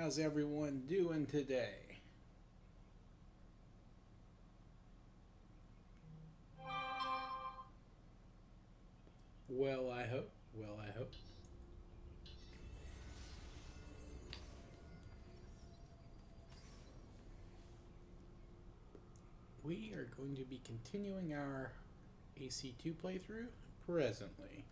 How's everyone doing today? Well, I hope. Well, I hope. We are going to be continuing our AC2 playthrough presently.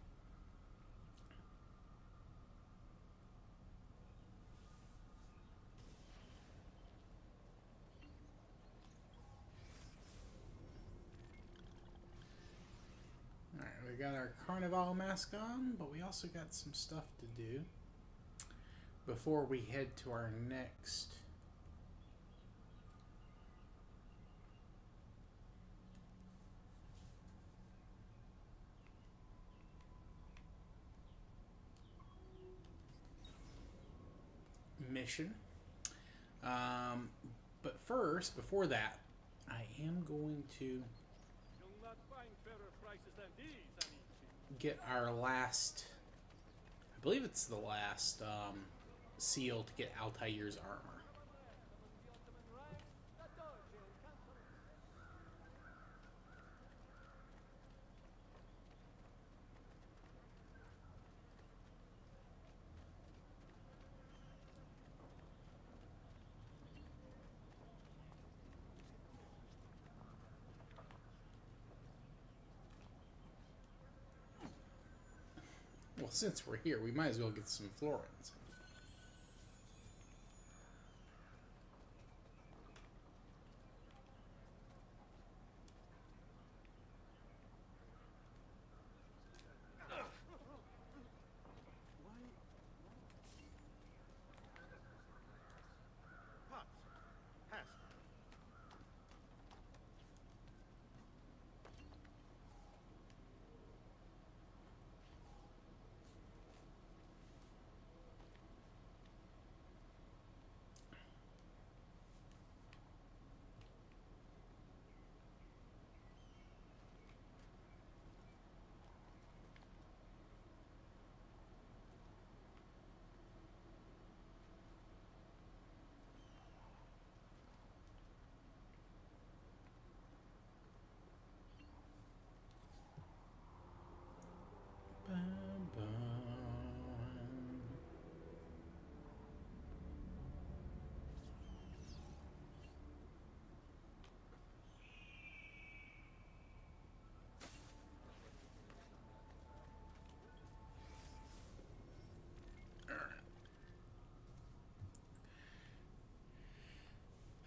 Alright, we got our Carnival mask on, but we also got some stuff to do before we head to our next mission. But first, before that, I am going to get our last, I believe it's the last seal to get Altair's armor. Well, since we're here, we might as well get some florins.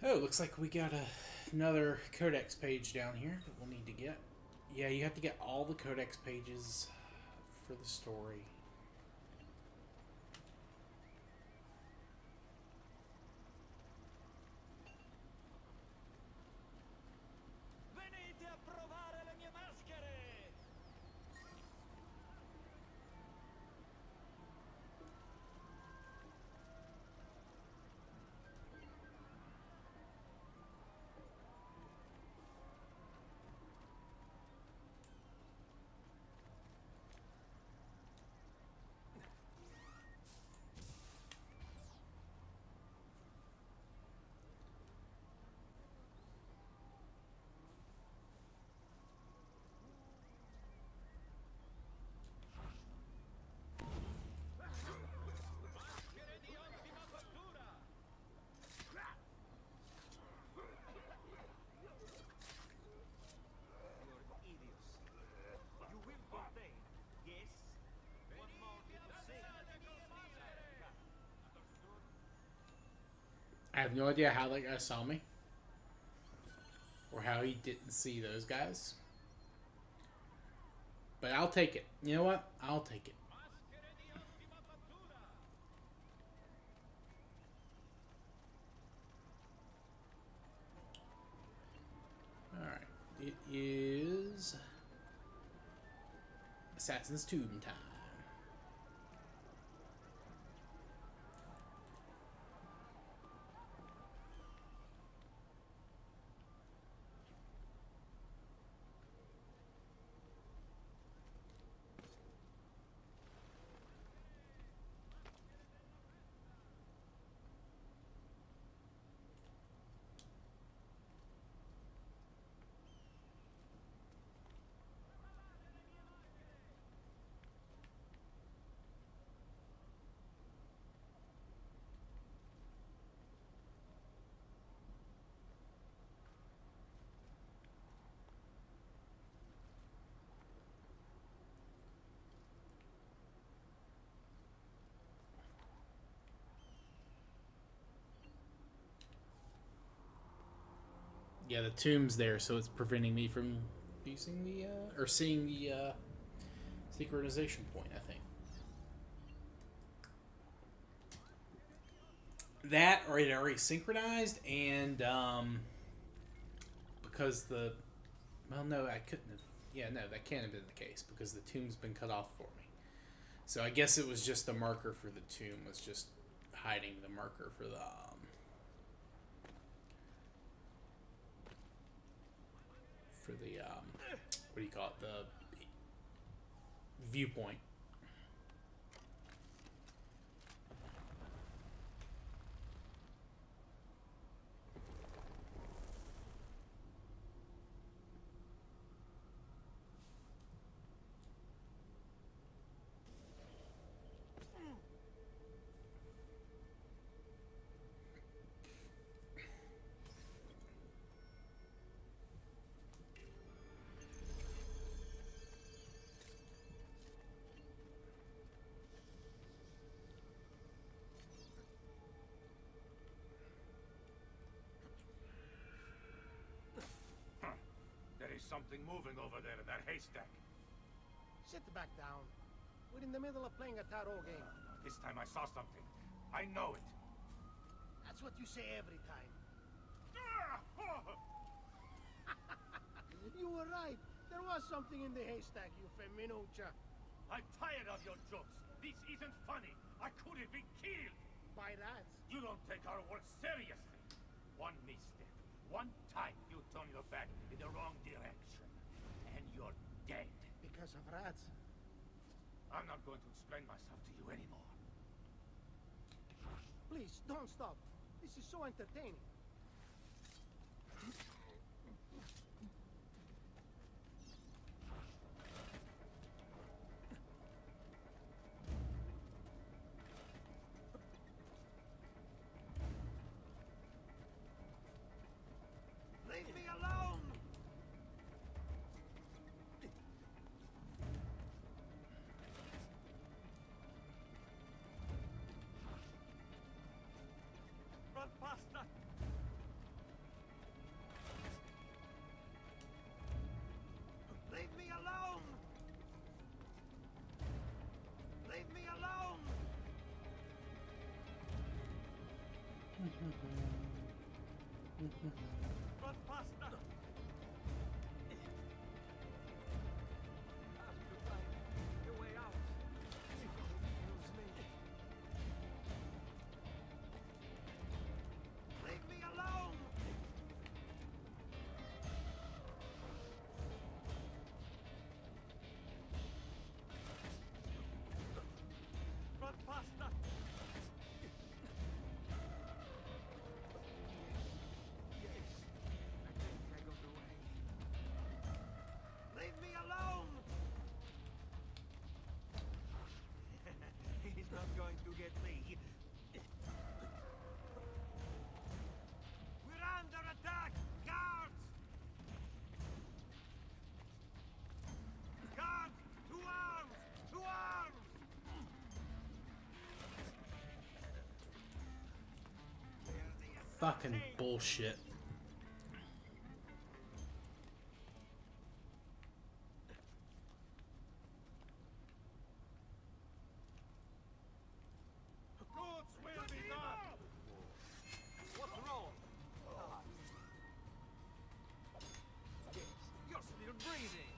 Oh, looks like we got another codex page down here that we'll need to get. Yeah, you have to get all the codex pages for the story. I have no idea how that guy saw me. Or how he didn't see those guys. But I'll take it. You know what? I'll take it. Alright. It is Assassin's Tomb time. Yeah, the tomb's there, so it's preventing me from using the or seeing the synchronization point. I think that, or it already synchronized, and because the well, no, I couldn't have. Yeah, no, that can't have been the case because the tomb's been cut off for me. So I guess it was just the marker for the tomb was just hiding the marker for the what do you call it, the viewpoint. Something moving over there in that haystack. Sit back down. We're in the middle of playing a tarot game. This time I saw something. I know it. That's what you say every time. You were right. There was something in the haystack, you feminucha. I'm tired of your jokes. This isn't funny. I could have been killed. By rats. You don't take our work seriously. One misstep. One time you turn your back in the wrong direction. And you're dead. Because of rats. I'm not going to explain myself to you anymore. Please, don't stop. This is so entertaining. Leave me alone! Run faster! Leave me alone! Leave me alone! Run faster! Have to find your way out. Before it kills me. Leave me alone! Run faster! Yes. I think I got away. Leave me alone! He's not going to get me. We're under attack! Guards! Guards! To arms! To arms! Fucking bullshit. Goods will be done! What's wrong? Yes, you're still breathing!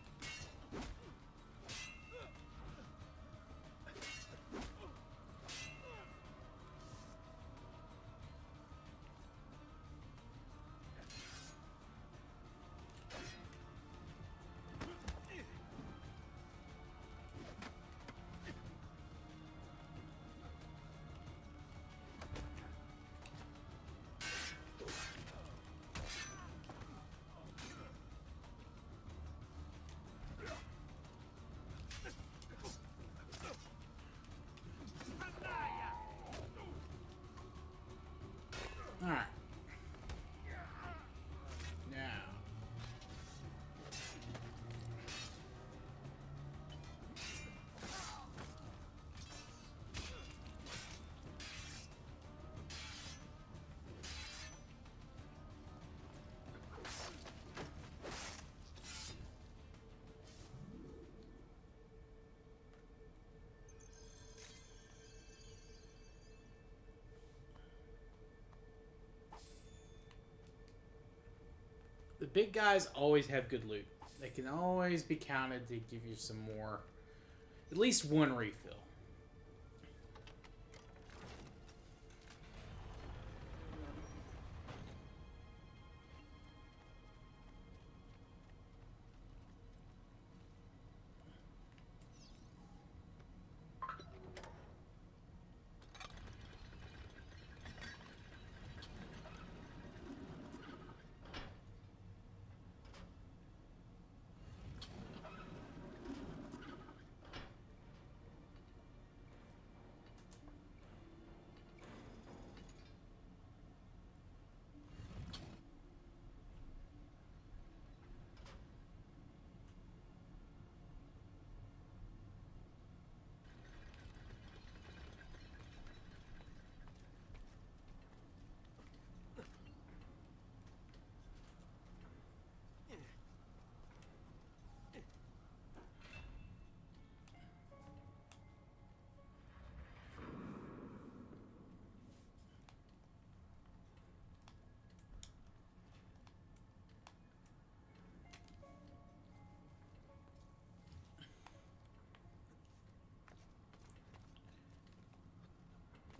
The big guys always have good loot. They can always be counted to give you some more, at least one refill.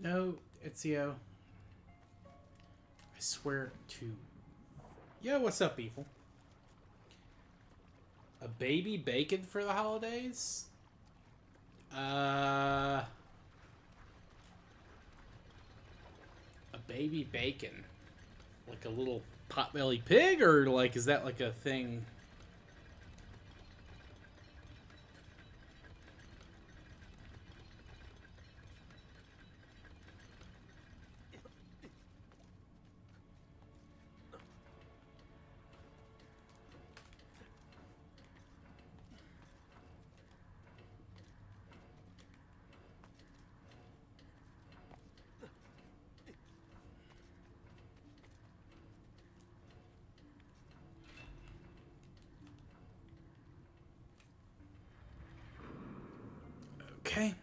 No, Ezio. I swear to... Yo, what's up, Evil? A baby bacon for the holidays? A baby bacon? Like a little potbelly pig? Or, like, is that like a thing... Okay.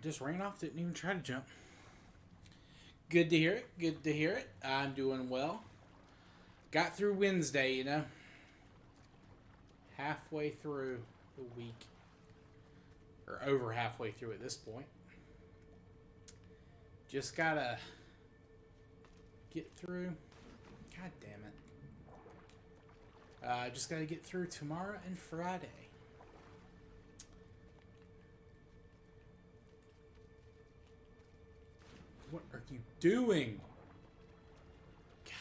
Just ran off, didn't even try to jump. Good to hear it. Good to hear it. I'm doing well. Got through Wednesday, you know. Halfway through the week. Or over halfway through at this point. Just gotta get through. God damn it. Just gotta get through tomorrow and Friday. What are you doing? God.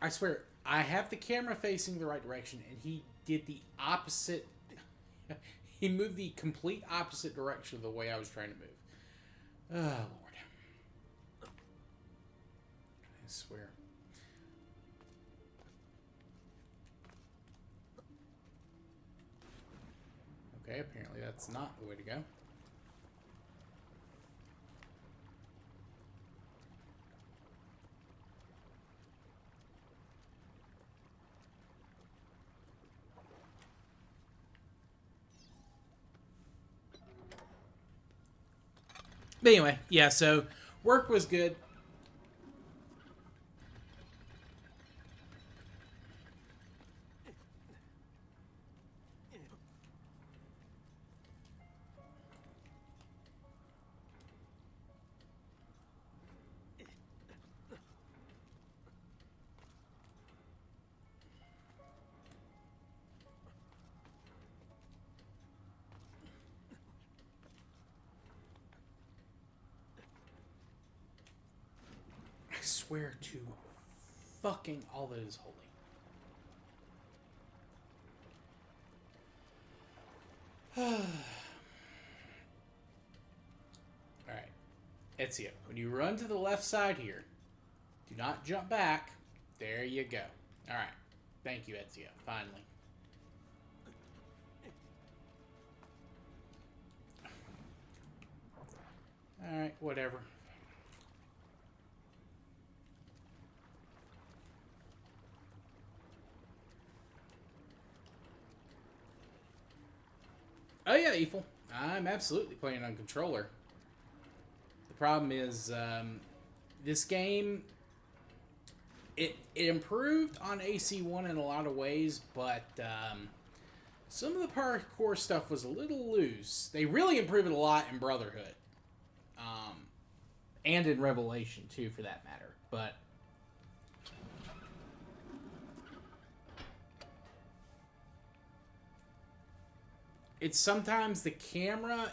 I swear, I have the camera facing the right direction, and he did the opposite. He moved the complete opposite direction of the way I was trying to move. Oh, Lord. I swear. Okay, apparently that's not the way to go. But anyway, yeah, so work was good. swear to fucking all that is holy. Alright. Ezio, when you run to the left side here, do not jump back. There you go. Alright. Thank you, Ezio. Finally. Alright, whatever. Oh yeah, Eiffel. I'm absolutely playing on controller. The problem is, this game, it improved on AC1 in a lot of ways, but some of the parkour stuff was a little loose. They really improved it a lot in Brotherhood. And in Revelation, too, for that matter. But it's sometimes the camera...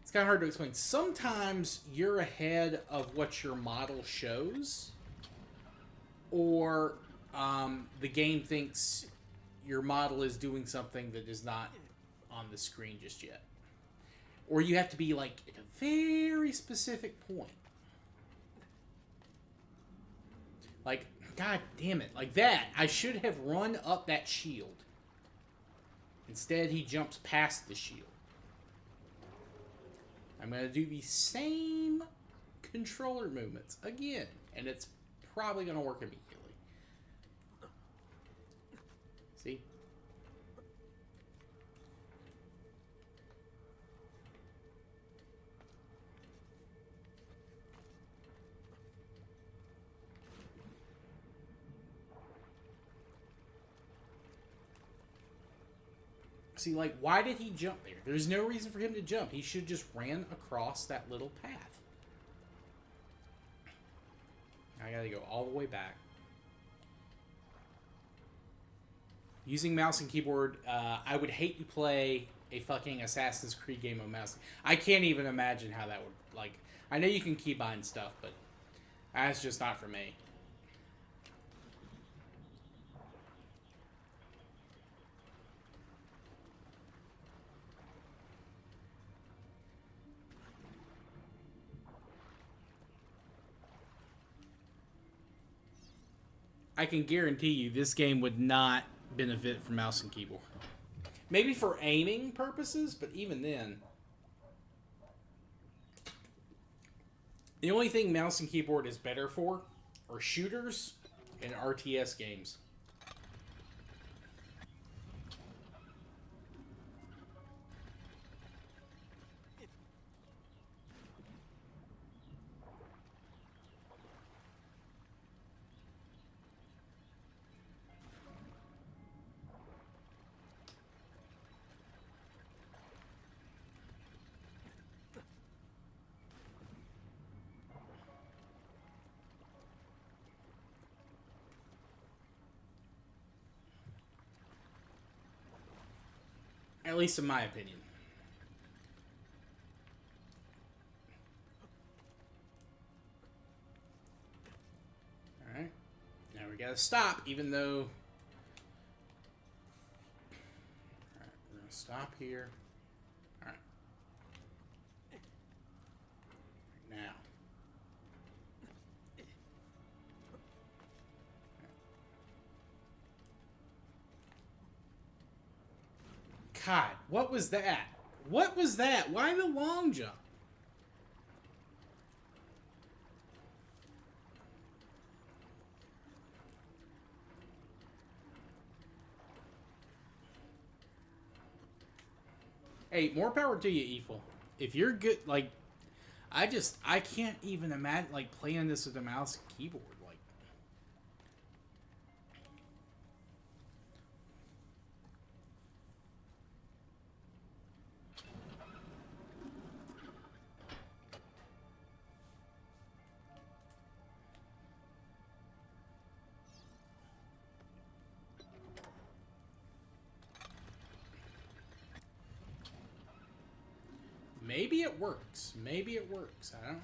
It's kind of hard to explain. Sometimes you're ahead of what your model shows. Or the game thinks your model is doing something that is not on the screen just yet. Or you have to be, like, at a very specific point. Like, god damn it. Like that. I should have run up that shield. Instead, he jumps past the shield. I'm going to do the same controller movements again. And it's probably going to work immediately. See? See, like, why did he jump there? There's no reason for him to jump. He should just ran across that little path. I gotta go all the way back. Using mouse and keyboard, I would hate to play a fucking Assassin's Creed game with mouse. I can't even imagine how that would, like... I know you can keybind stuff, but that's just not for me. I can guarantee you this game would not benefit from mouse and keyboard. Maybe for aiming purposes, but even then. The only thing mouse and keyboard is better for are shooters and RTS games. At least in my opinion. Alright. Now we gotta stop, even though... Alright, we're gonna stop here. Alright. Now. God, what was that? What was that? Why the long jump? Hey, more power to you, Eiffel. If you're good, like, I can't even imagine, like, playing this with a mouse and keyboard. Maybe it works. Maybe it works. I don't know.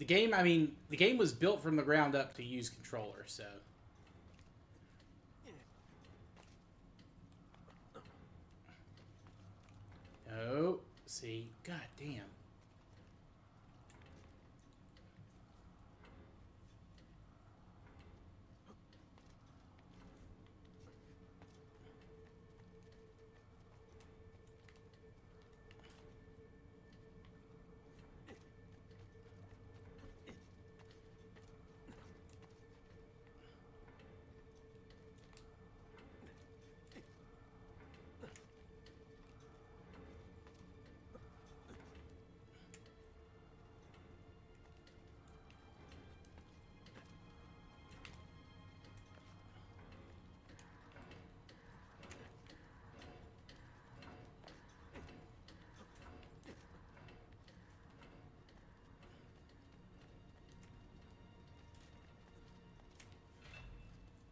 The game, I mean, the game was built from the ground up to use controller, so. Oh, see, god damn.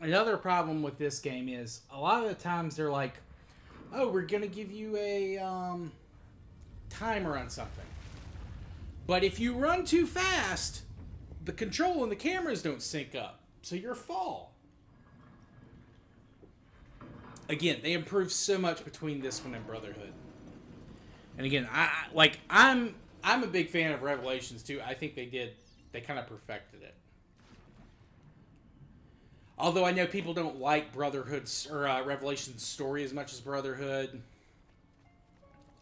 Another problem with this game is a lot of the times they're like, oh, we're going to give you a timer on something. But if you run too fast, the control and the cameras don't sync up. So you're fall. Again, they improved so much between this one and Brotherhood. And again, I'm a big fan of Revelations too. I think they kind of perfected it. Although I know people don't like Brotherhood's or Revelation's story as much as Brotherhood.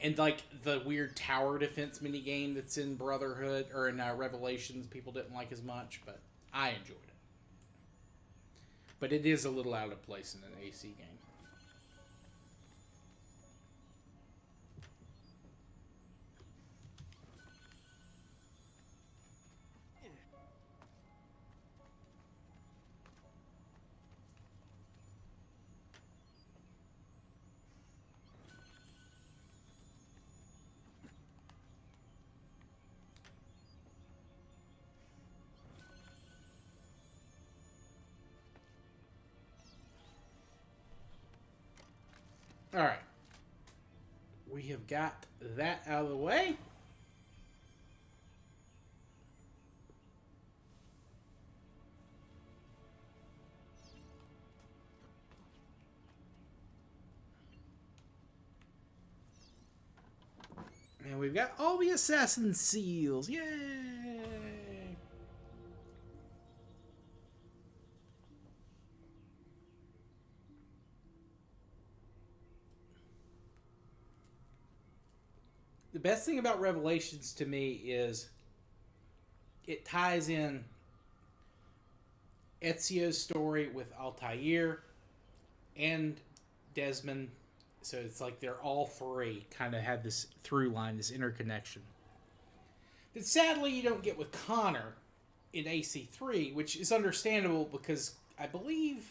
And like the weird tower defense minigame that's in Brotherhood or in Revelations, people didn't like as much, but I enjoyed it. But it is a little out of place in an AC game. Alright. We have got that out of the way. And we've got all the assassin seals. Yay! The best thing about Revelations to me is it ties in Ezio's story with Altair and Desmond. So it's like they're all three kind of have this through line, this interconnection. That sadly you don't get with Connor in AC3, which is understandable because I believe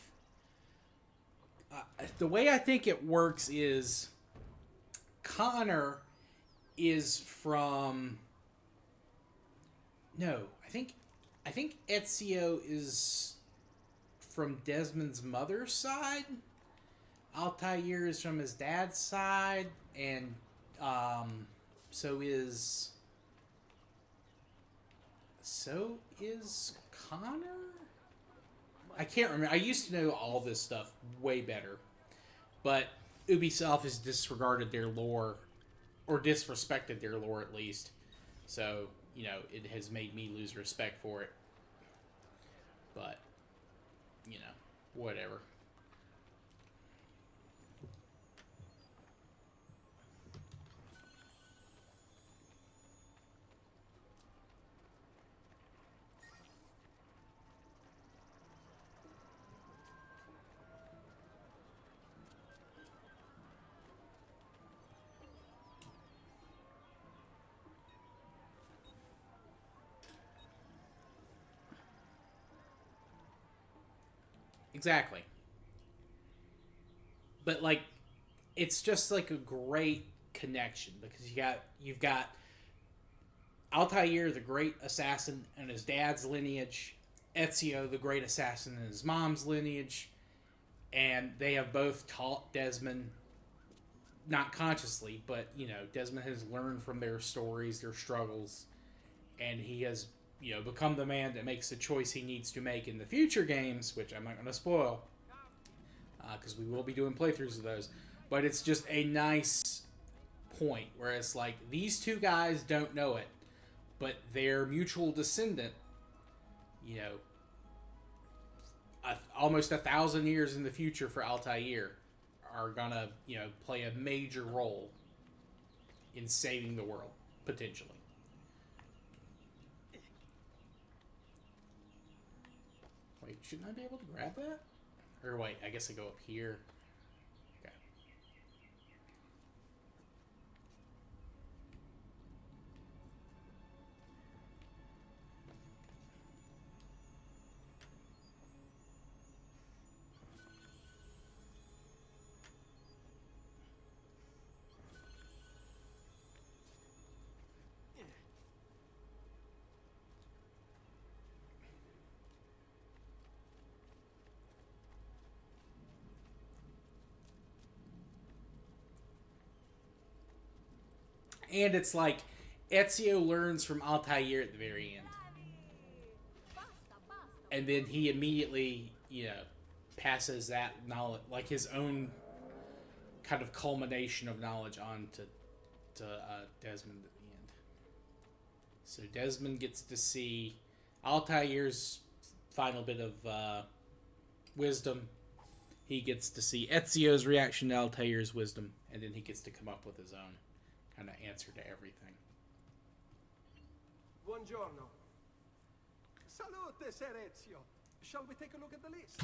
the way I think it works is Connor is from... No, I think Ezio is from Desmond's mother's side. Altair is from his dad's side, and so is Connor? I can't remember. I used to know all this stuff way better, but Ubisoft has disregarded their lore, or disrespected their lore at least. So, you know, it has made me lose respect for it. But, you know, whatever. Exactly. But like it's just like a great connection because you've got Altair, the great assassin, and his dad's lineage, Ezio, the great assassin, and his mom's lineage, and they have both taught Desmond, not consciously, but you know, Desmond has learned from their stories, their struggles, and he has become the man that makes the choice he needs to make in the future games, which I'm not going to spoil, because we will be doing playthroughs of those. But it's just a nice point where it's like, these two guys don't know it, but their mutual descendant, almost 1,000 years in the future for Altair, are gonna, play a major role in saving the world, potentially. Wait, shouldn't I be able to grab that? Or wait, I guess I go up here. Okay. And it's like Ezio learns from Altair at the very end. And then he immediately, passes that knowledge, like his own kind of culmination of knowledge on to Desmond at the end. So Desmond gets to see Altair's final bit of wisdom. He gets to see Ezio's reaction to Altair's wisdom, and then he gets to come up with his own kind of answer to everything. Buongiorno. Salute, Ser Ezio. Shall we take a look at the list?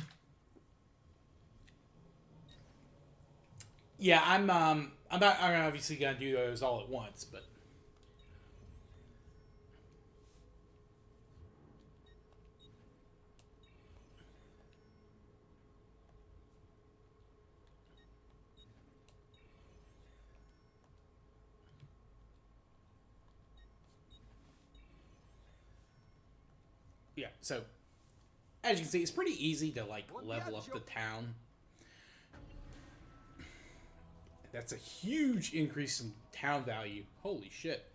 Yeah, I'm obviously gonna do those all at once, but yeah, so as you can see, it's pretty easy to like level up the town. That's a huge increase in town value. Holy shit.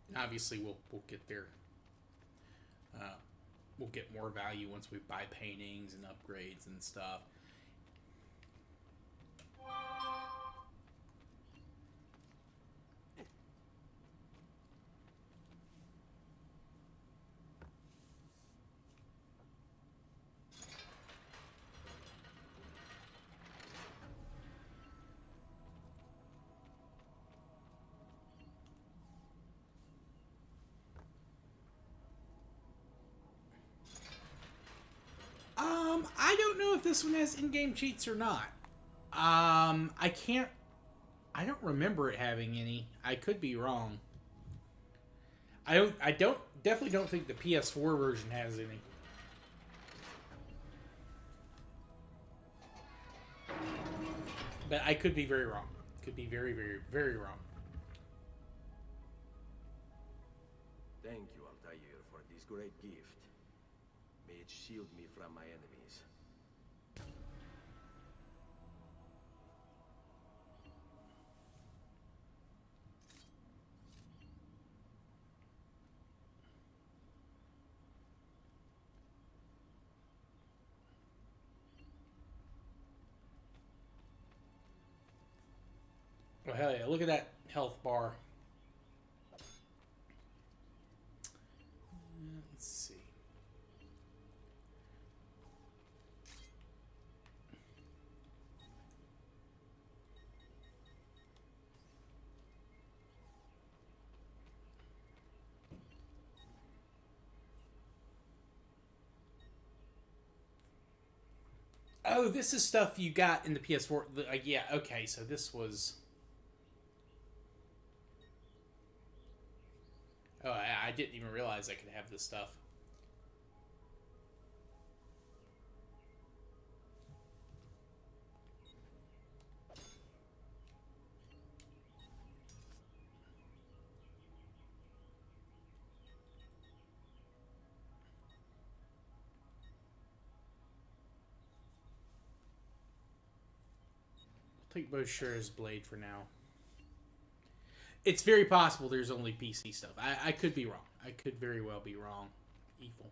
And obviously we'll get there. We'll get more value once we buy paintings and upgrades and stuff. I don't know if this one has in-game cheats or not. I don't remember it having any. I could be wrong. Definitely don't think the PS4 version has any. But I could be very wrong. Could be very, very, very wrong. Thank you, Altair, for this great gift. May it shield me from my enemies. Oh, hell yeah. Look at that health bar. Let's see. Oh, this is stuff you got in the PS4. Yeah, okay, so this was... Oh, I didn't even realize I could have this stuff. I'll take Bosher's blade for now. It's very possible there's only PC stuff. I could be wrong. I could very well be wrong. Evil.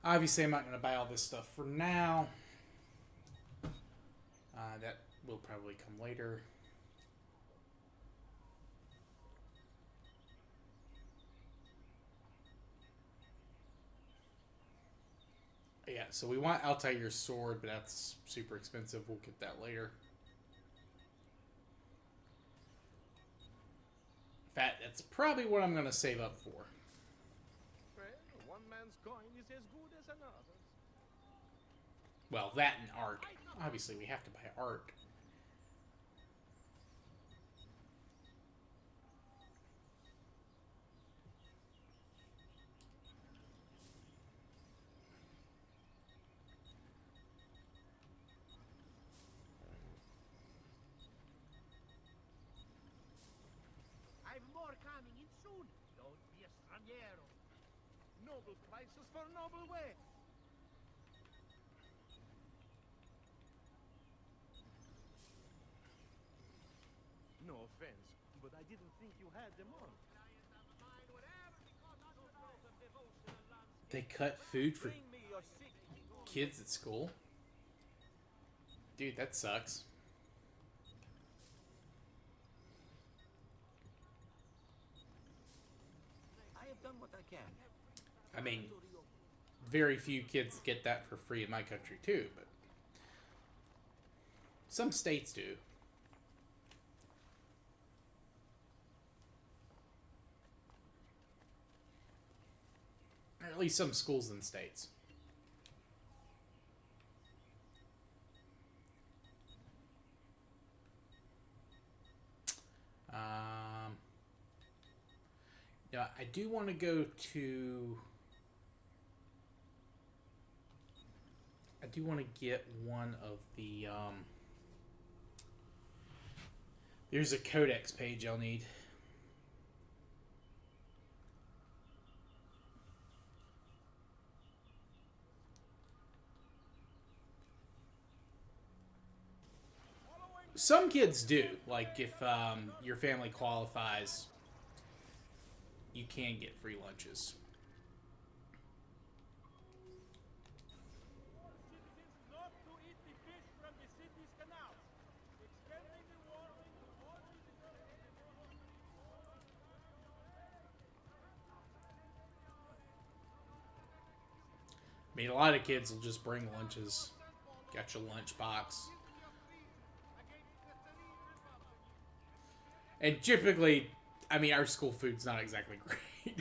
Obviously, I'm not going to buy all this stuff for now. That will probably come later. Yeah, so we want Altair's sword, but that's super expensive. We'll get that later. In fact, that's probably what I'm going to save up for. Well, one man's coin is as good as another's. Well, that and art. Obviously, we have to buy art. I've more coming in soon. Don't be a straniero. Noble prices for noble way. No offense, but I didn't think you had them on. They cut food for Bring me your sick. kids at school? Dude, that sucks. I have done what I can. I mean, very few kids get that for free in my country, too, but some states do. Or at least some schools and states. Yeah, I do want to go to... I do want to get one of the... There's a codex page I'll need. Some kids do. Like, if your family qualifies, you can get free lunches. Citizens not to eat the fish from the city's canals. Extending the warning to all I mean, a lot of kids will just bring lunches. Got your lunch box. And typically, I mean, our school food's not exactly great.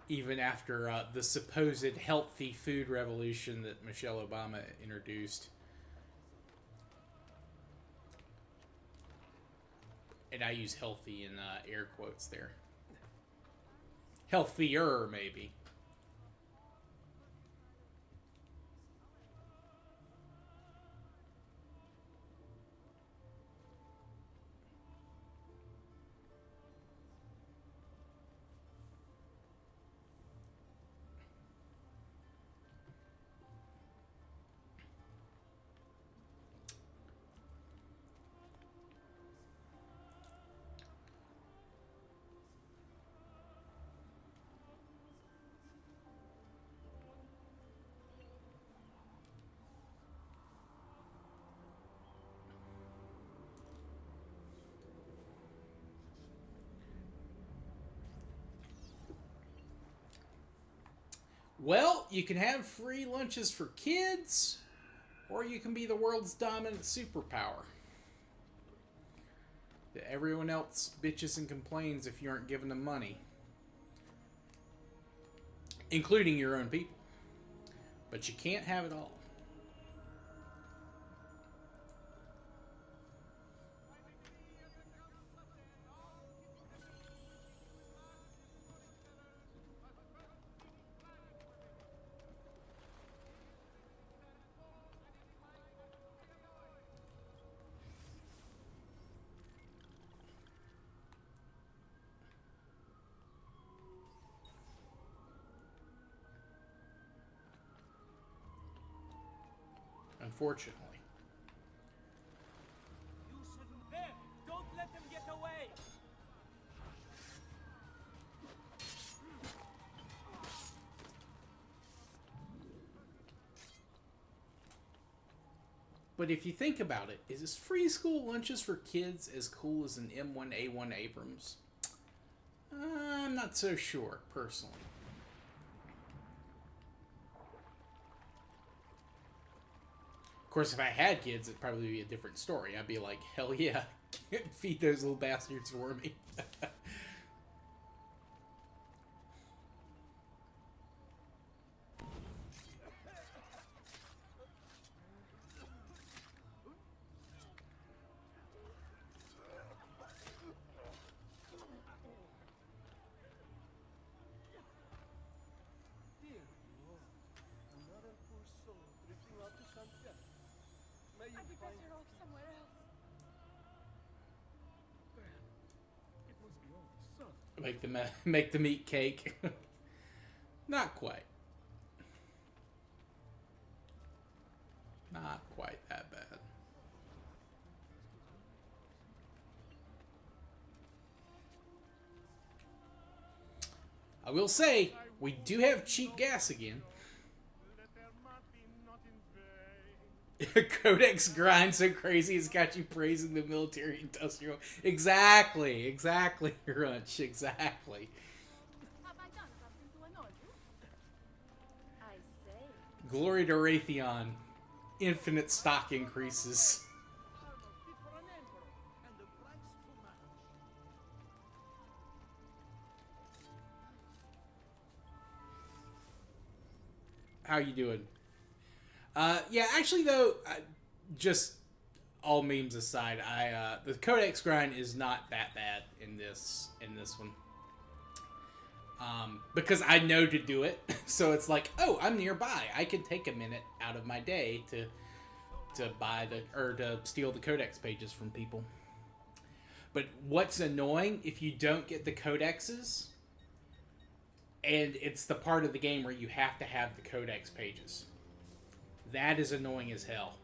Even after the supposed healthy food revolution that Michelle Obama introduced. And I use healthy in air quotes there. Healthier, maybe. Well, you can have free lunches for kids, or you can be the world's dominant superpower. That everyone else bitches and complains if you aren't giving them money. Including your own people. But you can't have it all. unfortunately. You shouldn't there. Don't let them get away. But if you think about it, is this free school lunches for kids as cool as an M1A1 Abrams? I'm not so sure, personally. Of course, if I had kids, it'd probably be a different story. I'd be like, hell yeah, feed those little bastards for me. Dear Lord, another poor soul drifting off to sunset. May you I'd be find better off somewhere else. it must be only soft. Make the meat cake. Not quite. Not quite that bad. I will say, we do have cheap gas again. Let there not in vain. Codex grind so crazy it's got you praising the military industrial. Exactly, Runch, exactly. Have I done something to annoy you? I say. Glory to Raytheon. Infinite stock increases. Armor fit for an emperor, and the price too much. How you doing? Yeah, actually though, just all memes aside, the Codex grind is not that bad in this one. Because I know to do it, so it's like, oh, I'm nearby. I can take a minute out of my day to buy to steal the Codex pages from people. But what's annoying, if you don't get the Codexes, and it's the part of the game where you have to have the Codex pages. That is annoying as hell.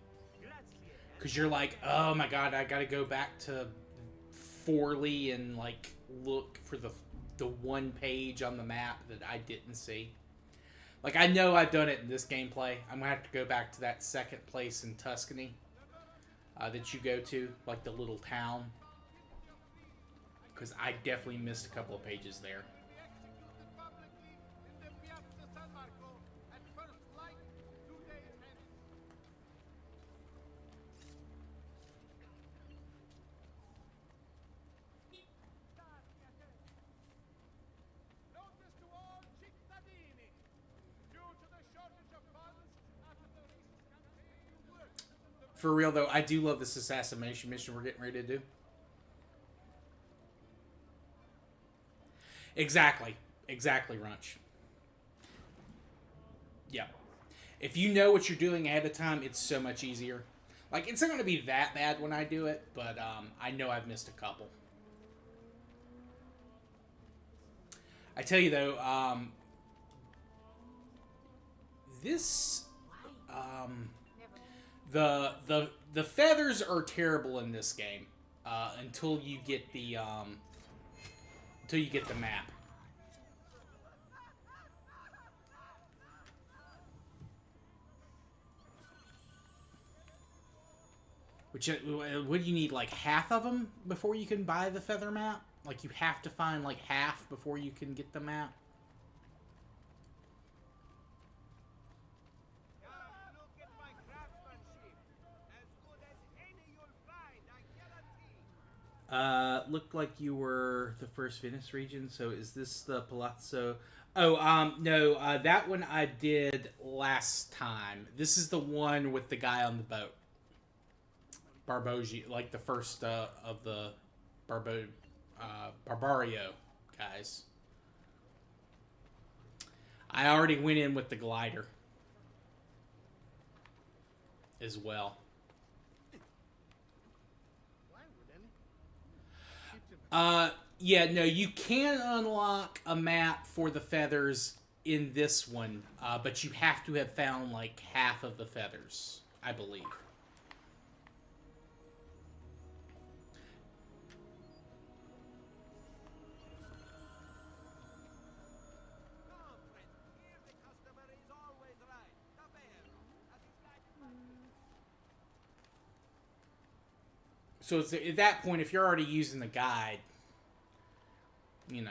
Because you're like, oh my god, I gotta go back to Forley and like look for the one page on the map that I didn't see. Like, I know I've done it in this gameplay. I'm gonna have to go back to that second place in Tuscany that you go to, like the little town. Because I definitely missed a couple of pages there. Executed publicly in the Piazza San Marco at first light 2 days hence. Notice to all cittadini. Due to the shortage of funds after the recent campaign worked. For real though, I do love this assassination mission we're getting ready to do. Exactly, Runch. Yeah. If you know what you're doing ahead of time, it's so much easier. Like, it's not going to be that bad when I do it, but I know I've missed a couple. I tell you though, this the feathers are terrible in this game until you get the map. Which, what do you need, like half of them before you can buy the feather map? Like, you have to find like half before you can get the map? Look at my craftsmanship. As good as any you'll find, I guarantee. Looked like you were the first Venice region, so is this the Palazzo? Oh, no, that one I did last time. This is the one with the guy on the boat. Barbogi, like the first of the Barbario guys. I already went in with the glider as well. Why would any? Yeah, no, you can unlock a map for the feathers in this one, but you have to have found like half of the feathers I believe. Come, friends, here the customer is always right. Davvero. As is guided by So it's, at that point, if you're already using the guide, you know.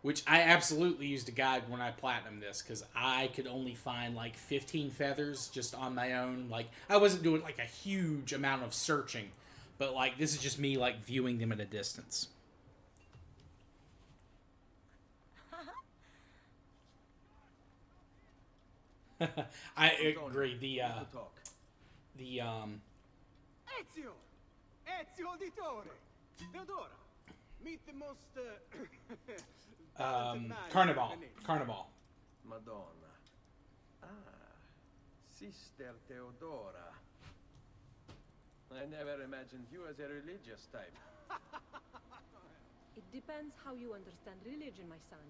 Which I absolutely used a guide when I platinum this, because I could only find like 15 feathers just on my own. Like, I wasn't doing like a huge amount of searching, but like this is just me like viewing them at a distance. I agree. The Ezio! Ezio Auditore! Theodora! Meet the most, talented man Carnival. in Venice. Carnival. Madonna. Ah, Sister Theodora. I never imagined you as a religious type. It depends how you understand religion, my son.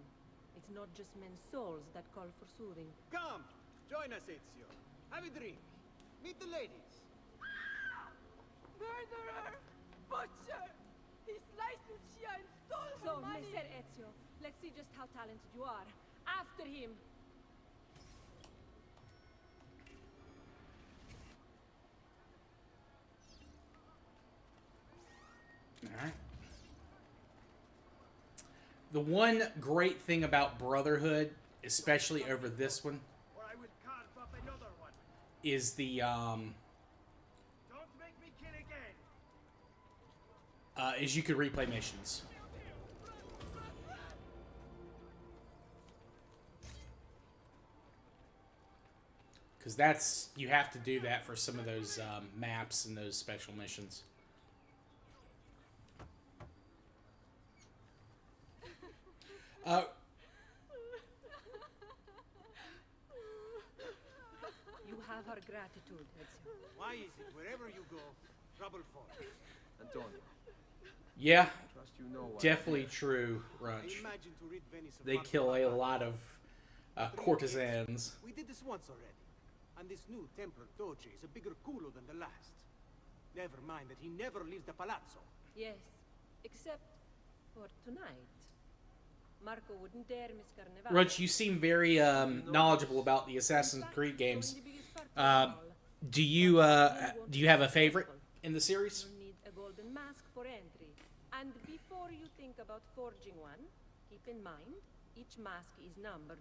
It's not just men's souls that call for soothing. Come, join us, Ezio. Have a drink. Meet the ladies. Murderer! Butcher! He sliced Lucia and stole So, her money! Messer Ezio, let's see just how talented you are. After him! Alright. The one great thing about Brotherhood, especially over this one, Or I will carve up another one. is the Don't make me kill again. is you could replay missions. Because that's, you have to do that for some of those maps and those special missions. You have our gratitude, Ezio. Why is it wherever you go, trouble follows? Antonio, Yeah, trust you know what. definitely true, I Runch. imagine to rid Venice of They Marco kill a Polo. lot of courtesans. We did this once already. And this new Templar Doge is a bigger culo than the last. Never mind that he never leaves the palazzo. Yes, except for tonight. Marco wouldn't dare miss Carnival. Runch, you seem very knowledgeable about the Assassin's Creed games. Do you have a favorite in the series? You'll need a golden mask for entry. And before you think about forging one, keep in mind, each mask is numbered.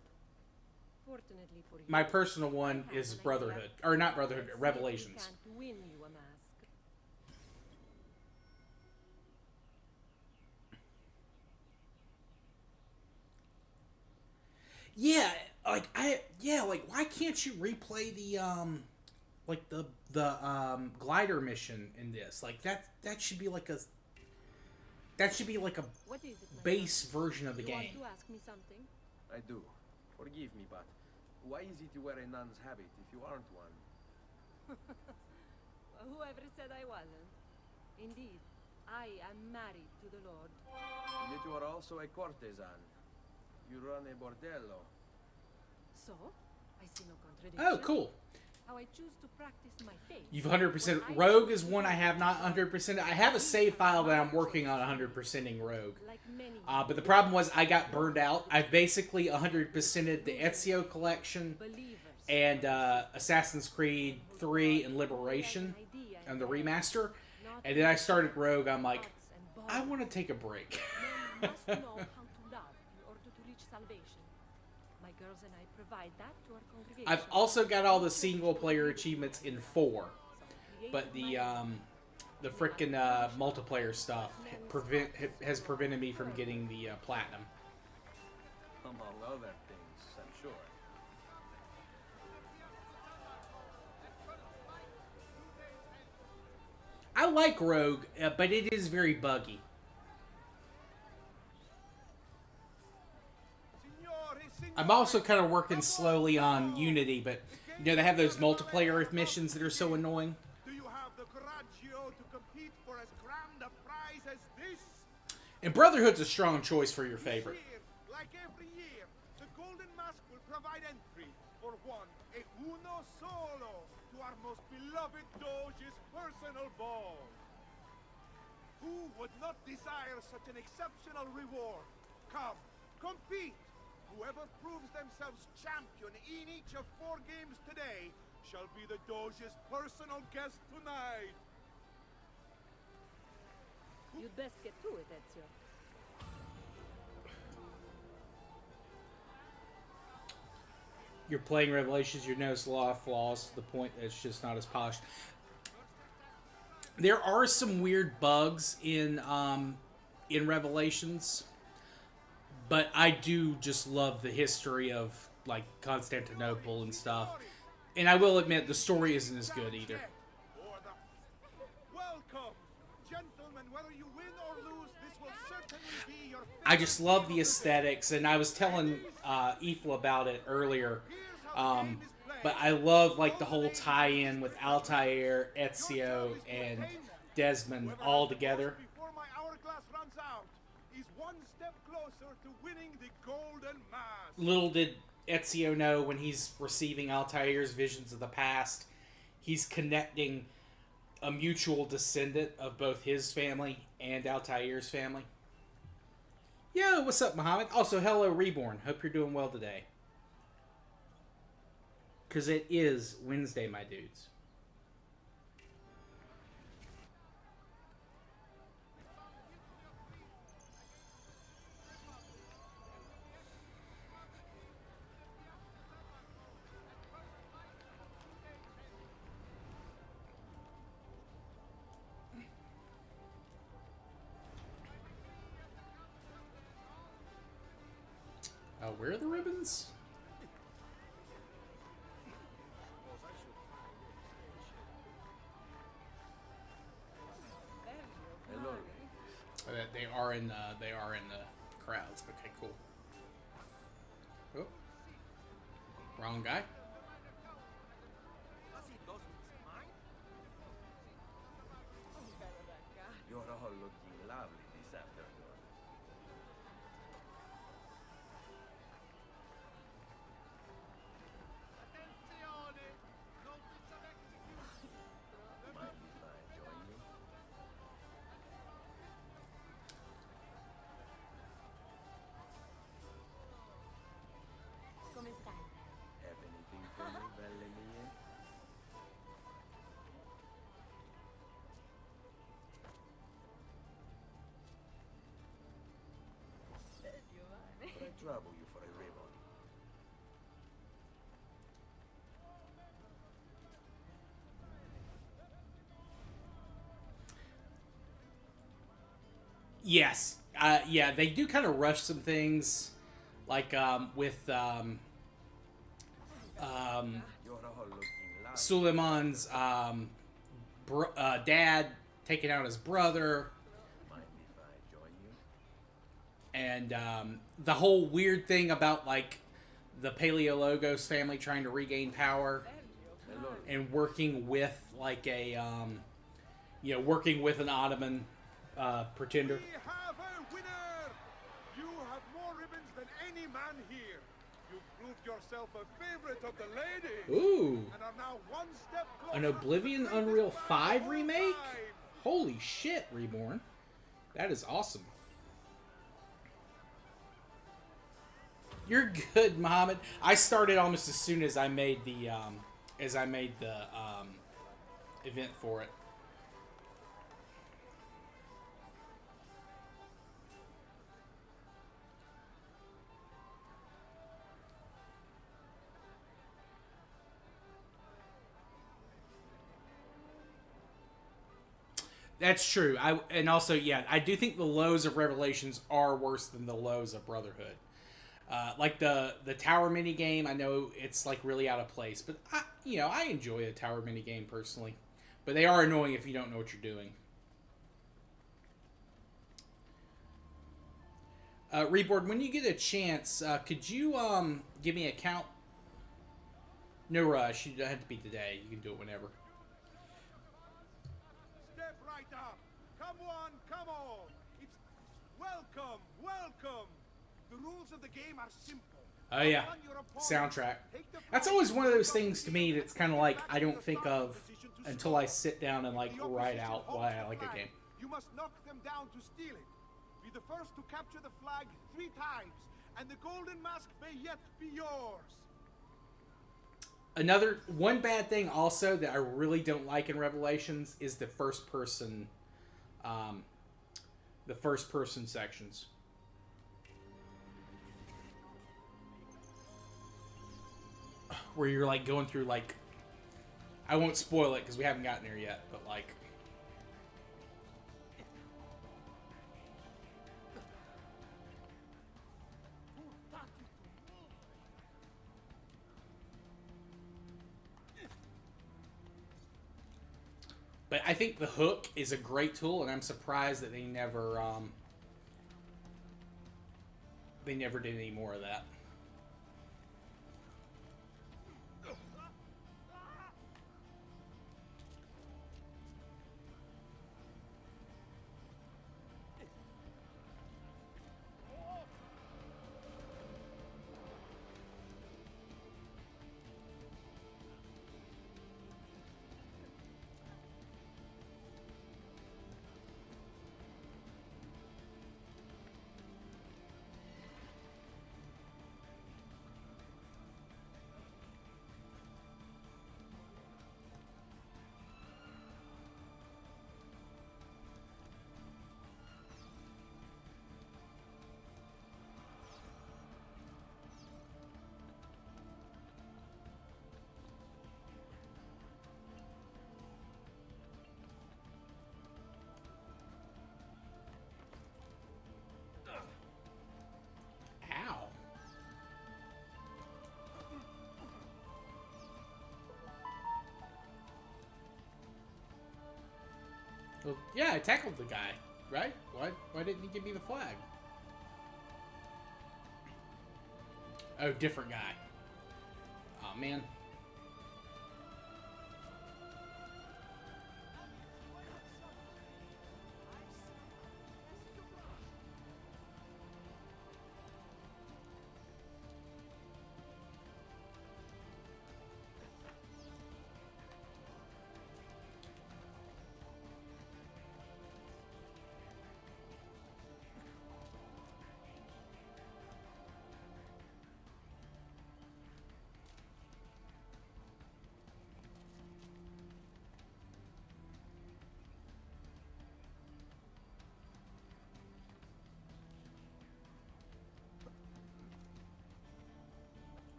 Fortunately for you, My personal one I have is an idea. Brotherhood. Or not Brotherhood, Let's see if we Revelations. can't win you a mask. Yeah, like why can't you replay the like the glider mission in this? Like that should be like a What is it, my base son? version of the You game. want to ask me something? I do. Forgive me, but why is it you wear a nun's habit if you aren't one? Whoever said I wasn't? Indeed, I am married to the Lord. And yet you are also a courtesan. You run a bordello. So, I see no contradiction. Oh, cool. How I choose to practice my faith. You've 100%. Rogue is one I have not 100%. I have a save file that I'm working on 100%ing Rogue. Like many. But the problem was I got burned out. I've basically 100%ed the Ezio collection Believers. and Assassin's Creed 3 and Liberation and the remaster. And then I started Rogue. I'm like, I want to take a break. Men must know how to love in order to reach salvation. My girls and I provide that to our congregation. I've also got all the single player achievements in 4, but the frickin' multiplayer stuff has prevented me from getting the platinum. Among other things, I'm sure. I like Rogue, but it is very buggy. I'm also kind of working slowly on Unity, but you know they have those multiplayer missions that are so annoying. Do you have the coraggio to compete for as grand a prize as this? And Brotherhood's a strong choice for your favorite. Here, like every year, here. The Golden Mask will provide entry for one, e uno solo, to our most beloved Doge's personal ball. Who would not desire such an exceptional reward? Come, compete! Whoever proves themselves champion in each of 4 games today shall be the Doge's personal guest tonight. You'd best get to it, Ezio. You're playing Revelations, you notice a lot of flaws to the point that it's just not as polished. There are some weird bugs in Revelations, but I do just love the history of like Constantinople and stuff. And I will admit the story isn't as good either. Welcome, gentlemen. Whether you win or lose, this will certainly be your I just love the aesthetics, and I was telling Aoife about it earlier. But I love like the whole tie-in with Altair, Ezio, and Desmond all together. Before my hourglass runs out, he's one step closer to winning the Golden Mask. Little did Ezio know when he's receiving Altair's visions of the past, he's connecting a mutual descendant of both his family and Altair's family. Yo, what's up, Muhammad? Also, hello, Reborn. Hope you're doing well today. Because it is Wednesday, my dudes. Where are the ribbons? Hello. They are in the crowds. Okay, cool. Oh, wrong guy. You're all looking lovely this afternoon. Attenzione! Notice of execution. Mind if I join you? Come stai? Have anything for me, belle mie? But I trouble you for a ribbon. Yes. Yeah, they do kind of rush some things, like with You're all looking lovely. Suleiman's dad taking out his brother, Mind if I join you? and the whole weird thing about like the Paleologos family trying to regain power Hello. and working with like a working with an Ottoman pretender. We have a winner! You have more ribbons than any man here. You've proved yourself a favorite of the ladies. Ooh, And are now one step closer an to Oblivion the greatest Unreal man of 5 all remake? time. Holy shit, Reborn. That is awesome. You're good, Mohammed. I started almost as soon as I made the event for it. That's true. And also, yeah, I do think the lows of Revelations are worse than the lows of Brotherhood. Like the tower mini game, I know it's like really out of place, but I enjoy the tower mini game personally. But they are annoying if you don't know what you're doing. Reborn, when you get a chance, could you give me a count? No rush. You don't have to be today. You can do it whenever. Step right up. Come on, come on. It's welcome, welcome. The rules of the game are simple. Oh yeah, Outrun your opponent, soundtrack. take the That's flag, always one of those jump things to the me field, that's kind of and like back I to don't the think starting of position to until score. I sit down and like The write opposition out holds why I the like a flag. game. You must knock them down to steal it. Be the first to capture the flag 3 times, and the golden mask may yet be yours. Another one bad thing also that I really don't like in Revelations is the first person sections. Where you're like going through like, I won't spoil it because we haven't gotten there yet, but like, but I think the hook is a great tool, and I'm surprised that they never did any more of that. Ow. Well, yeah, I tackled the guy, right? Why didn't he give me the flag? Oh, different guy. Oh, man.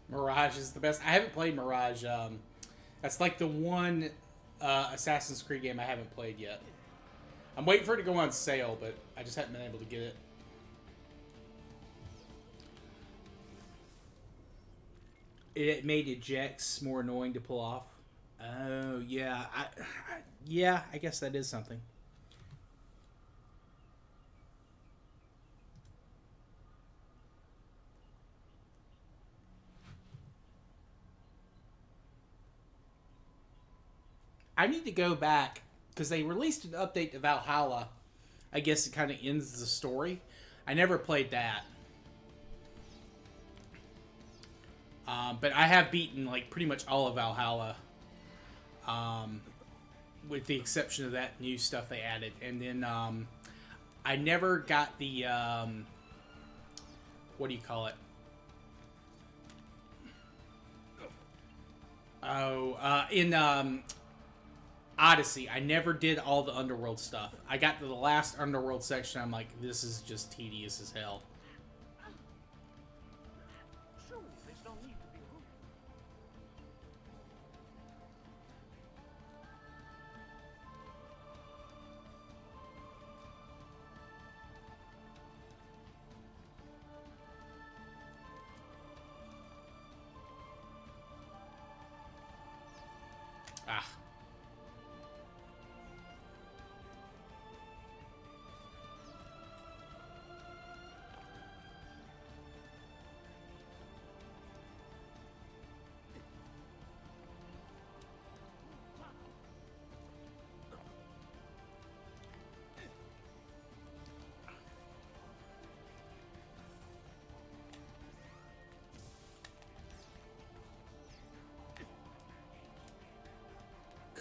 Mirage is the best. I haven't played Mirage. That's like the one Assassin's Creed game I haven't played yet. I'm waiting for it to go on sale, but I just haven't been able to get it. It made ejects more annoying to pull off. Oh yeah, yeah. I guess that is something. I need to go back because they released an update to Valhalla. I guess it kind of ends the story. I never played that. But I have beaten like pretty much all of Valhalla, with the exception of that new stuff they added. And then I never got the what do you call it? Oh, in Odyssey, I never did all the underworld stuff. I got to the last underworld section. I'm like, this is just tedious as hell. Surely there's no need to be rude. Ah.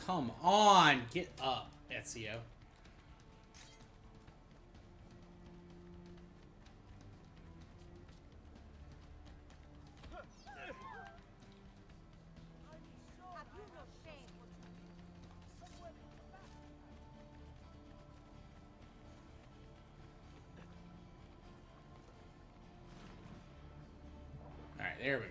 come on. Get up, Ezio. Alright, there we go.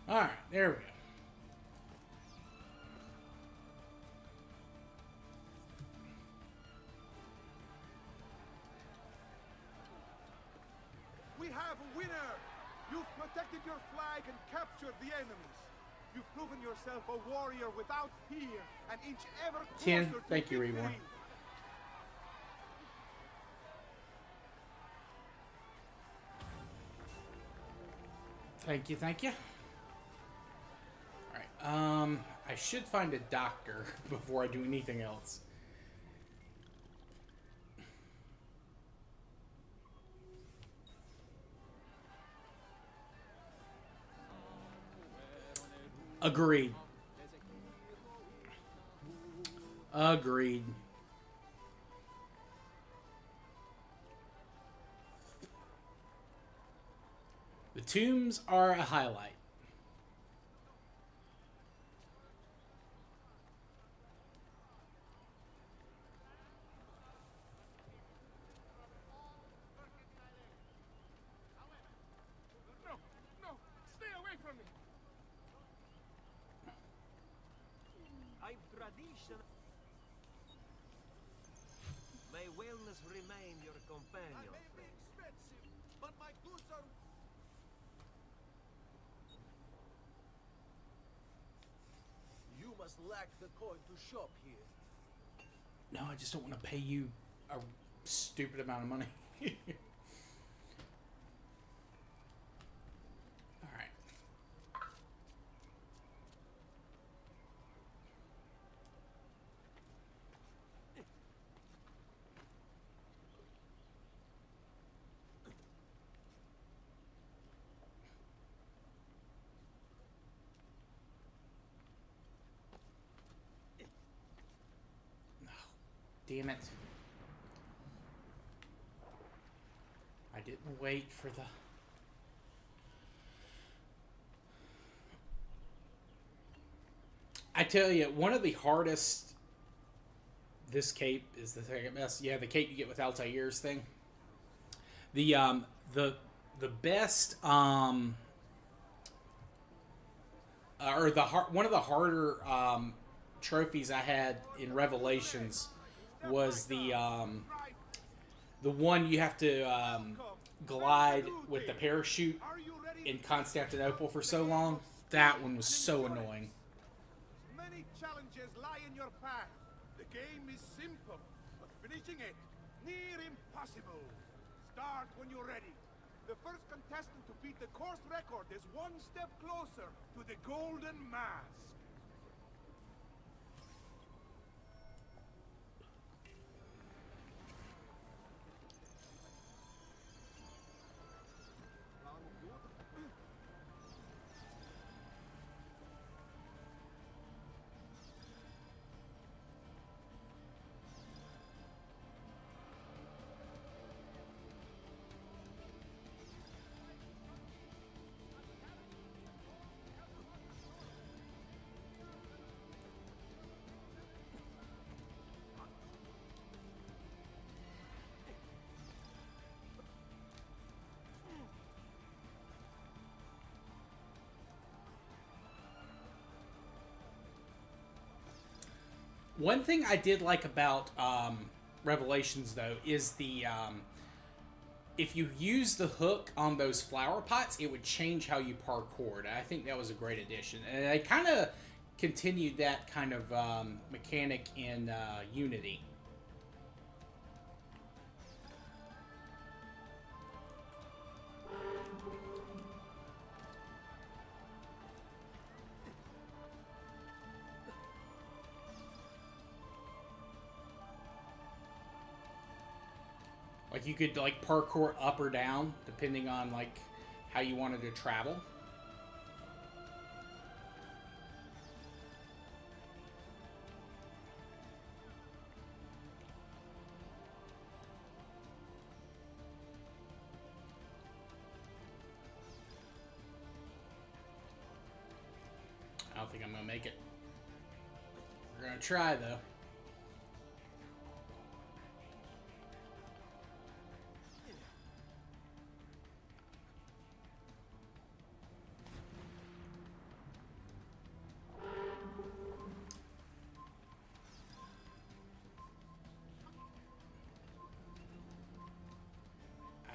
Alright, there we go. We have a winner! You've protected your flag and captured the enemies. You've proven yourself a warrior without fear, an inch ever closer 10. to Thank you, victory. Reborn. Thank you, thank you. Alright, I should find a doctor before I do anything else. Agreed. Agreed. The tombs are a highlight. No, no, stay away from me! I've tradition. May wellness remain your companion. I may be expensive, but my goods are... You must lack the coin to shop here. No, I just don't want to pay you a stupid amount of money. Alright. Damn it. I didn't wait for the... I tell you, one of the hardest... This cape is the second best. Yeah, the cape you get with Altair's thing. The best... or one of the harder trophies I had in Revelations was the one you have to glide with the parachute in Constantinople for so long. That one was so annoying. Many challenges lie in your path. The game is simple, but finishing it, near impossible. Start when you're ready. The first contestant to beat the course record is one step closer to the Golden Mask. One thing I did like about Revelations, though, is the if you use the hook on those flower pots, it would change how you parkoured. I think that was a great addition, and I kind of continued that kind of mechanic in Unity. Like, you could, like, parkour up or down, depending on, like, how you wanted to travel. I don't think I'm gonna make it. We're gonna try, though.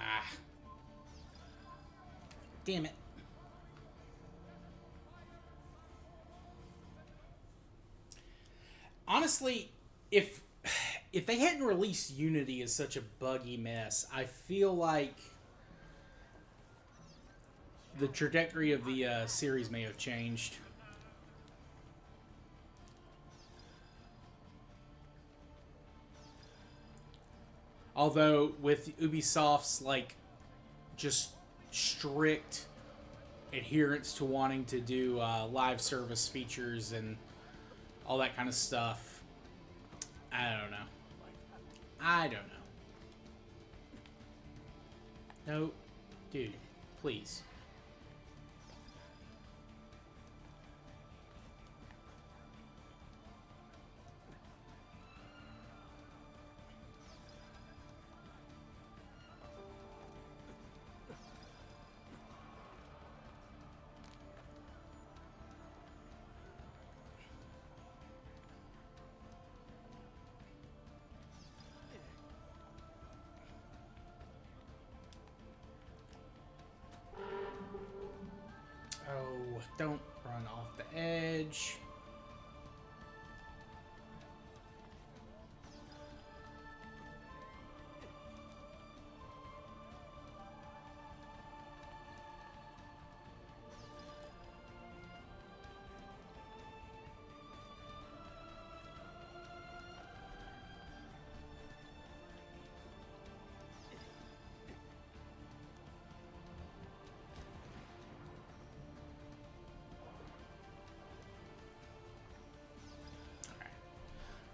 Ah. Damn it. Honestly, if they hadn't released Unity as such a buggy mess, I feel like the trajectory of the series may have changed. Although with Ubisoft's like just strict adherence to wanting to do live service features and all that kind of stuff, I don't know. I don't know. No, dude, please. Oh, don't run off the edge.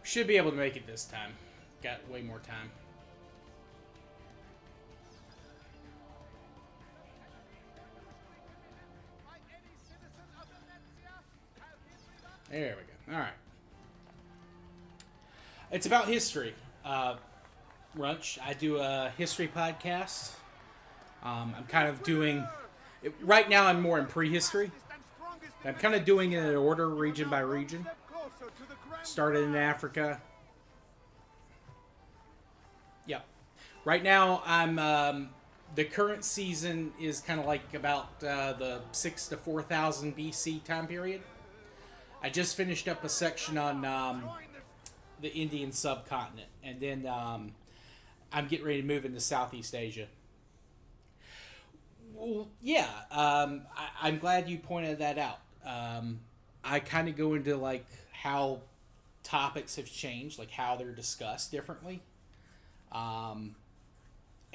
Should be able to make it this time. Got way more time. There we go. All right. It's about history. Runch, I do a history podcast. I'm kind of doing... Right now I'm more in prehistory. I'm kind of doing it in order, region by region. Started in Africa. Yep. Right now, I'm the current season is kind of like about the 6 to 4000 BC time period. I just finished up a section on the Indian subcontinent, and then I'm getting ready to move into Southeast Asia. Well, yeah, I'm glad you pointed that out. I kind of go into like how topics have changed, like how they're discussed differently. And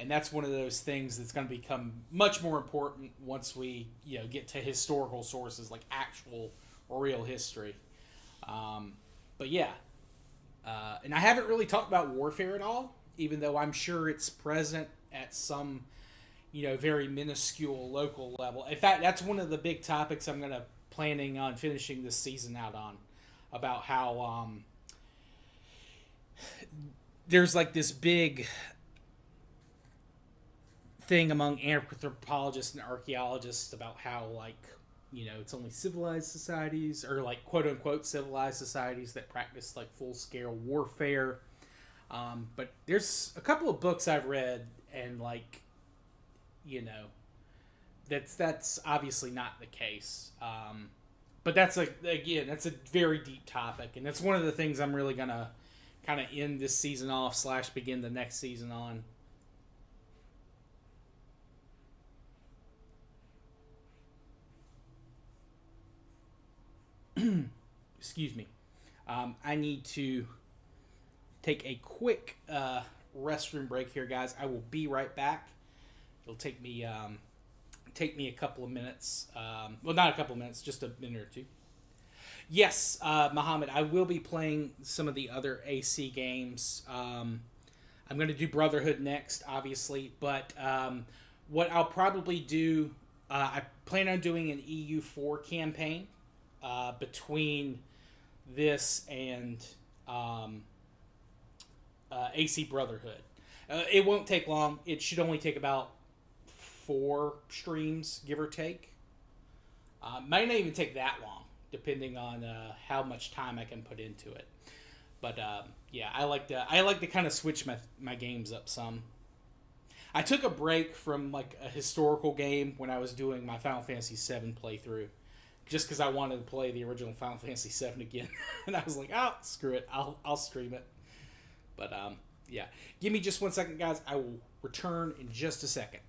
that's one of those things that's going to become much more important once we, get to historical sources, like actual real history. But yeah. And I haven't really talked about warfare at all, even though I'm sure it's present at some, very minuscule local level. In fact, that's one of the big topics I'm planning on finishing this season out on. About how there's like this big thing among anthropologists and archaeologists about how it's only civilized societies, or like quote unquote civilized societies, that practice like full scale warfare. But there's a couple of books I've read, and that's obviously not the case. But that's that's a very deep topic, and that's one of the things I'm really gonna kind of end this season off / begin the next season on. Excuse me. I need to take a quick restroom break here, guys. I will be right back. It'll take me a couple of minutes. Well, not a couple of minutes, just a minute or two. Yes, Muhammad, I will be playing some of the other AC games. I'm going to do Brotherhood next, obviously, but what I'll probably do, I plan on doing an EU4 campaign between this and AC Brotherhood. It won't take long. It should only take about 4 streams, give or take. Might not even take that long, depending on how much time I can put into it. But yeah, I like to kind of switch my games up some. I took a break from like a historical game when I was doing my Final Fantasy VII playthrough, just because I wanted to play the original Final Fantasy VII again, and I was like, oh, screw it, I'll stream it. But yeah, give me just 1 second, guys. I will return in just a second.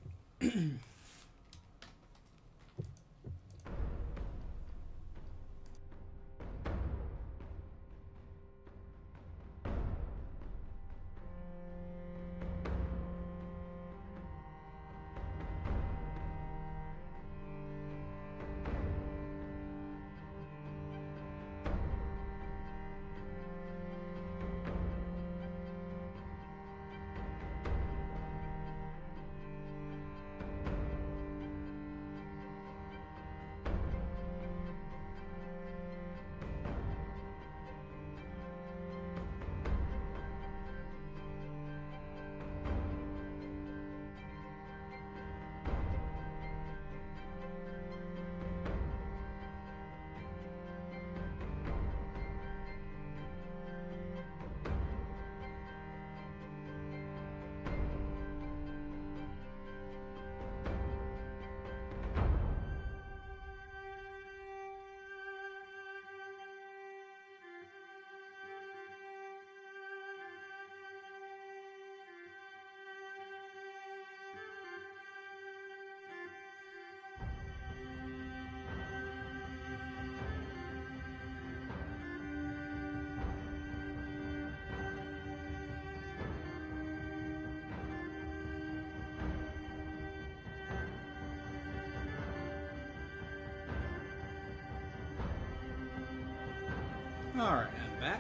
Alright, I'm back.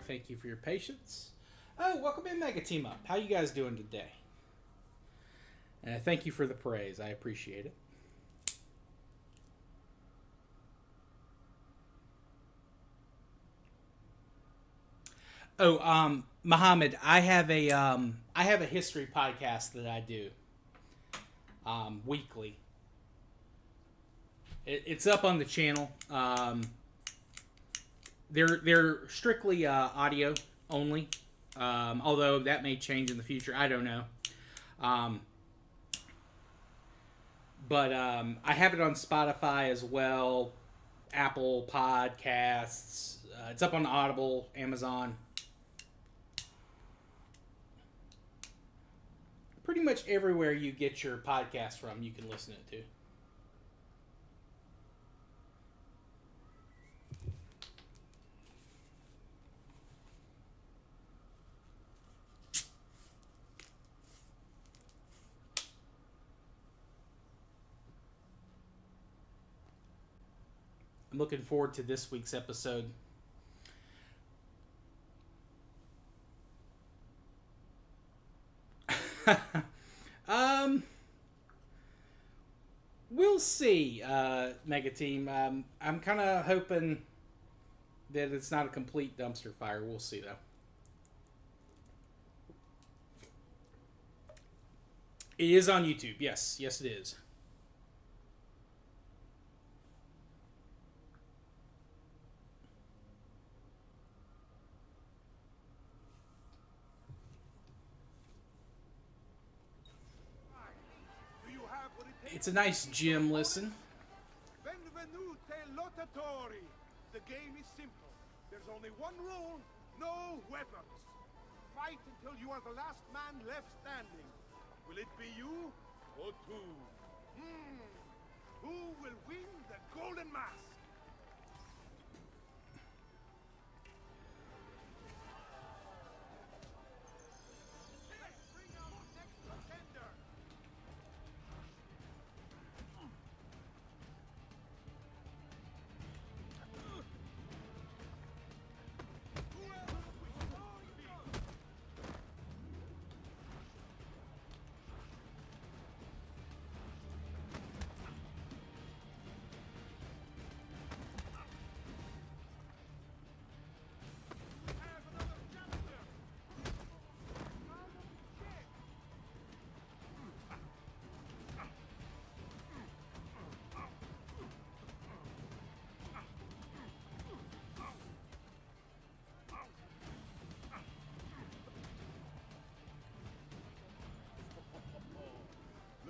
Thank you for your patience. Oh, welcome in, Mega Team Up. How you guys doing today? And thank you for the praise. I appreciate it. Oh, Muhammad, I have a history podcast that I do weekly. It's up on the channel. They're strictly audio only, although that may change in the future. I don't know. But I have it on Spotify as well, Apple Podcasts. It's up on Audible, Amazon. Pretty much everywhere you get your podcast from, you can listen it to. I'm looking forward to this week's episode. We'll see, Mega Team. I'm kind of hoping that it's not a complete dumpster fire. We'll see, though. It is on YouTube. Yes, it is. It's a nice gym listen. Benvenute lottatori. The game is simple. There's only one rule: no weapons. Fight until you are the last man left standing. Will it be you or two? Who will win the golden mask?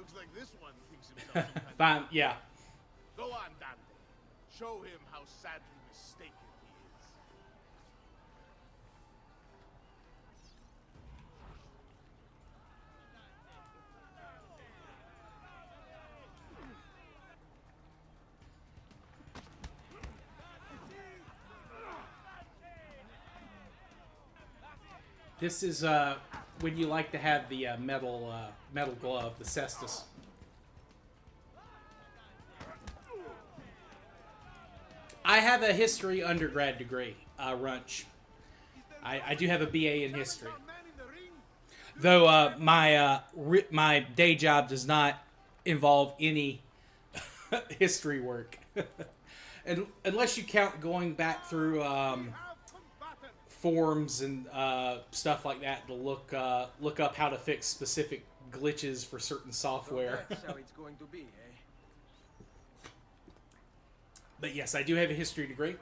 Looks like this one thinks himself some kind Fine, yeah. Go on, Dante. Show him how sadly mistaken he is. This is when you like to have the metal glove, the cestus. I have a history undergrad degree, Runch. I do have a BA in history. Though my day job does not involve any history work. And unless you count going back through forums and stuff like that to look up how to fix specific glitches for certain software. That's how it's going to be, eh? But yes, I do have a history degree.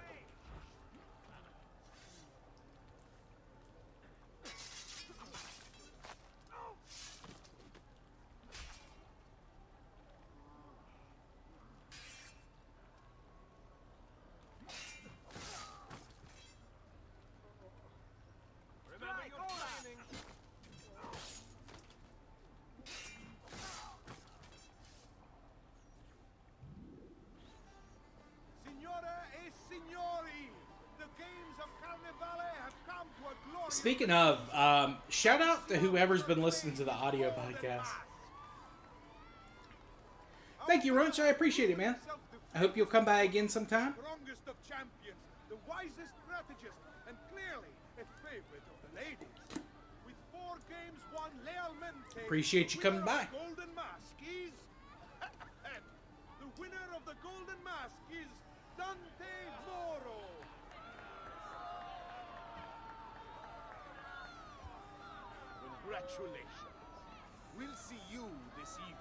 Remember your training. Signore e signori, the games of Carnevale have come to a glorious... Speaking of, shout out to whoever's been listening to the audio podcast. Thank you, Runch. I appreciate it, man. I hope you'll come by again sometime. Strongest of champions, the wisest strategist, and clearly a favorite of the ladies. With 4 games won lealmente, Appreciate you coming by. the Golden Mask is... the winner of the Golden Mask is Dante Moro. Congratulations. We'll see you this evening.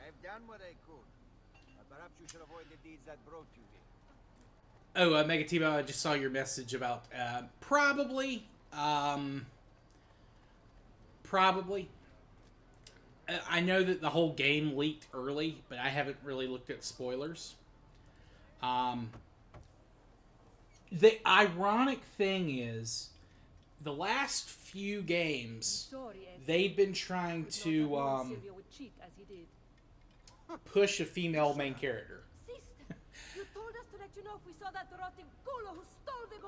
I've done what I could. Perhaps you should avoid the deeds that brought you here. Oh, Megatimo, I just saw your message about probably. I know that the whole game leaked early, but I haven't really looked at spoilers. The ironic thing is, the last few games, they've been trying to push a female main character.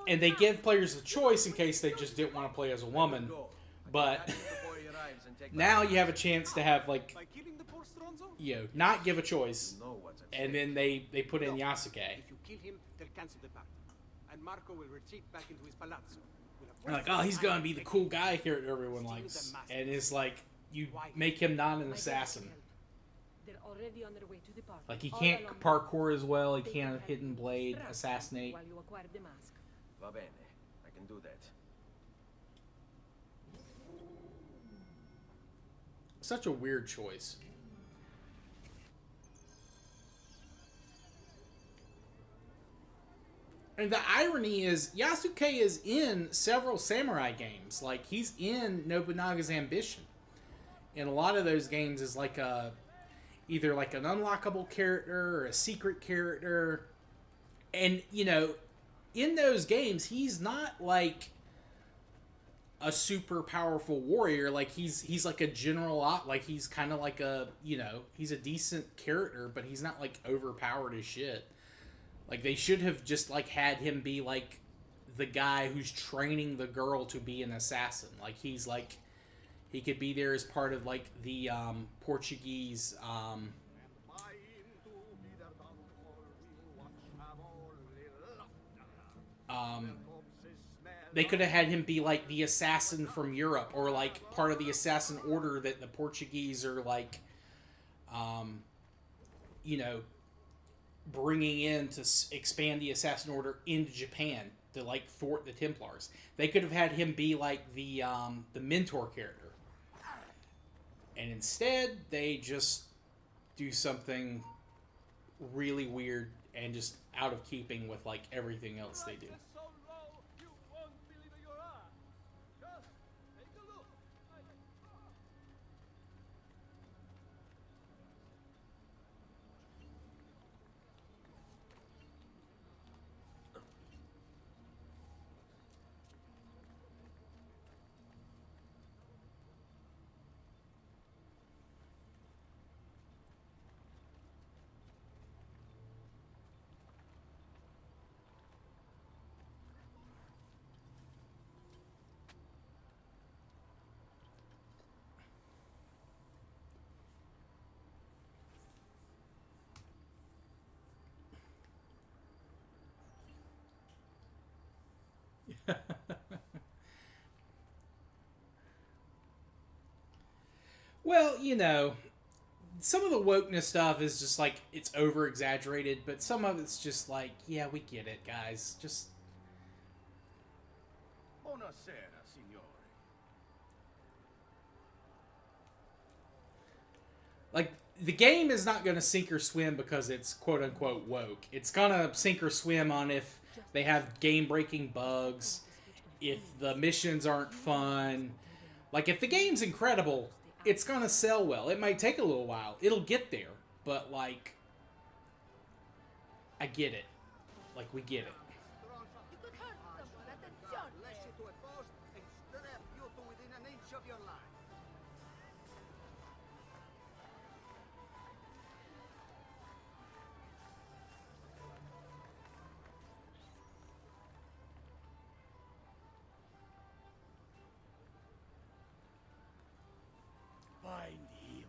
And they give players a choice in case they just didn't want to play as a woman. But now you have a chance to have, like, not give a choice. And then they put in Yasuke. If you kill him, they'll cancel the pact. And Marco will retreat back into his palazzo. They're like, oh, he's gonna be the cool guy here that everyone likes. And it's like, you make him not an assassin. Like, he can't parkour as well, he can't hidden blade, assassinate. Va bene, I can do that. Such a weird choice. And the irony is, Yasuke is in several samurai games. Like, he's in Nobunaga's Ambition. And a lot of those games is like a... either like an unlockable character or a secret character. And, you know, in those games, he's not like a super powerful warrior. Like, he's like a general, like, he's kind of like a, you know, he's a decent character, but he's not like overpowered as shit. Like, they should have just like had him be like the guy who's training the girl to be an assassin. Like, he's like, he could be there as part of like the Portuguese they could have had him be like the assassin from Europe, or like part of the assassin order that the Portuguese are like you know, bringing in to expand the assassin order into Japan to like thwart the Templars. They could have had him be like the mentor character, and instead they just do something really weird and just out of keeping with like everything else they do. Well, you know, some of the wokeness stuff is just like, it's over exaggerated, but some of it's just like, yeah, we get it, guys. Just Buonasera, signore. like, the game is not going to sink or swim because it's quote unquote woke. It's going to sink or swim on if they have game breaking bugs, if the missions aren't fun. Like, if the game's incredible, it's going to sell well. It might take a little while. It'll get there. But, like, I get it. Like, we get it. You could hurt someone. Attenzione! Lasci i tuoi post and strap you to within an inch of your life. Find him.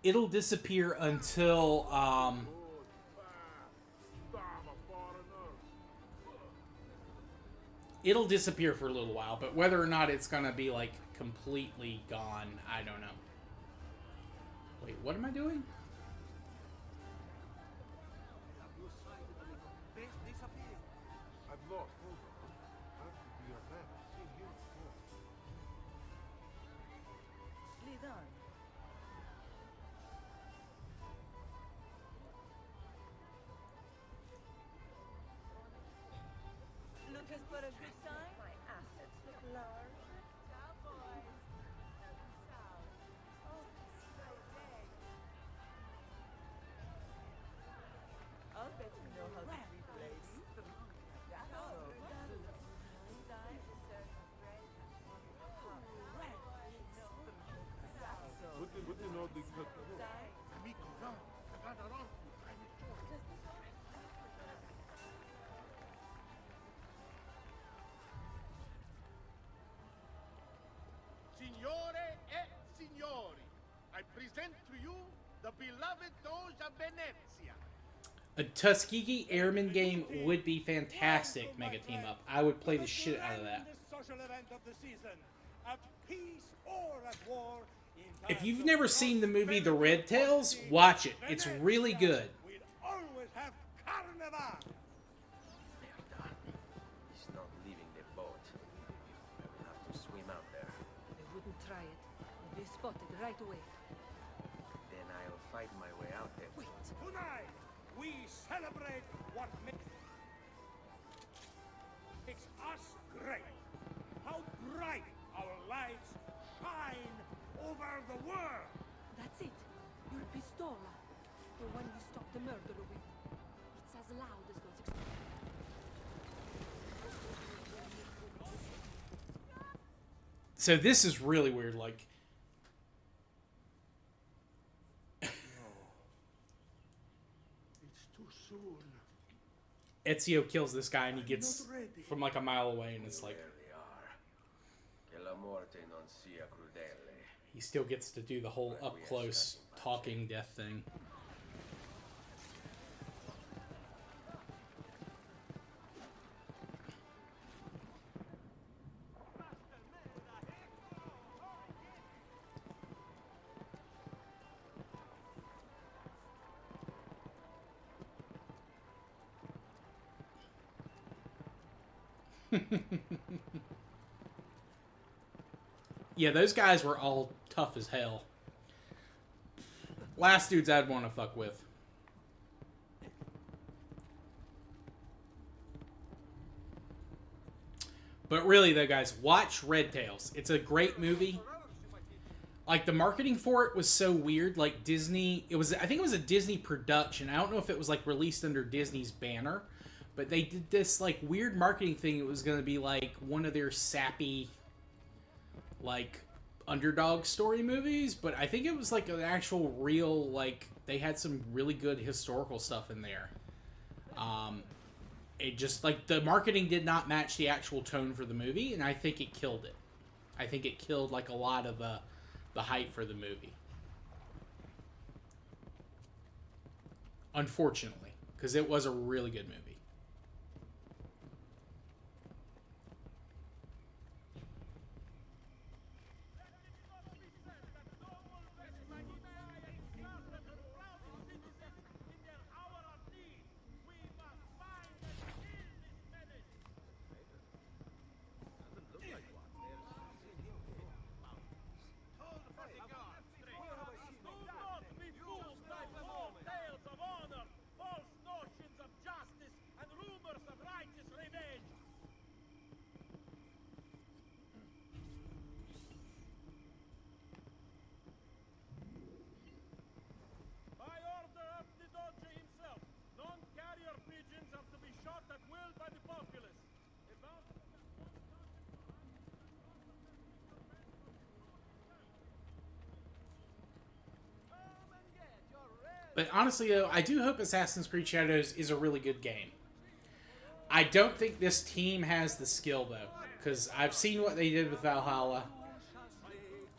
It'll disappear until, it'll disappear for a little while, but whether or not it's gonna be, like, completely gone, I don't know. Wait, what am I doing? Have you sighted the little best disappear? I've lost hold of him. How could be your man? Seen him before. Lead on. Looking for a good time? My assets look large. Cowboys! Heading south. Oh, straight leg. I'll bet you know how to treat a lady. That's all. Time to serve a bread. What do you know the Amico, no. Guarda l'orco. Signore e signori, I present to you the beloved Doge of Venezia. A Tuskegee Airman game would be fantastic, Mega Team Up. I would play the shit out of that. Social event of the season. At peace or at war. If you've never seen the movie The Red Tails, watch it. It's really good. We'll always have carnival. They are done. He's not leaving the boat. I will have to swim out there. They wouldn't try it. They'll be spotted right away. Then I'll fight my way out there. Wait. Tonight, we celebrate what makes us great. How bright our lights shine over the world. That's it. Your pistola. The one you stopped the murderer with. It's as loud as those So this is really weird. Like, It's too soon. Ezio kills this guy and he gets from like a mile away, and it's like There they are. Che la morte non sia crudele. he still gets to do the whole up close talking death thing. Yeah, those guys were all tough as hell. Last dudes I'd want to fuck with. But really, though, guys, watch Red Tails. It's a great movie. Like, the marketing for it was so weird. Like, Disney... I think it was a Disney production. I don't know if it was, like, released under Disney's banner. But they did this, like, weird marketing thing. It was going to be, like, one of their sappy, like, underdog story movies. But I think it was, like, an actual real, like... They had some really good historical stuff in there. It just, like, the marketing did not match the actual tone for the movie. And I think it killed it. I think it killed, like, a lot of, the hype for the movie. Unfortunately. Because it was a really good movie. But honestly, though, I do hope Assassin's Creed Shadows is a really good game. I don't think this team has the skill, though. Because I've seen what they did with Valhalla.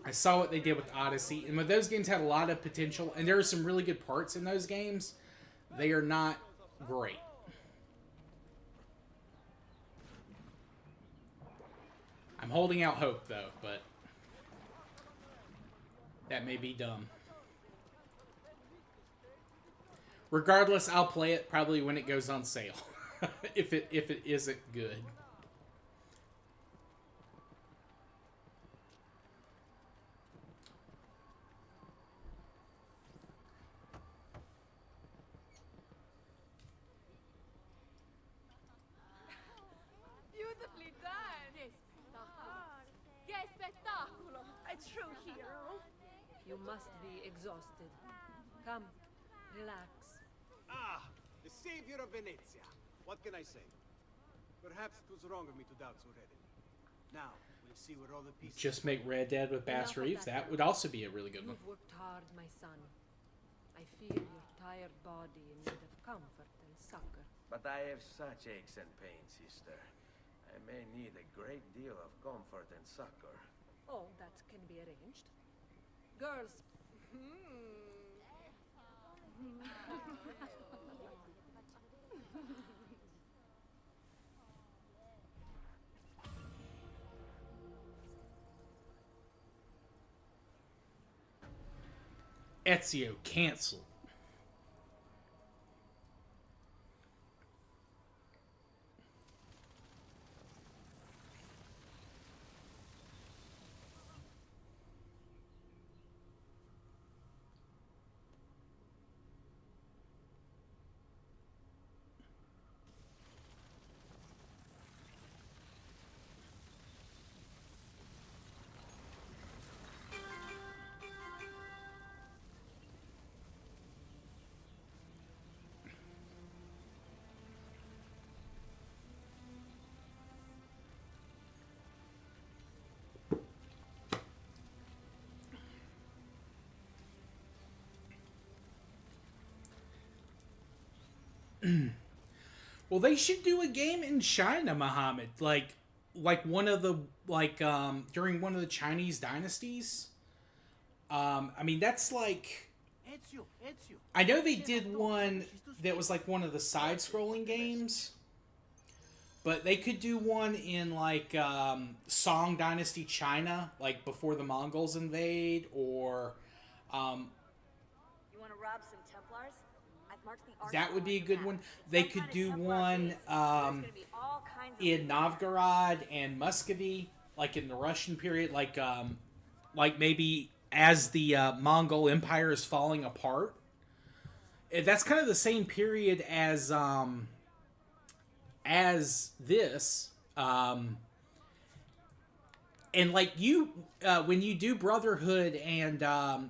I saw what they did with Odyssey. And when those games had a lot of potential, and there are some really good parts in those games, they are not great. I'm holding out hope, though, but that may be dumb. Regardless, I'll play it probably when it goes on sale. if it isn't good. Beautifully done! Che spettacolo! A true hero! You must be exhausted. Come, relax. Ah, the savior of Venezia. What can I say? Perhaps it was wrong of me to doubt so readily. Now, we'll see where all the pieces... Just make Red Dead with Bass Enough of Reeves. that That would also be a really good one. You've worked hard, my son. I feel your tired body in need of comfort and succor. But I have such aches and pains, sister. I may need a great deal of comfort and succor. Oh, that can be arranged. Girls. Ezio canceled. Well, they should do a game in China, Muhammad. Like one of the during one of the Chinese dynasties. I mean, that's like. Ezio, Ezio. I know they did one that was like one of the side-scrolling games, but they could do one in like Song Dynasty China, like before the Mongols invade, or You want to rob some Templars? I've marked the that would be a good one. They could do one There's gonna be all kinds of in Novgorod and Muscovy, like in the Russian period, like maybe as the Mongol Empire is falling apart. That's kind of the same period as this. And like you, when you do Brotherhood and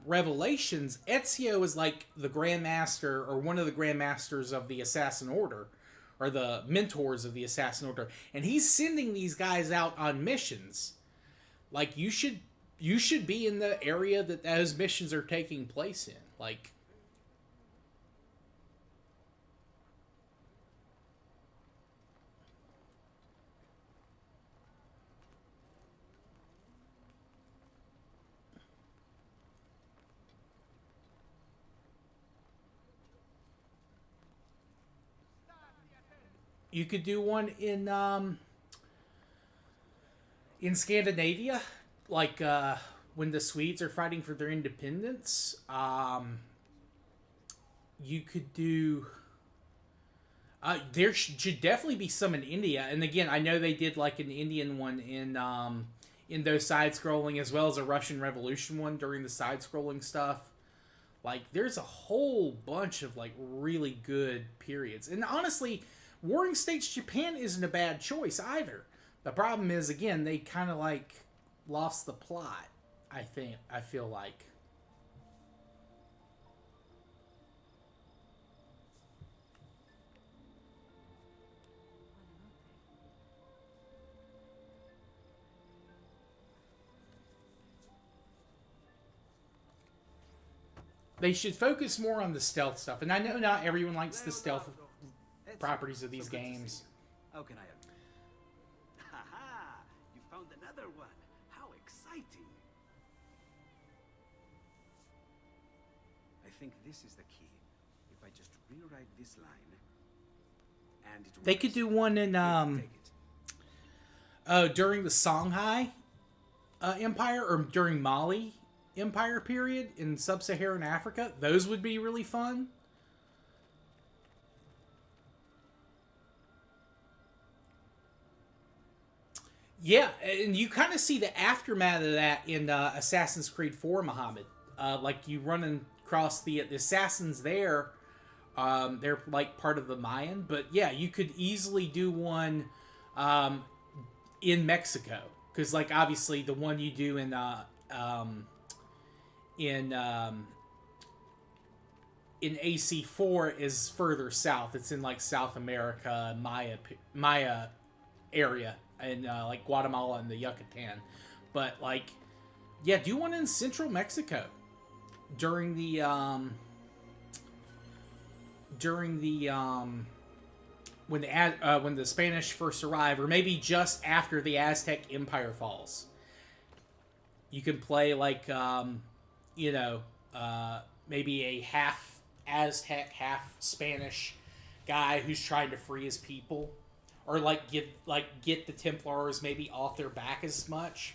Revelations, Ezio is like the Grandmaster or one of the Grandmasters of the Assassin Order, or the mentors of the Assassin Order, and he's sending these guys out on missions. Like you should be in the area that those missions are taking place in. Like. You could do one in Scandinavia, like when the Swedes are fighting for their independence. You could do. There should definitely be some in India, and again, I know they did like an Indian one in those side-scrolling, as well as a Russian Revolution one during the side-scrolling stuff. Like, there's a whole bunch of like really good periods, and honestly, Warring States Japan isn't a bad choice either. The problem is, again, they kind of like lost the plot. I feel like. They should focus more on the stealth stuff, and I know not everyone likes the stealth properties of these games. How can I help you? Haha! You found another one. How exciting! I think this is the key. If I just rewrite this line, and it They could do one in during the Songhai Empire, or during Mali Empire period in sub-Saharan Africa. Those would be really fun. Yeah, and you kind of see the aftermath of that in Assassin's Creed 4, Muhammad. Like, you run across the assassins there. They're, like, part of the Mayan. But, yeah, you could easily do one in Mexico. Because, like, obviously, the one you do in AC4 is further south. It's in, like, South America, Maya area. In like Guatemala and the Yucatan, but like, yeah, do one in central Mexico during the when the Spanish first arrive, or maybe just after the Aztec Empire falls. You can play like maybe a half Aztec, half Spanish guy who's trying to free his people. Or get the Templars maybe off their back as much.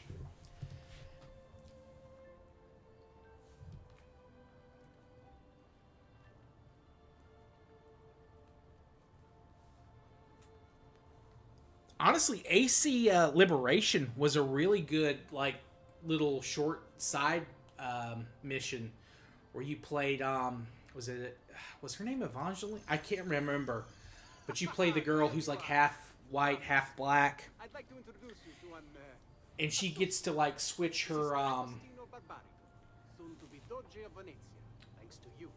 Honestly, AC Liberation was a really good like little short side mission where you played was her name Evangeline? I can't remember. But you play the girl who's like half white, half black. I'd like to introduce you to one, and she gets to like switch her soon to be Doge of Venice, thanks to you.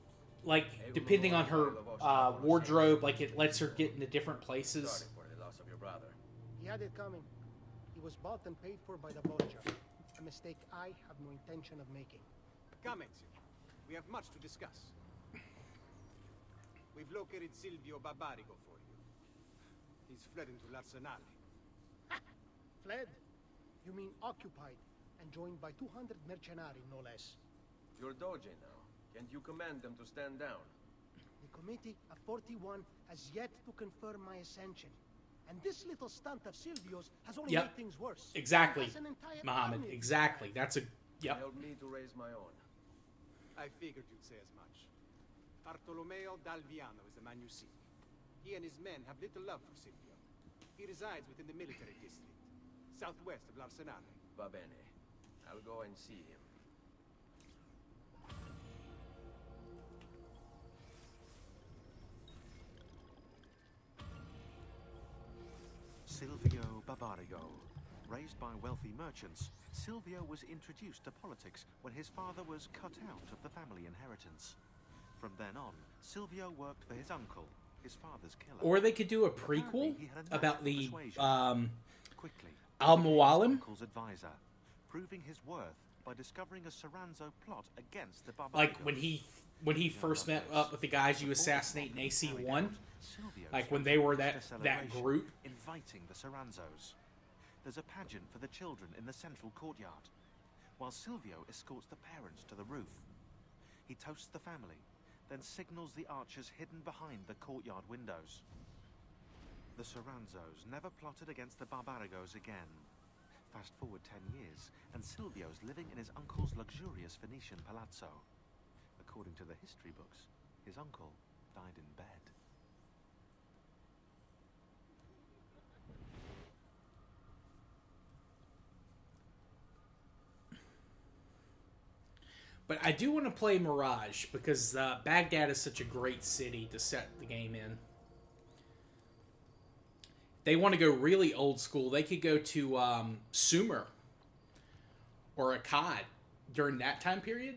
Like depending on her wardrobe, like it lets her get into different places. Sorry for the loss of your brother. He had it coming. He was bought and paid for by the vulture. A mistake I have no intention of making. Come, Ezio. We have much to discuss. We've located Silvio Barbarigo for you. He's fled into l'Arsenale. Fled? You mean occupied, and joined by 200 mercenari, no less. You're Doge now. Can't you command them to stand down? The Committee of 41 has yet to confirm my ascension. And this little stunt of Silvio's has only Yep. made things worse. Exactly, He has an entire Mohammed. army. Exactly. That's a... Yep. Help me to raise my own. I figured you'd say as much. Bartolomeo d'Alviano is the man you seek. He and his men have little love for Silvio. He resides within the military district, southwest of l'Arsenale. Va bene. I'll go and see him. Silvio Barbarigo. Raised by wealthy merchants, Silvio was introduced to politics when his father was cut out of the family inheritance. From then on, Silvio worked for his uncle, his father's killer. Or they could do a prequel Apparently, he had a knack about for the persuasion. Quickly, Al-Mualim. uncle's advisor, proving his worth by discovering a Soranzo plot against the Barbarigos. Like when he first met up with the guys you assassinate in AC1, like when they were that group. Inviting the Soranzos. There's a pageant for the children in the central courtyard, while Silvio escorts the parents to the roof. He toasts the family, then signals the archers hidden behind the courtyard windows. The Soranzos never plotted against the Barbarigos again. Fast forward 10 years, and Silvio's living in his uncle's luxurious Venetian palazzo. According to the history books, his uncle died in bed. But I do want to play Mirage because Baghdad is such a great city to set the game in. They want to go really old school. They could go to Sumer or Akkad during that time period.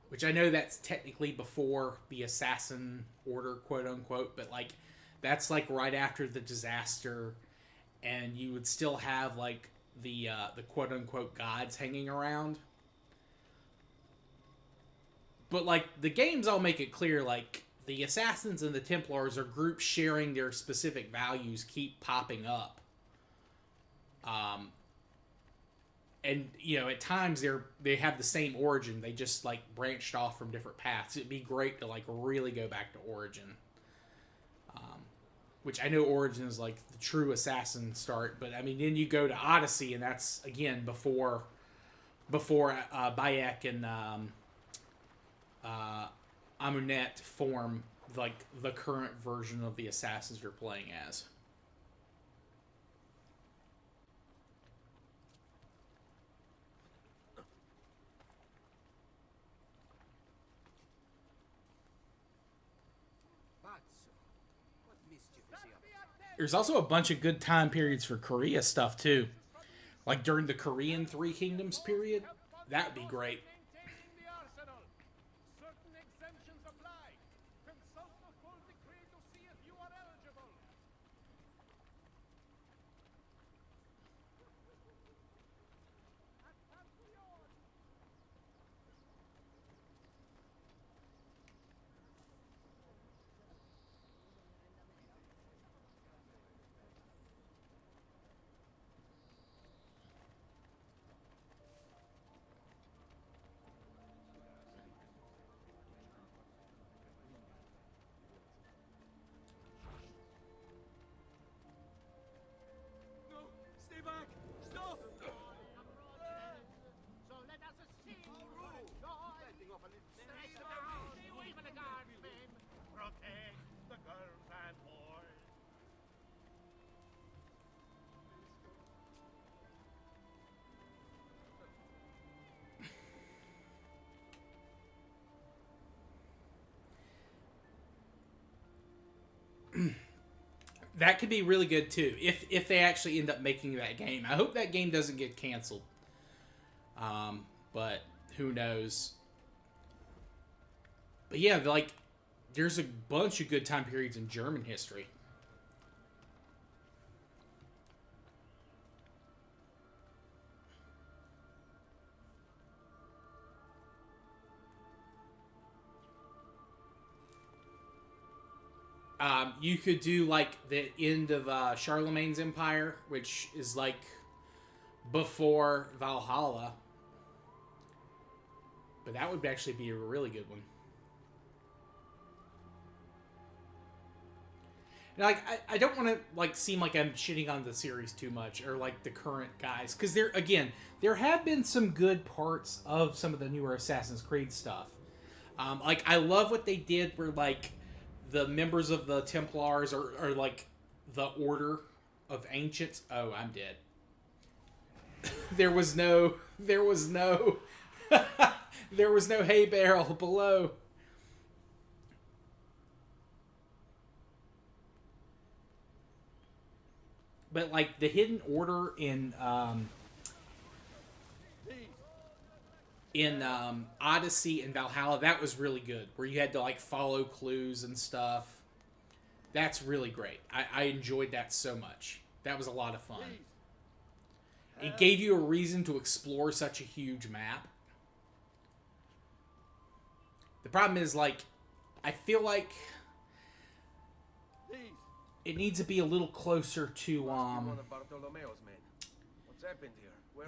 Which I know that's technically before the Assassin Order, quote unquote, but like that's like right after the disaster, and you would still have like the quote unquote gods hanging around. But like the games all make it clear like the Assassins and the Templars are groups sharing their specific values keep popping up. And you know, at times they have the same origin. They just like branched off from different paths. It'd be great to like really go back to Origin. Which I know Origin is like the true assassin start, but I mean then you go to Odyssey and that's again before Bayek and Amunet form like the current version of the assassins you're playing as. There's also a bunch of good time periods for Korea stuff too. Like during the Korean Three Kingdoms period, that would be great. Maintaining the arsenal. Certain exemptions apply. Consult the full decree to see if you are eligible. That could be really good too if they actually end up making that game. I hope that game doesn't get canceled. But who knows? But yeah, like there's a bunch of good time periods in German history. You could do like the end of Charlemagne's Empire, which is like before Valhalla. But that would actually be a really good one. And like, I don't want to like seem like I'm shitting on the series too much or like the current guys, because there have been some good parts of some of the newer Assassin's Creed stuff. Like I love what they did where like the members of the Templars are like the Order of Ancients. Oh, I'm dead. there was no there was no hay barrel below. But like the Hidden Order in Odyssey and Valhalla, that was really good. Where you had to like follow clues and stuff. That's really great. I enjoyed that so much. That was a lot of fun. It gave you a reason to explore such a huge map. The problem is like, I feel like it needs to be a little closer to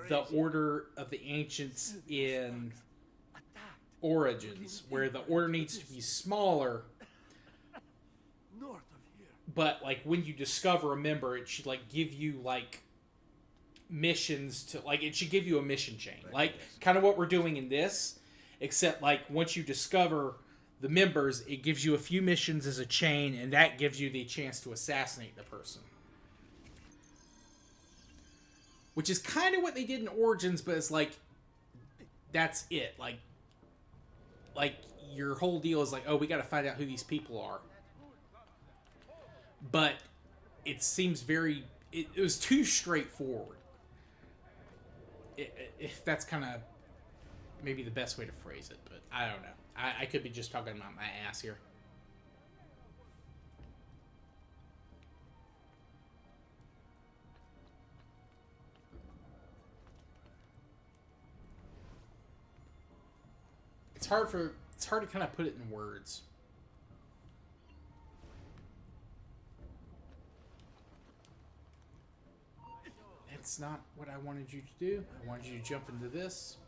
the Order of the Ancients in Origins, where the Order needs to be smaller. But like when you discover a member, it should like give you like missions to like it should give you a mission chain, like kind of what we're doing in this, except like once you discover the members, it gives you a few missions as a chain, and that gives you the chance to assassinate the person. Which is kind of what they did in Origins, but it's like, that's it. Like your whole deal is like, oh, we got to find out who these people are. But it seems very, it was too straightforward. If that's kind of maybe the best way to phrase it, but I don't know. I could be just talking about my ass here. It's hard to kind of put it in words. That's not what I wanted you to do. I wanted you to jump into this.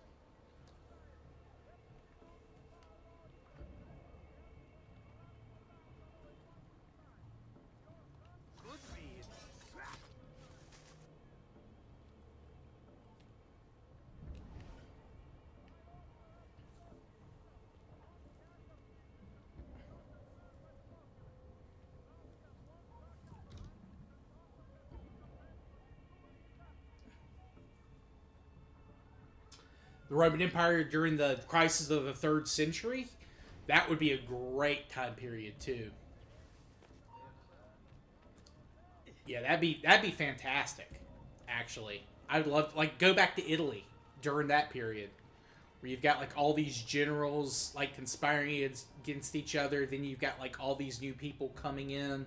The Roman Empire during the crisis of the 3rd century, that would be a great time period too. Yeah, that'd be fantastic. Actually, I'd love to, like, go back to Italy during that period, where you've got like all these generals like conspiring against each other. Then you've got like all these new people coming in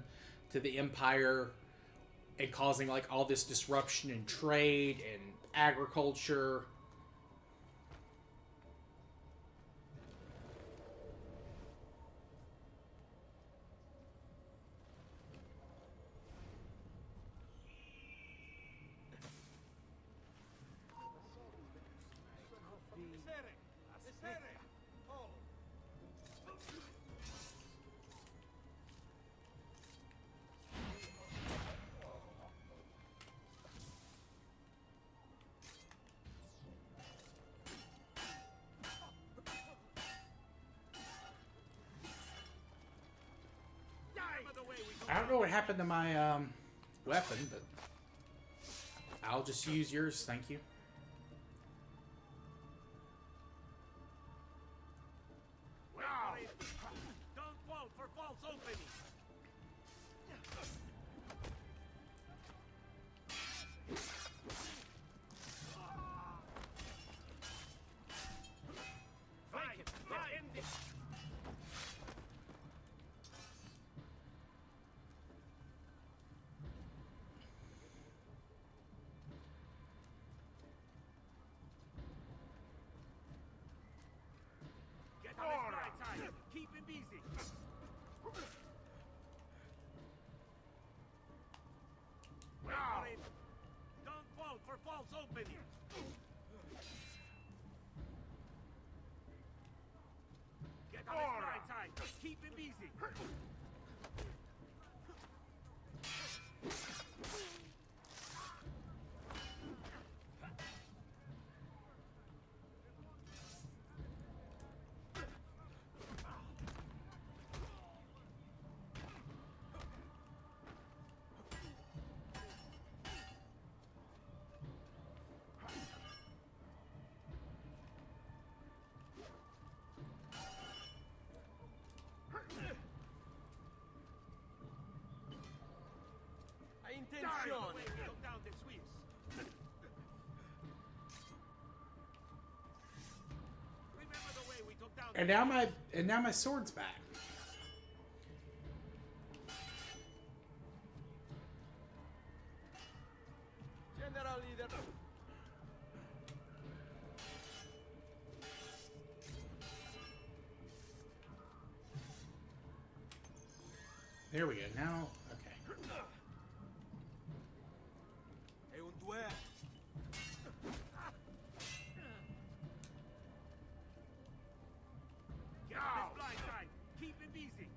to the empire and causing like all this disruption in trade and agriculture. I don't know what happened to my weapon, but I'll just use yours, thank you. Don't fall for false openings. Keep him busy. Venice. Get on his right side. Keep him busy. Attenzione! Took down the Swiss. Remember the way we took down And now my sword's back. General leader. There we go. Now, okay. È un duello. Get on his blind side. Keep him busy.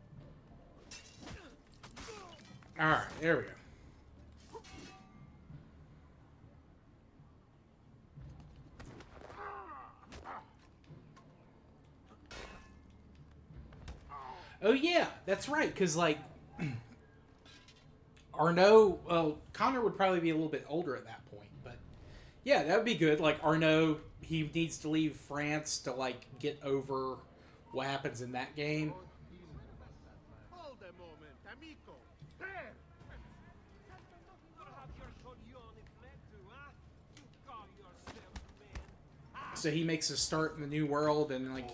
All right, there we go. Oh yeah, that's right. Because like Arnaud, well, Connor would probably be a little bit older at that point, but yeah, that would be good. Like Arnaud, he needs to leave France to like get over what happens in that game. Hold a moment, amico. There! So he makes a start in the new world, and like,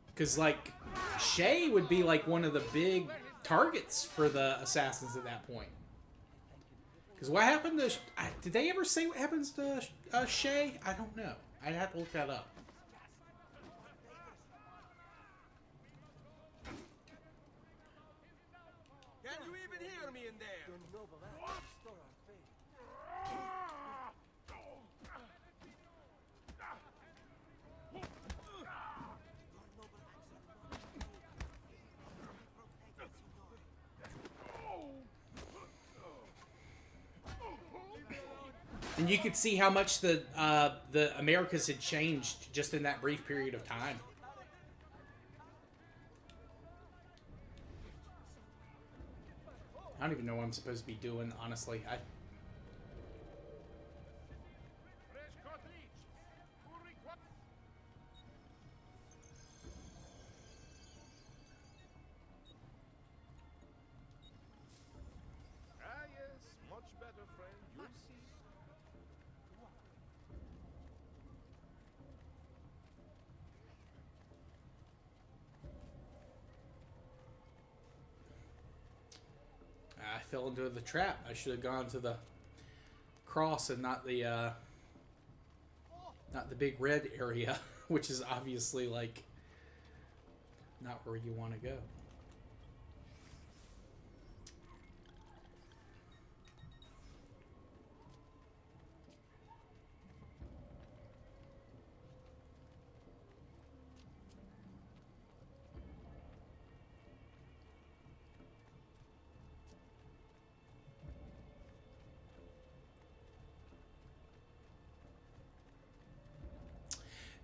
because like Shay would be like one of the big targets for the assassins at that point. Because what happened to? Did they ever say what happens to Shay? I don't know. I'd have to look that up. Can you even hear me in there? And you could see how much the Americas had changed just in that brief period of time. I don't even know what I'm supposed to be doing, honestly. Ah, yes, much better, friend. You'll see. I fell into the trap. I should have gone to the cross and not the big red area, which is obviously like not where you want to go.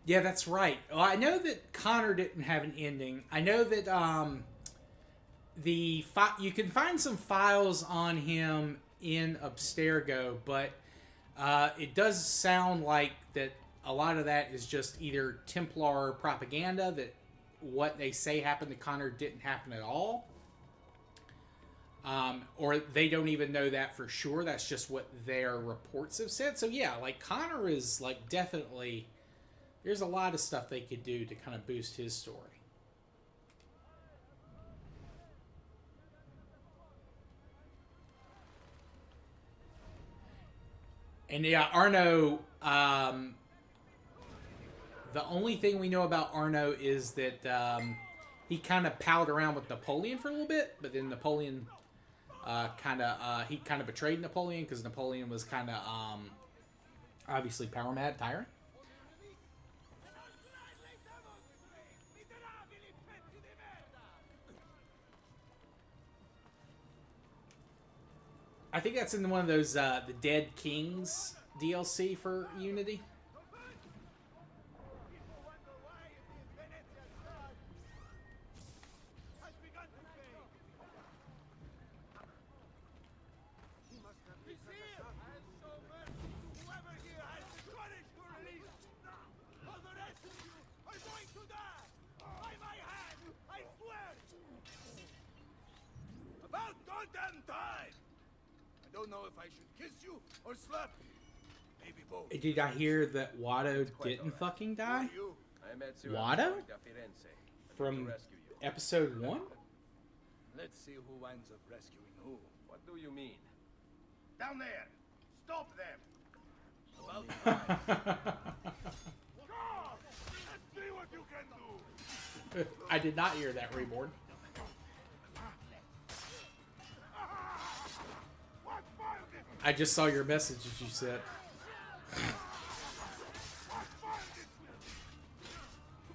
Yeah, that's right. Well, I know that Connor didn't have an ending. I know that you can find some files on him in Abstergo, but it does sound like that a lot of that is just either Templar propaganda, that what they say happened to Connor didn't happen at all, or they don't even know that for sure. That's just what their reports have said. So yeah, like Connor is like definitely... There's a lot of stuff they could do to kind of boost his story. And yeah, Arnaud, the only thing we know about Arnaud is that he kind of palled around with Napoleon for a little bit, but then Napoleon he kind of betrayed Napoleon because Napoleon was kind of obviously power mad tyrant. I think that's in one of those the Dead Kings DLC for Unity. About goddamn time! I don't know if I should kiss you or slap you. Maybe both. Did I hear that Watto didn't fucking die? Watto? From episode 1? Let's see who winds up rescuing who. What do you mean? Down there! Stop them! About Let's see what you can do! I did not hear that, Reborn. I just saw your message as you said.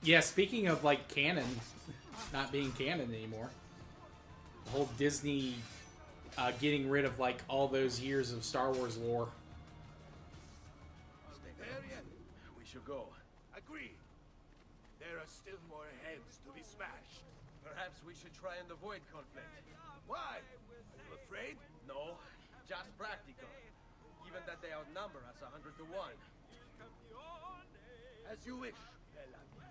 Yeah, speaking of like canon not being canon anymore, the whole Disney getting rid of like all those years of Star Wars lore. There yet? We should go. Agreed. There are still more heads to be smashed. Perhaps we should try and avoid conflict. Why? Are you afraid? No, just practical. Given that they outnumber us 100 to 1. As you wish, Bella mia.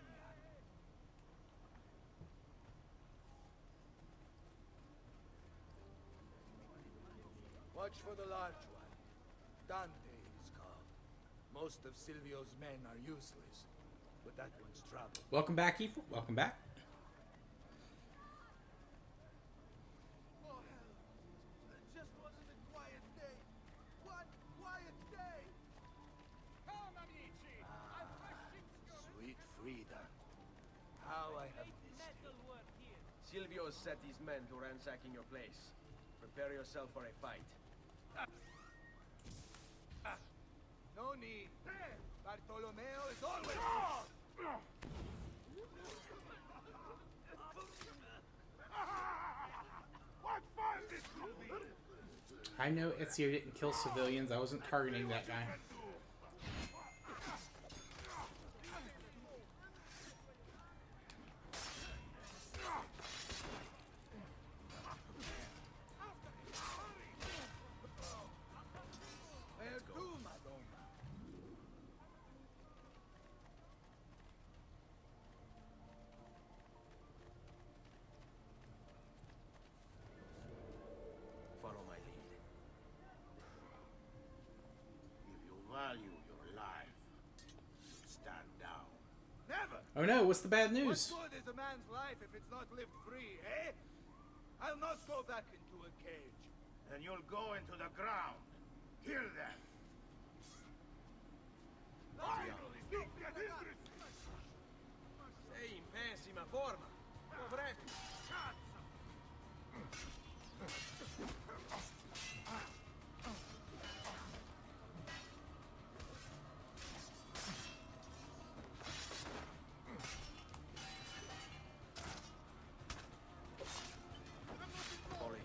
Watch for the large one. Dante is called. Most of Silvio's men are useless, but that one's trouble. Welcome back, Evil. Welcome back. Sweet freedom. How I have missed you. Silvio has set these men to ransacking your place. Prepare yourself for a fight. No need. Bartolomeo is always... What fun this will be! I know Ezio didn't kill civilians. I wasn't targeting that guy. Where to, Madonna? Follow my lead. If you value your life, stand down. Never! Oh no, what's the bad news? What good is a man's life if it's not lived free, eh? I'll not go back into a cage. Then you'll go into the ground. Kill them. Sei in pessima forma. Poveretto. Sorry.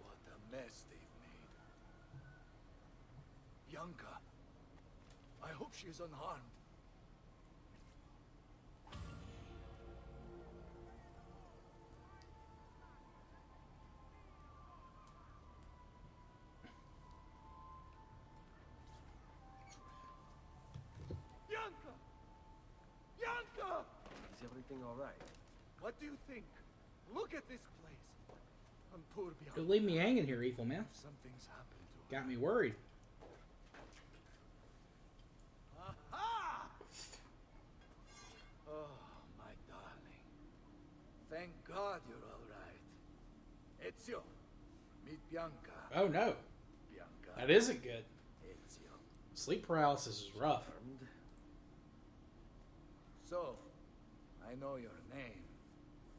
What a mess they've made. Bianca. I hope she is unharmed. Bianca! Bianca! Is everything all right? What do you think? Look at this place. And poor Bianca. Don't leave me hanging here, Evil Man. Something's happened to her. Got me worried. Aha! Oh, my darling. Thank God you're all right. Ezio, meet Bianca. Oh no, Bianca. that isn't good. Ezio. Sleep paralysis is rough. So, I know your name,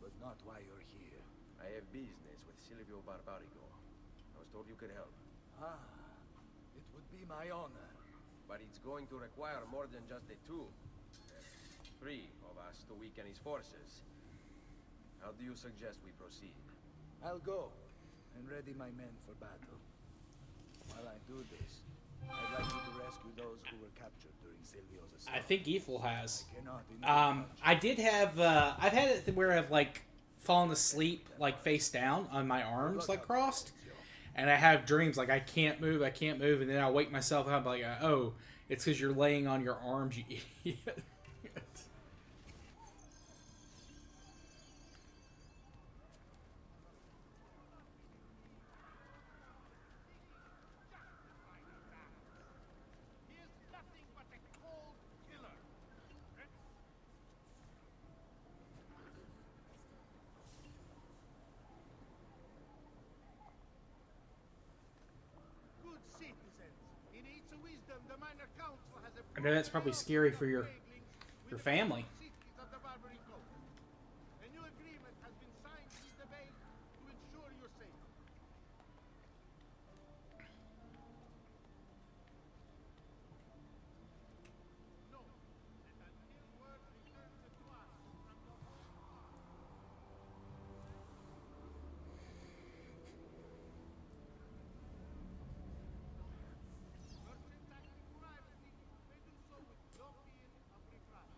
but but not why you're here. I have business with Silvio Barbarigo. I was told you could help. Ah, it would be my honor. But it's going to require more than just the two. Three of us to weaken his forces. How do you suggest we proceed? I'll go and ready my men for battle. While I do this, I'd like you to rescue those who were captured during Silvio's assault. I think Ethel has. I cannot I did have. I've had it where I've like fallen asleep like face down on my arms like crossed, and I have dreams like I can't move, and then I'll wake myself up like, oh, it's because you're laying on your arms, you idiot. I know that's probably scary for your family. A new agreement has been signed with the base to ensure your safety. No, and until word returns to us from your merchants acting privately may do so with no fear of reprisal.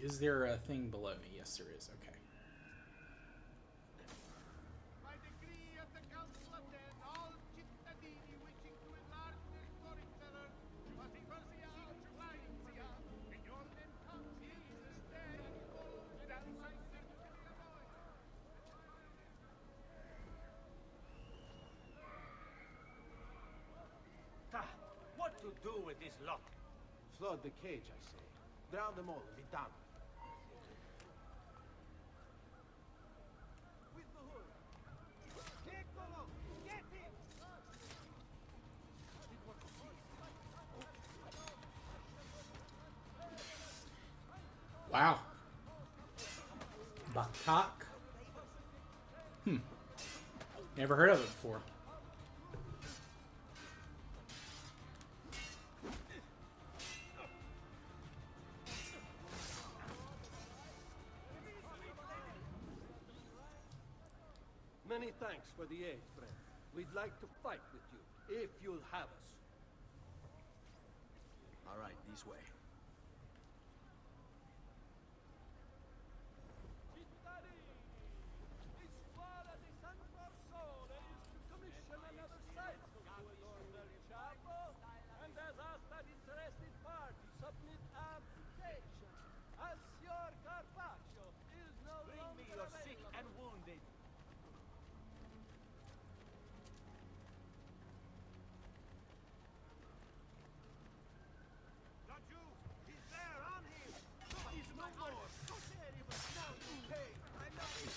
Is there a thing below me? Yes, there is. Okay. By decree of the Council of Ten, all cittadini wishing to enlarge their storyteller must Persia Flycia, and your men come here to stay and follow without What to do with this lot? Flood the cage, I say. Drown them all and be done. with the hood. Piccolo, get him! Wow. Batak. Never heard of it before. Many thanks for the aid, friend. We'd like to fight with you, if you'll have us. All right, this way. Bring me your sick and wounded. Not you! He's there, on him! He's no more! So there, but now you pay! I know he's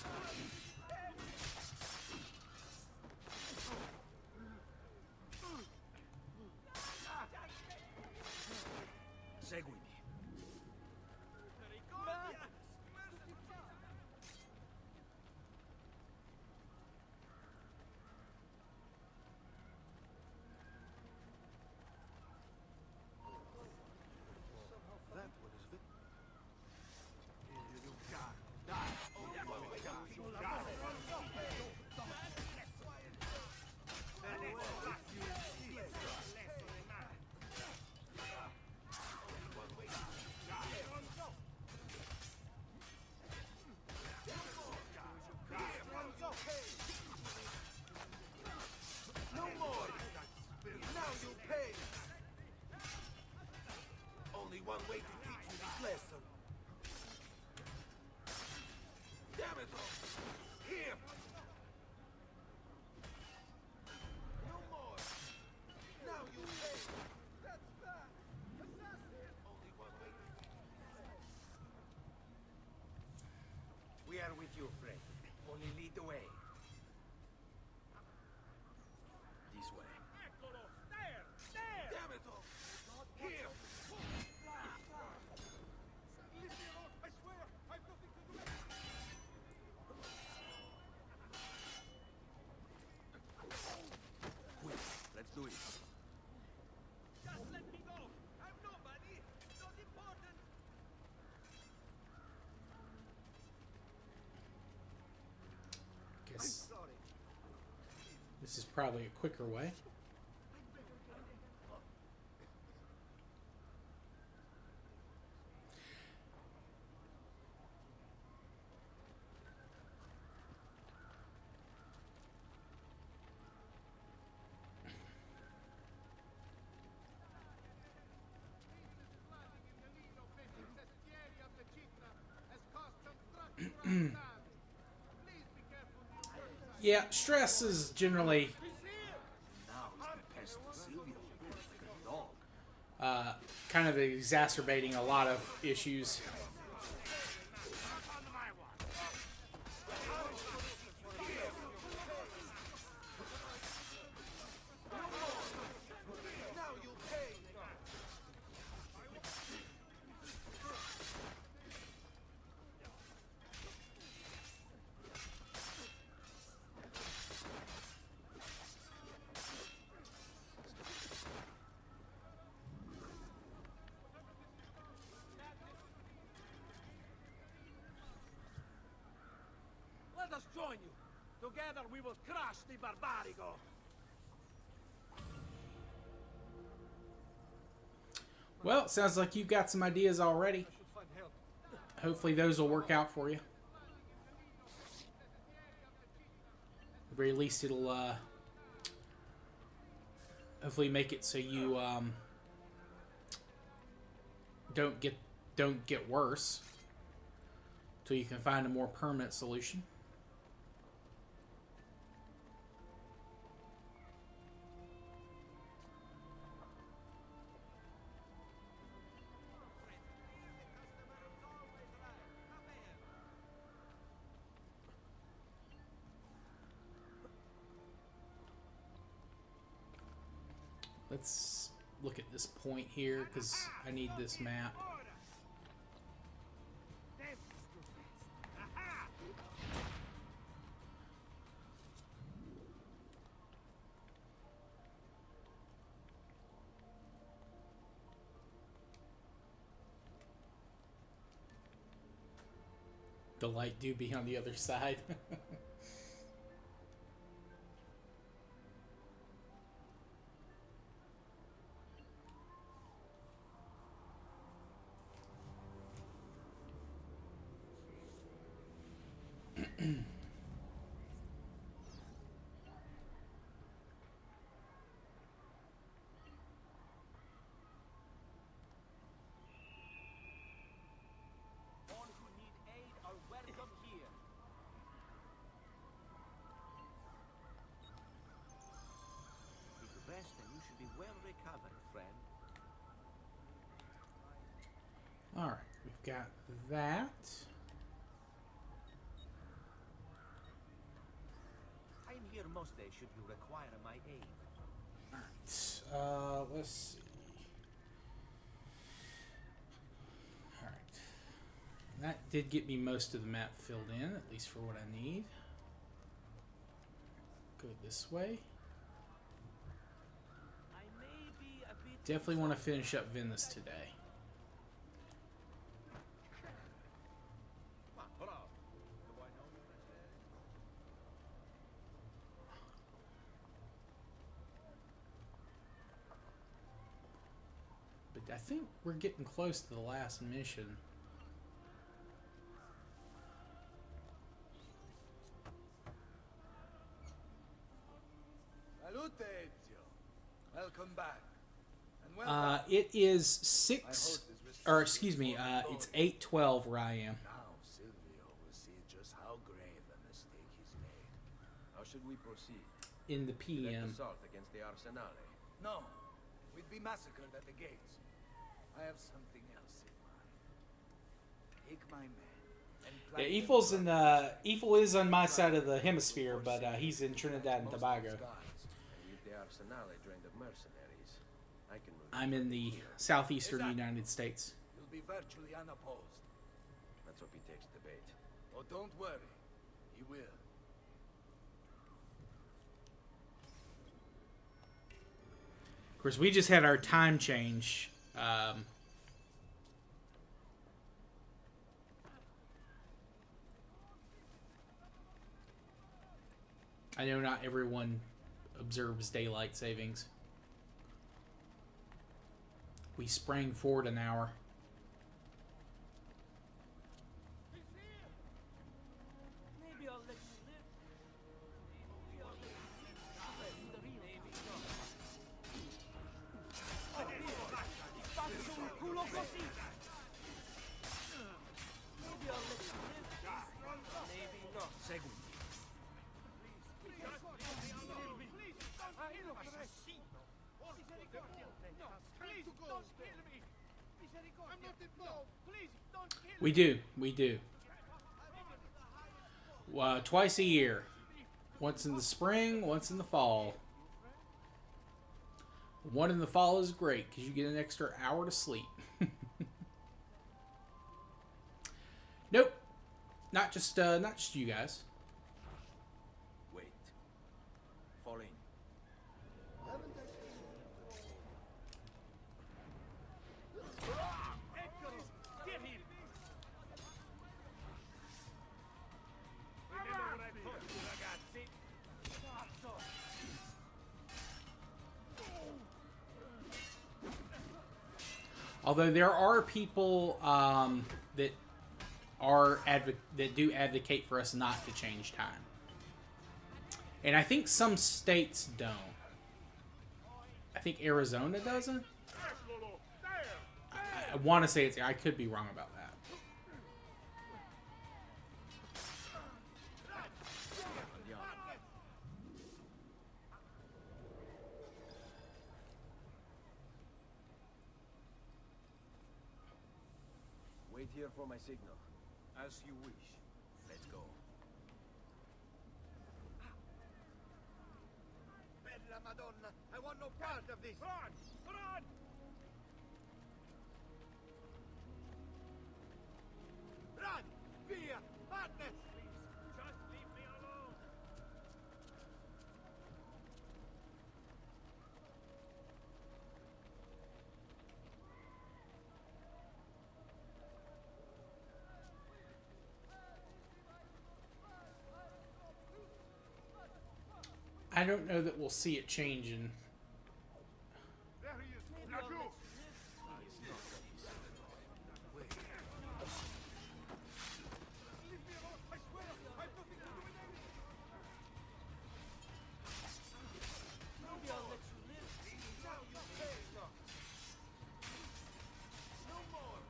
Seguimi. That one is Vic. No more! Now you pay! Only one way to teach you this lesson. Damn it all! Here! No more! Now you pay! That's bad! Assassin! Only one way to teach you. We are with you, friend. Only lead the way. This way. Eccolo! There! There! Damn it all! Here! Leave me alone, I swear! This is probably a quicker way. Yeah, stress is generally kind of exacerbating a lot of issues. Let us join you. Together we will crush the Barbarigo. Well, sounds like you've got some ideas already. Hopefully those will work out for you. At the very least, it'll hopefully make it so you don't get worse, until you can find a more permanent solution. Let's look at this point here, because I need this map. The light do be on the other side. Alright, we've got that. I'm here most days should you require my aid. Alright, let's see. Alright. That did get me most of the map filled in, at least for what I need. Go this way. Definitely want to finish up Venice today. But I think we're getting close to the last mission. Salute, Ezio. Welcome back. And well It is 6, or excuse me, it's 8:12 where I am. now Silvio will see just how grave a mistake he's made. How should we proceed? In the Direct PM. assault against the Arsenale. No, we'd be massacred at the gates. I have something else in mind. Take my men and Yeah, plant them Eiffel is on my side of the hemisphere, but he's in Trinidad and Tobago. And if the Arsenale join the mercenaries, I can move. I'm in the southeastern United States. You'll be virtually unopposed. Let's hope he takes the bait. Oh, don't worry. He will. Of course, we just had our time change. I know not everyone observes daylight savings. We sprang forward an hour. Maybe I'll let you live. Maybe I'll let you live. The real maybe not. Faccio un culo così. Maybe I'll let you live. Maybe not. Segui. We do. Twice a year. Once in the spring, once in the fall. One in the fall is great because you get an extra hour to sleep. Nope. Not just you guys. Wait. Fall in. Get him! Remember what I told you, ragazzi? Although there are people that do advocate for us not to change time, and I think some states don't. I think Arizona doesn't. I want to say it's. I could be wrong about that. Wait here for my signal. As you wish. Let's go. Bella Madonna! I want no part of this! Run! Run! Run! Via! Madness! Just leave me alone! I don't know that we'll see it changing. There he is! Maybe Now I'll you! let you live. Leave me alone! I swear! I've nothing to do with anything! Maybe I'll let you live. Now you pay! No more!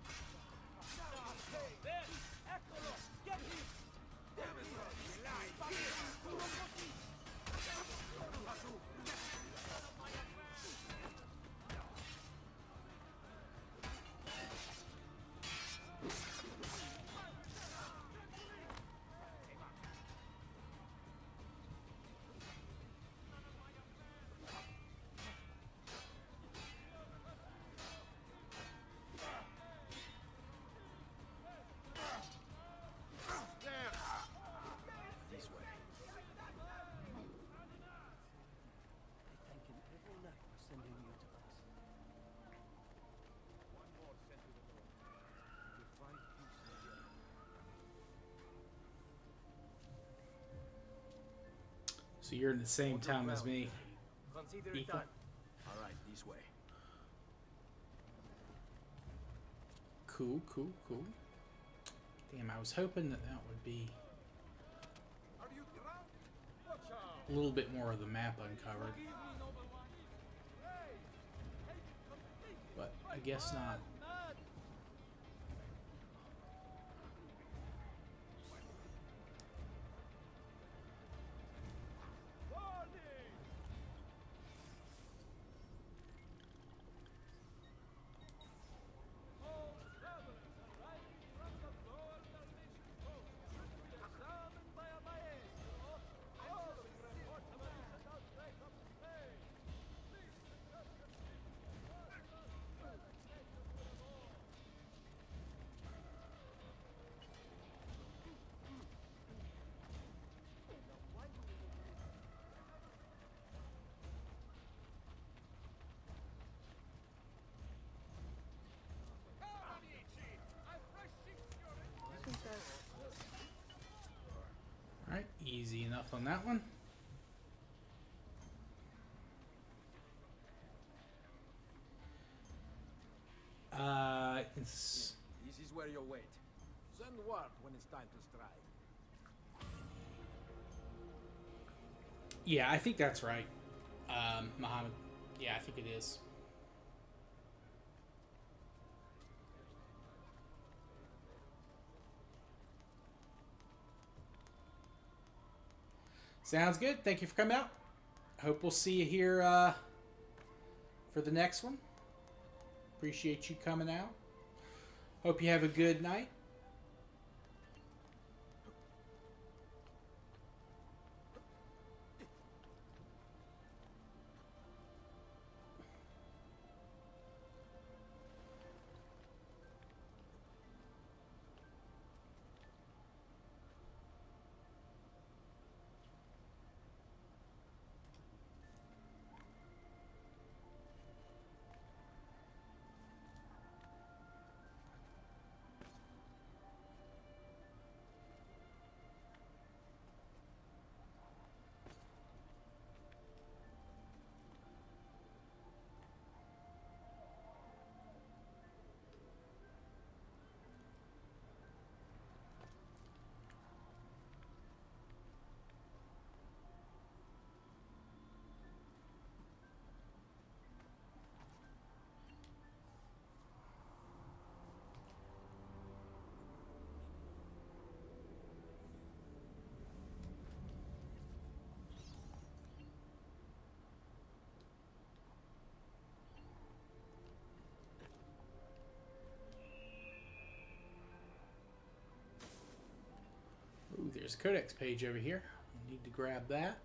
Now you pay! There! Eccolo! Get him! Damn it! You lie! Culo così! This way. I thank him every night for sending you to us. One more sent to the Lord. To find peace in the earth. So you're in the same town as me. Consider it Equal. done. All right, this way. Cool. Damn, I was hoping that would be Are you drunk? Watch out! a little bit more of the map uncovered. But I guess not. Alright, easy enough on that one. It's... This is where you'll wait. Send word when it's time to strike. Yeah, I think that's right, Muhammad. Yeah, I think it is. Sounds good. Thank you for coming out. Hope we'll see you here for the next one. Appreciate you coming out. Hope you have a good night. Ooh, there's a codex page over here. Need to grab that.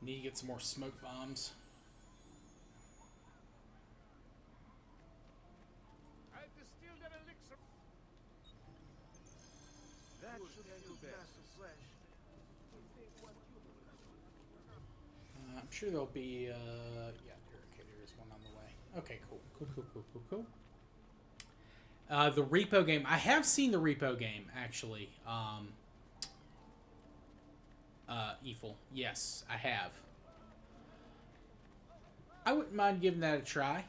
Need to get some more smoke bombs. I've distilled an elixir. That should do best. I'm sure there'll be, yeah, okay, there is one on the way. Okay, cool. The repo game. I have seen the repo game, actually. Eiffel. Yes, I have. I wouldn't mind giving that a try.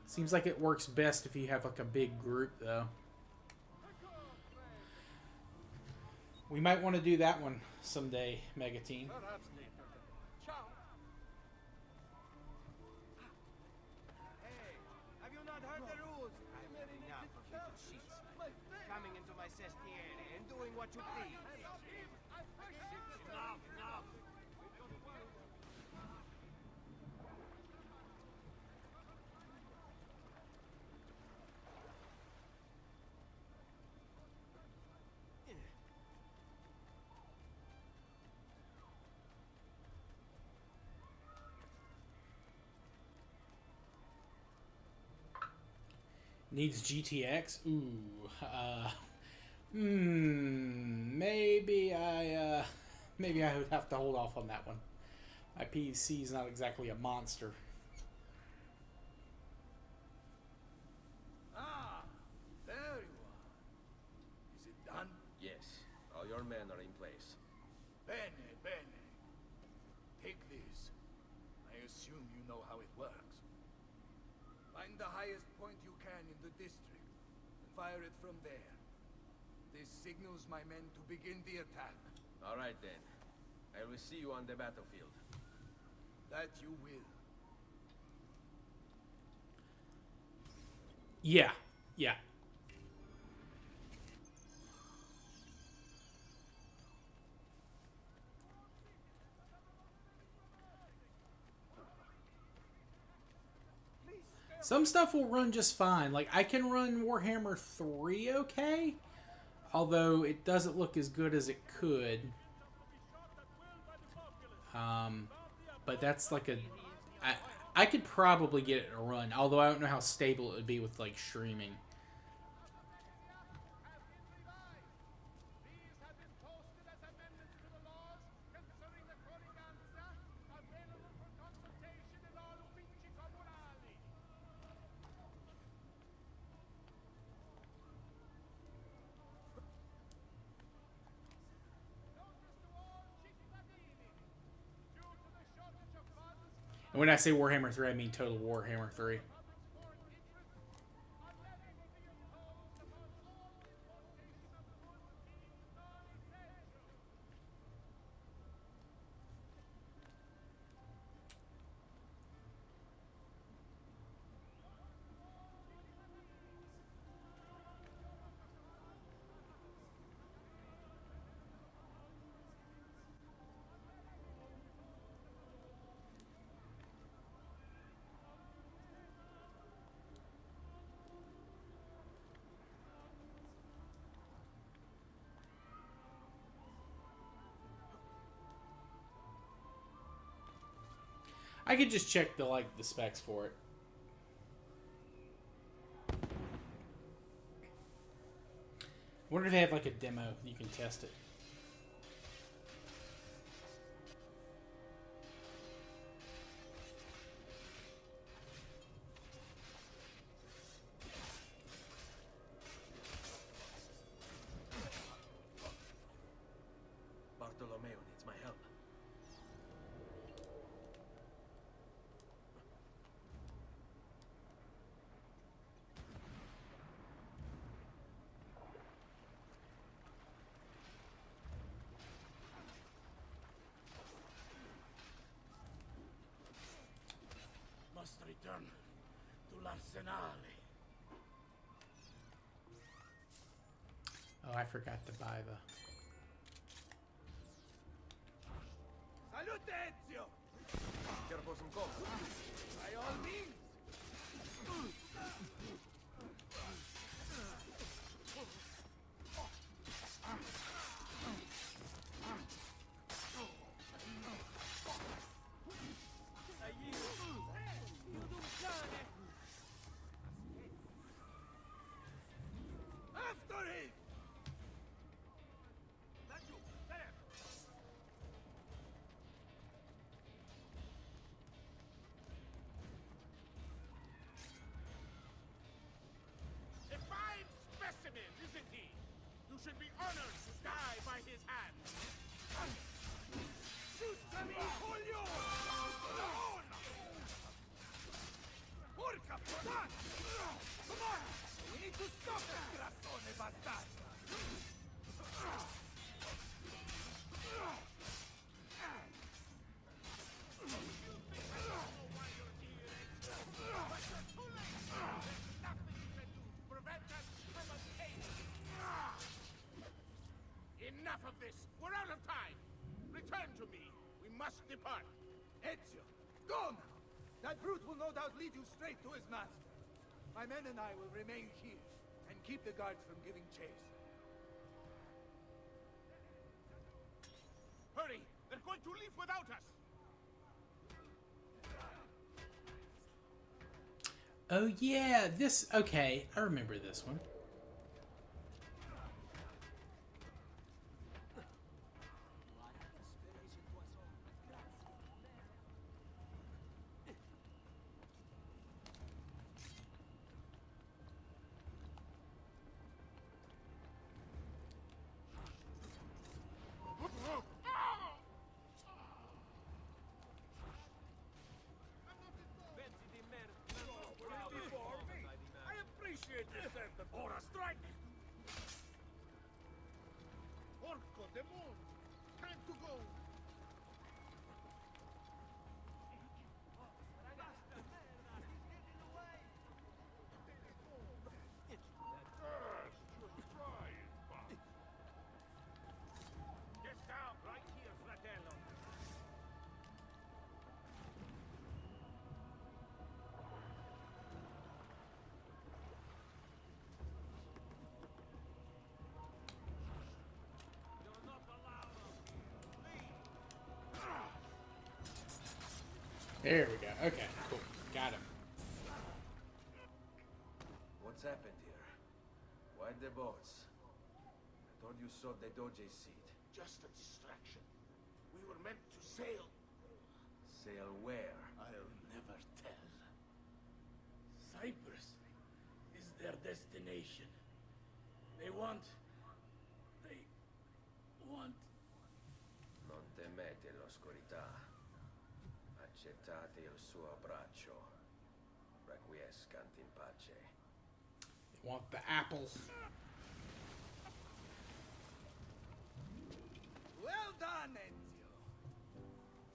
Seems like it works best if you have, like, a big group, though. We might want to do that one someday, Mega Team. Hey, have you not heard the rules? I'm had enough of little sheets. Coming into my sestiere and doing what you please. Enough. Needs GTX? Ooh. Maybe I would have to hold off on that one. My PC is not exactly a monster. Ah, there you are. Is it done? Yes, all your men are in place. Bene, bene. Take this. I assume you know how it works. Find the highest point you can in the district, and fire it from there. This signals my men to begin the attack. All right then. I will see you on the battlefield. That you will. Yeah. Yeah. Some stuff will run just fine. Like, I can run Warhammer 3 okay, although it doesn't look as good as it could. But that's like a... I could probably get it to run, although I don't know how stable it would be with, like, streaming. And when I say Warhammer 3, I mean Total Warhammer 3. I could just check the specs for it. I wonder if they have like a demo you can test it. Bartolomeo needs my help. Must return to l'Arsenale. Oh, I forgot to buy the... Salute, Ezio! Care for some coke? By all means! After him! Laggiù, there! A fine specimen, isn't he? You should be honored to die by his hand. Shoot me, Julio! On! Porca puttana! Come on! We need to stop this grassone bastardo! Enough of this! We're out of time! Return to me! We must depart! Ezio, go now! That brute will no doubt lead you straight to his master. My men and I will remain here and keep the guards from giving chase. Hurry! They're going to leave without us! Oh yeah, this... Okay, I remember this one. I appreciate the sentiment. Ora, strike! Porco de moon! Time to go! Get down right here, fratello. You're not allowed on There we go. Okay, cool. Got him. What's happened here? Why the boats? I thought you saw the Doge seat. Just a distraction. We were meant to sail. Sail where? I'll never tell. Cyprus is their destination. They want... Non temete l'oscurità. Accettate il suo abbraccio. Requiescant in pace. They want the apple. Well done, Ezio.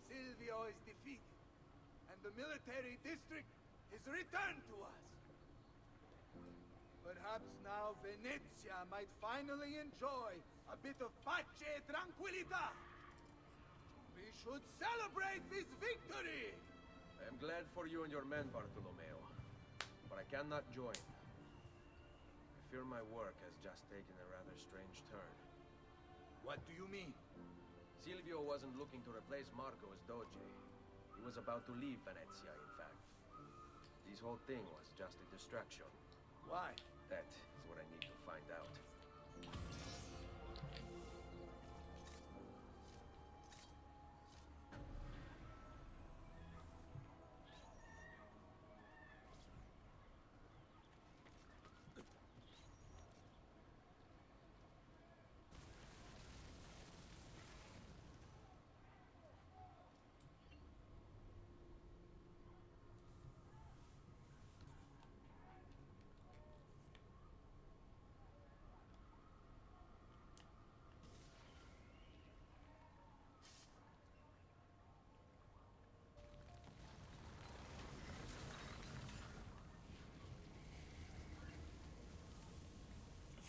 Silvio is defeated, and the military district is returned to us. Perhaps now Venezia might finally enjoy a bit of pace e tranquillità. We should celebrate this victory! I am glad for you and your men, Bartolomeo. But I cannot join. I fear my work has just taken a rather strange turn. What do you mean? Silvio wasn't looking to replace Marco as Doge. He was about to leave Venezia, in fact. This whole thing was just a distraction. Why? That is what I need to find out.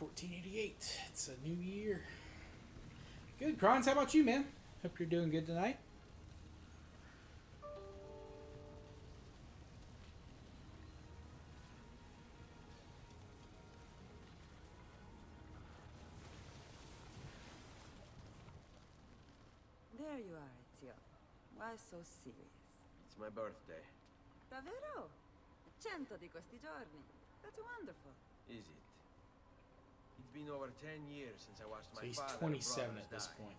$14.88. It's a new year. Good, Krons. How about you, man? Hope you're doing good tonight. There you are, Ezio. Why so serious? It's my birthday. Davvero? 100 di questi giorni. That's wonderful. Is it? It's been over 10 years since I watched So my he's father 27 and at this brothers point.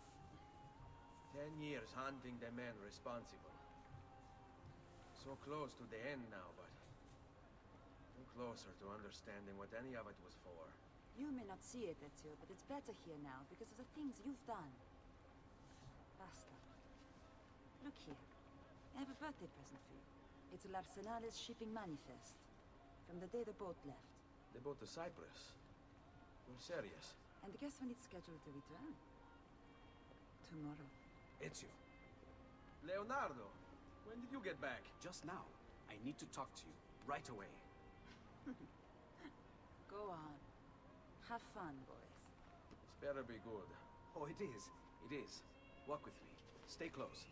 die. 10 years hunting the man responsible. So close to the end now, but no closer to understanding what any of it was for. You may not see it, Ezio, but it's better here now because of the things you've done. Basta. Look here. I have a birthday present for you. It's l'Arsenale's shipping manifest. From the day the boat left. The boat to Cyprus? You're serious? And guess when it's scheduled to return? Tomorrow. Ezio, Leonardo, when did you get back? just now. I need to talk to you. Right away. Go on. Have fun, boys. This better be good. Oh, it is. It is. Walk with me. Stay close.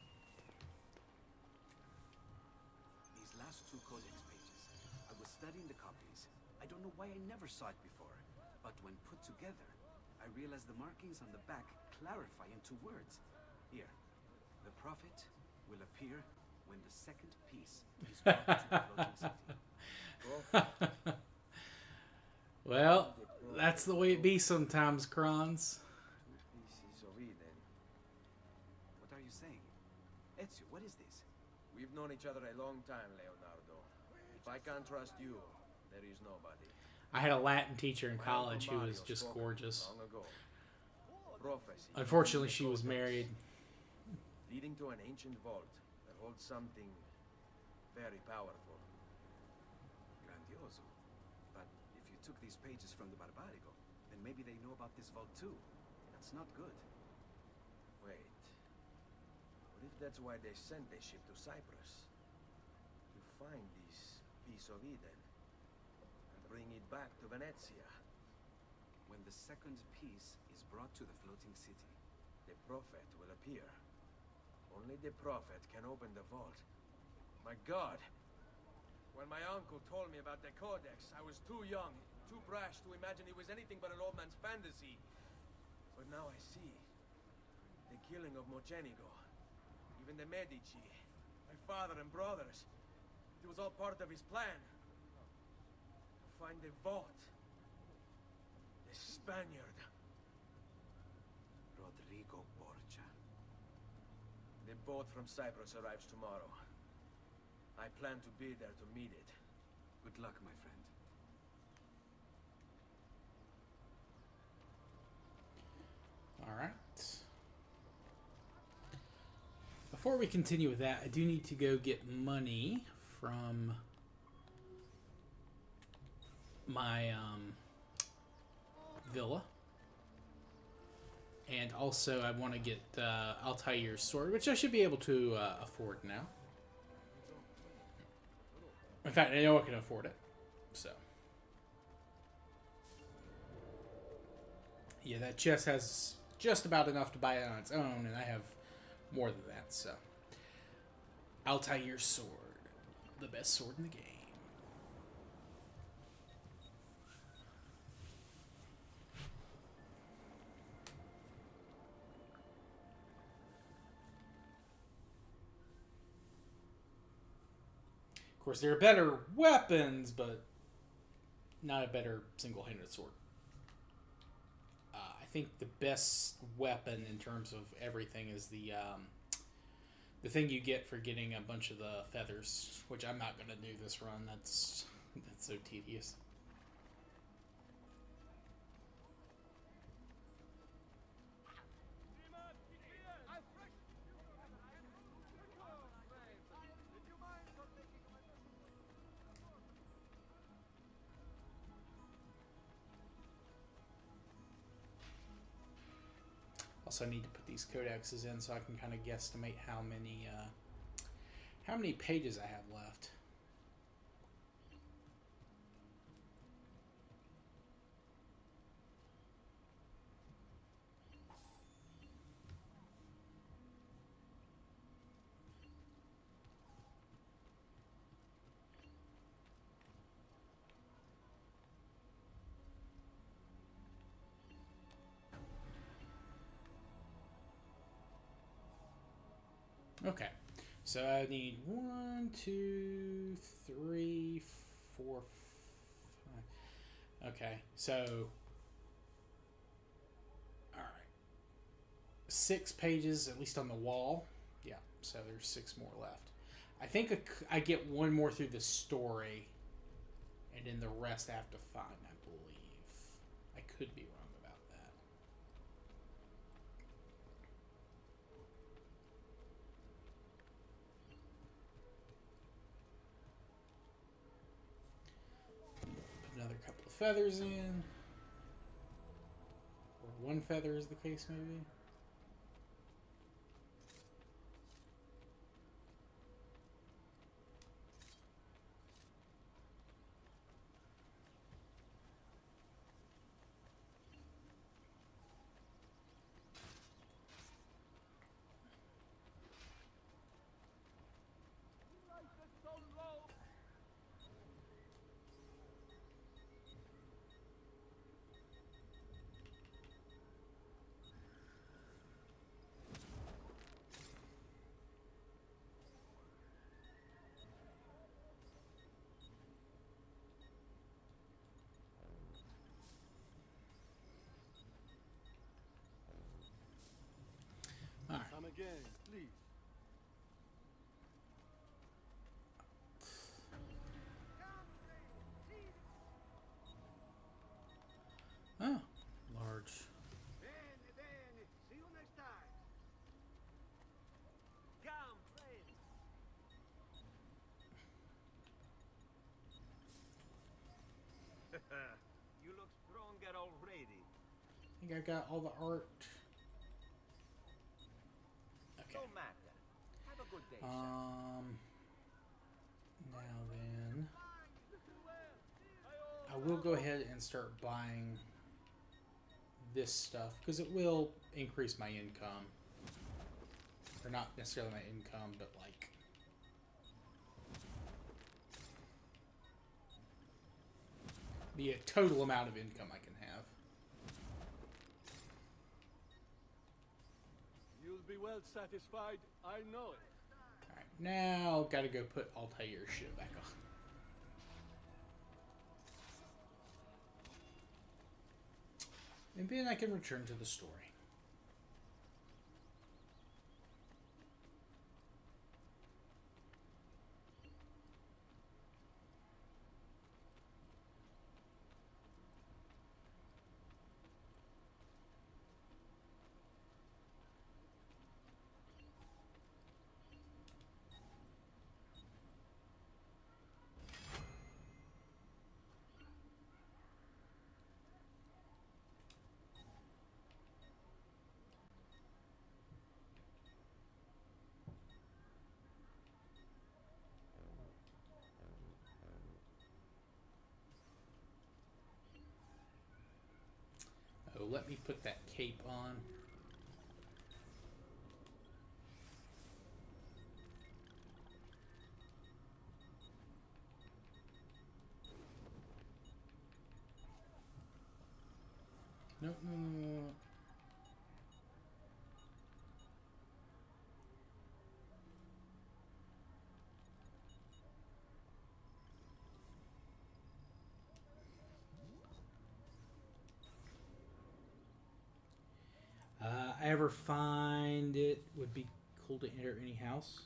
These last two codex pages. I was studying the copies. I don't know why I never saw it before. But when put together, I realized the markings on the back clarify into words. Here. The prophet will appear when the second piece is brought to the floating city. Well, that's the way it be sometimes, Kronz. 2 pieces of Eden. What are you saying? Ezio, what is this? We've known each other a long time, Leonardo. If I can't trust you, there is nobody. I had a Latin teacher in My college Uncle who was Mario just spoke gorgeous. long ago. Prophecy. Unfortunately, she was married. Leading to an ancient vault that holds something very powerful. Grandioso. But if you took these pages from the Barbarigo, then maybe they know about this vault too. That's not good. Wait. What if that's why they sent a ship to Cyprus? To find this piece of Eden and bring it back to Venezia. When the second piece is brought to the floating city, The prophet will appear. Only the prophet can open the vault. My God! When my uncle told me about the Codex, I was too young, too brash to imagine it was anything but an old man's fantasy. But now I see. The killing of Mocenigo. Even the Medici. My father and brothers. It was all part of his plan. To find the vault. The Spaniard. Rodrigo Borgia. The boat from Cyprus arrives tomorrow. I plan to be there to meet it. Good luck, my friend. All right. Before we continue with that, I do need to go get money from my villa. And also, I want to get Altair's sword, which I should be able to afford now. In fact, I know I can afford it. So. Yeah, that chest has just about enough to buy it on its own, and I have more than that, so. Altair's sword. The best sword in the game. Of course, there are better weapons, but not a better single-handed sword. I think the best weapon in terms of everything is the thing you get for getting a bunch of the feathers, which I'm not going to do this run. That's so tedious. Also, I need to put these codexes in so I can kind of guesstimate how many pages I have left. Okay, so I need 1, 2, 3, 4, 5. Okay, so all right, 6 pages at least on the wall. Yeah, so there's 6 more left. I think I get 1 more through the story, and then the rest I have to find. I believe I could be wrong about that. Another couple of feathers in. Or 1 feather is the case, maybe. again, please. Oh, large. Bene, bene. See you next time. Come, friends. You look stronger already. I think I got all the art. Okay. No matter. Have a good day, sir. Now then, I will go ahead and start buying this stuff because it will increase my income. Or not necessarily my income, but like the total amount of income I can have. You'll be well satisfied, I know it. Alright, now gotta go put Altair's shit back on. And then I can return to the story. Oh, let me put that cape on. No, no, no, no. I ever find it would be cool to enter any house.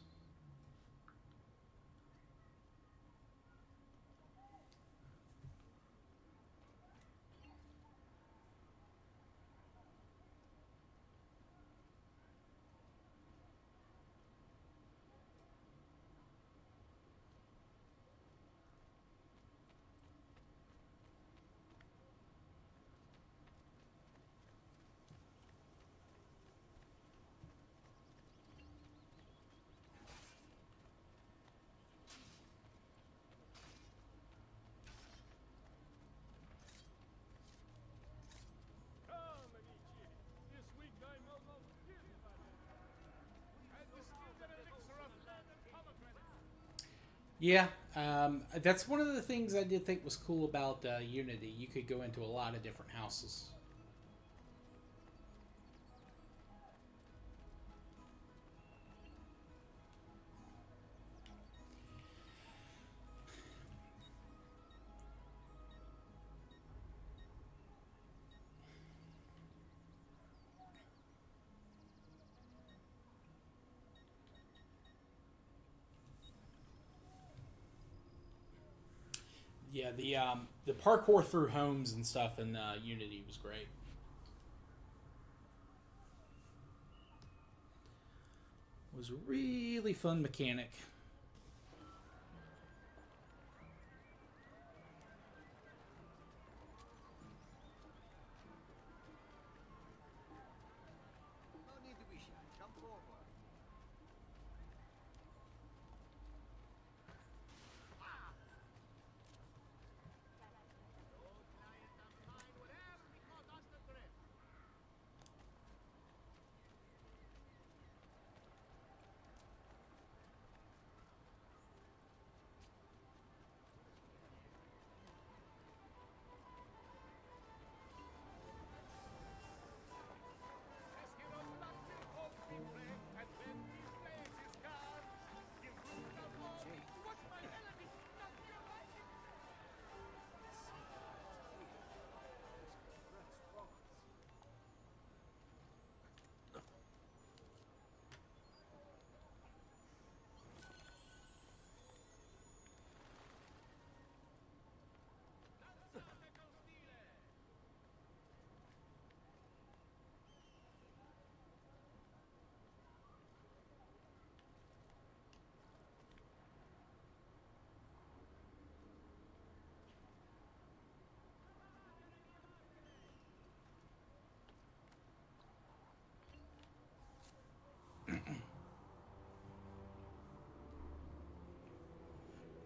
Come, amici. This week I'm almost killed by it. And distilled an elixir of leather pomegranate. Yeah, that's one of the things I did think was cool about Unity. You could go into a lot of different houses. Yeah, the parkour through homes and stuff in Unity was great. It was a really fun mechanic. No need to be shy. Come forward.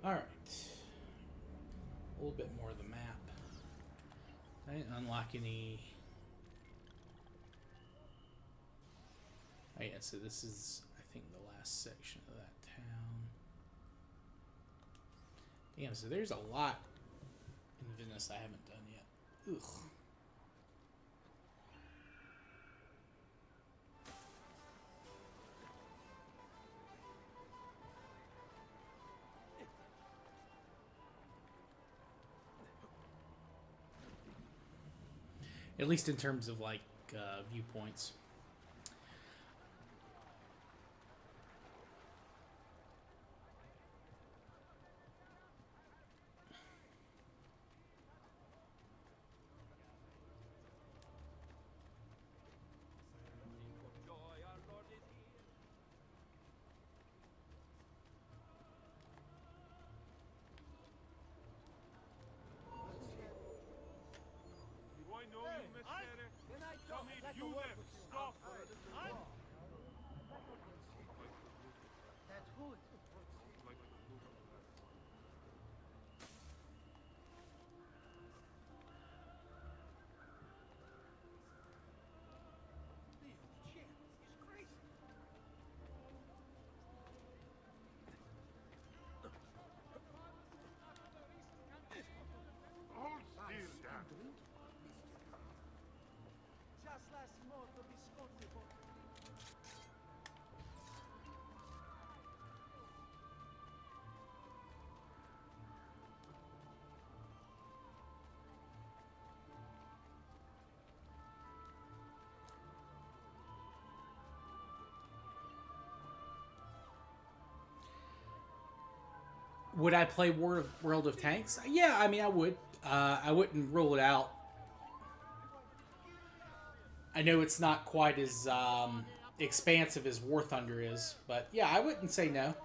Alright. A little bit more of the map. I didn't unlock any... Oh yeah, so this is, I think, the last section of that town. Damn, so there's a lot in Venice I haven't done yet. Ugh. At least in terms of, like, viewpoints. Would I play World of Tanks? Yeah, I mean, I would. I wouldn't rule it out. I know it's not quite as expansive as War Thunder is, but yeah, I wouldn't say no.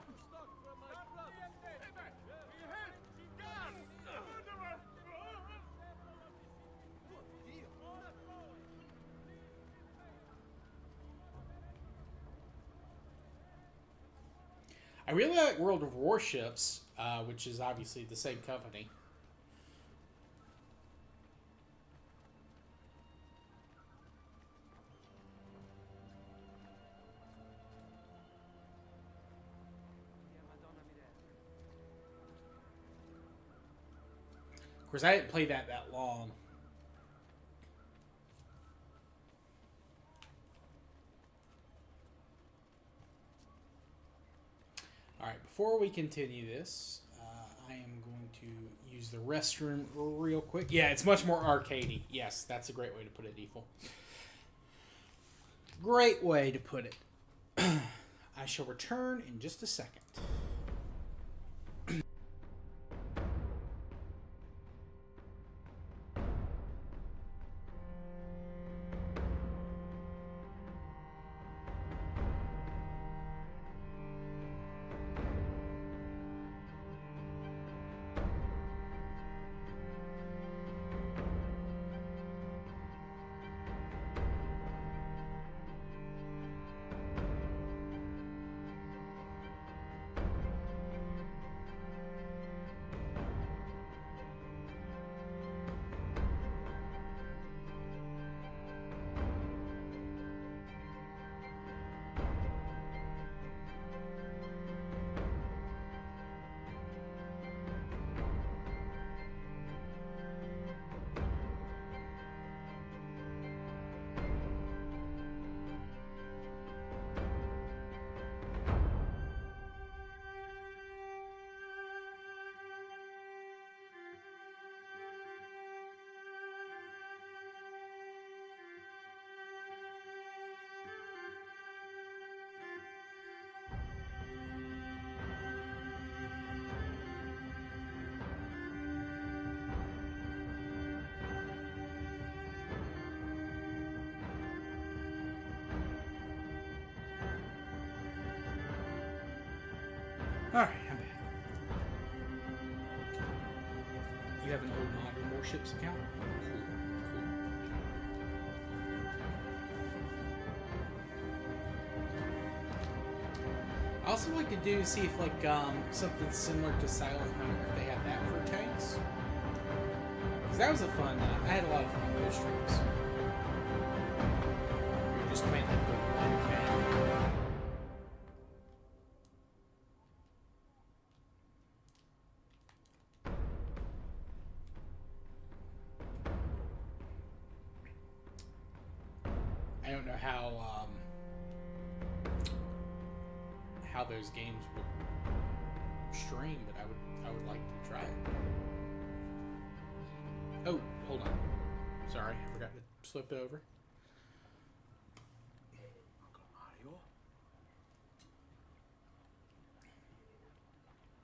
I really like World of Warships, which is obviously the same company. Of course, I didn't play that long. Alright, before we continue this, I am going to use the restroom real quick. Yeah, it's much more arcadey. Yes, that's a great way to put it, Default. Great way to put it. I shall return in just a second. Alright, I'm back. You have an old Modern Warships account? Cool. I'll also like to do see if like something similar to Silent Hunter, if they have that for tanks. Because that was a fun. I had a lot of fun on those streams. You're just playing like the one tank. I don't know how those games would stream, but I would like to try it. Oh, hold on. Sorry, I forgot to slip it over. Uncle Mario?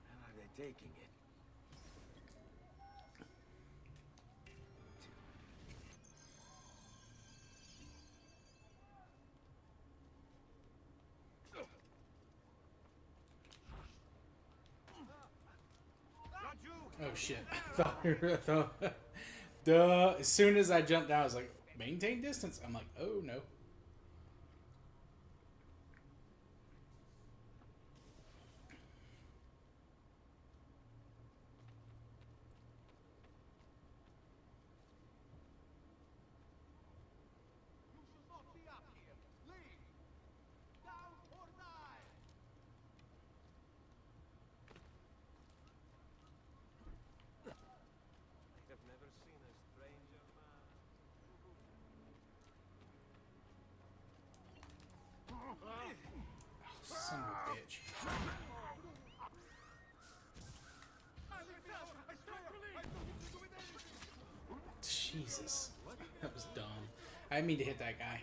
Where are they taking it? Oh shit. Duh. As soon as I jumped down, I was like, maintain distance. I'm like, oh no. You should not be up here. Leave. Down or die. I have never seen a stranger man. Son of a bitch. Jesus. That was dumb. I didn't mean to hit that guy.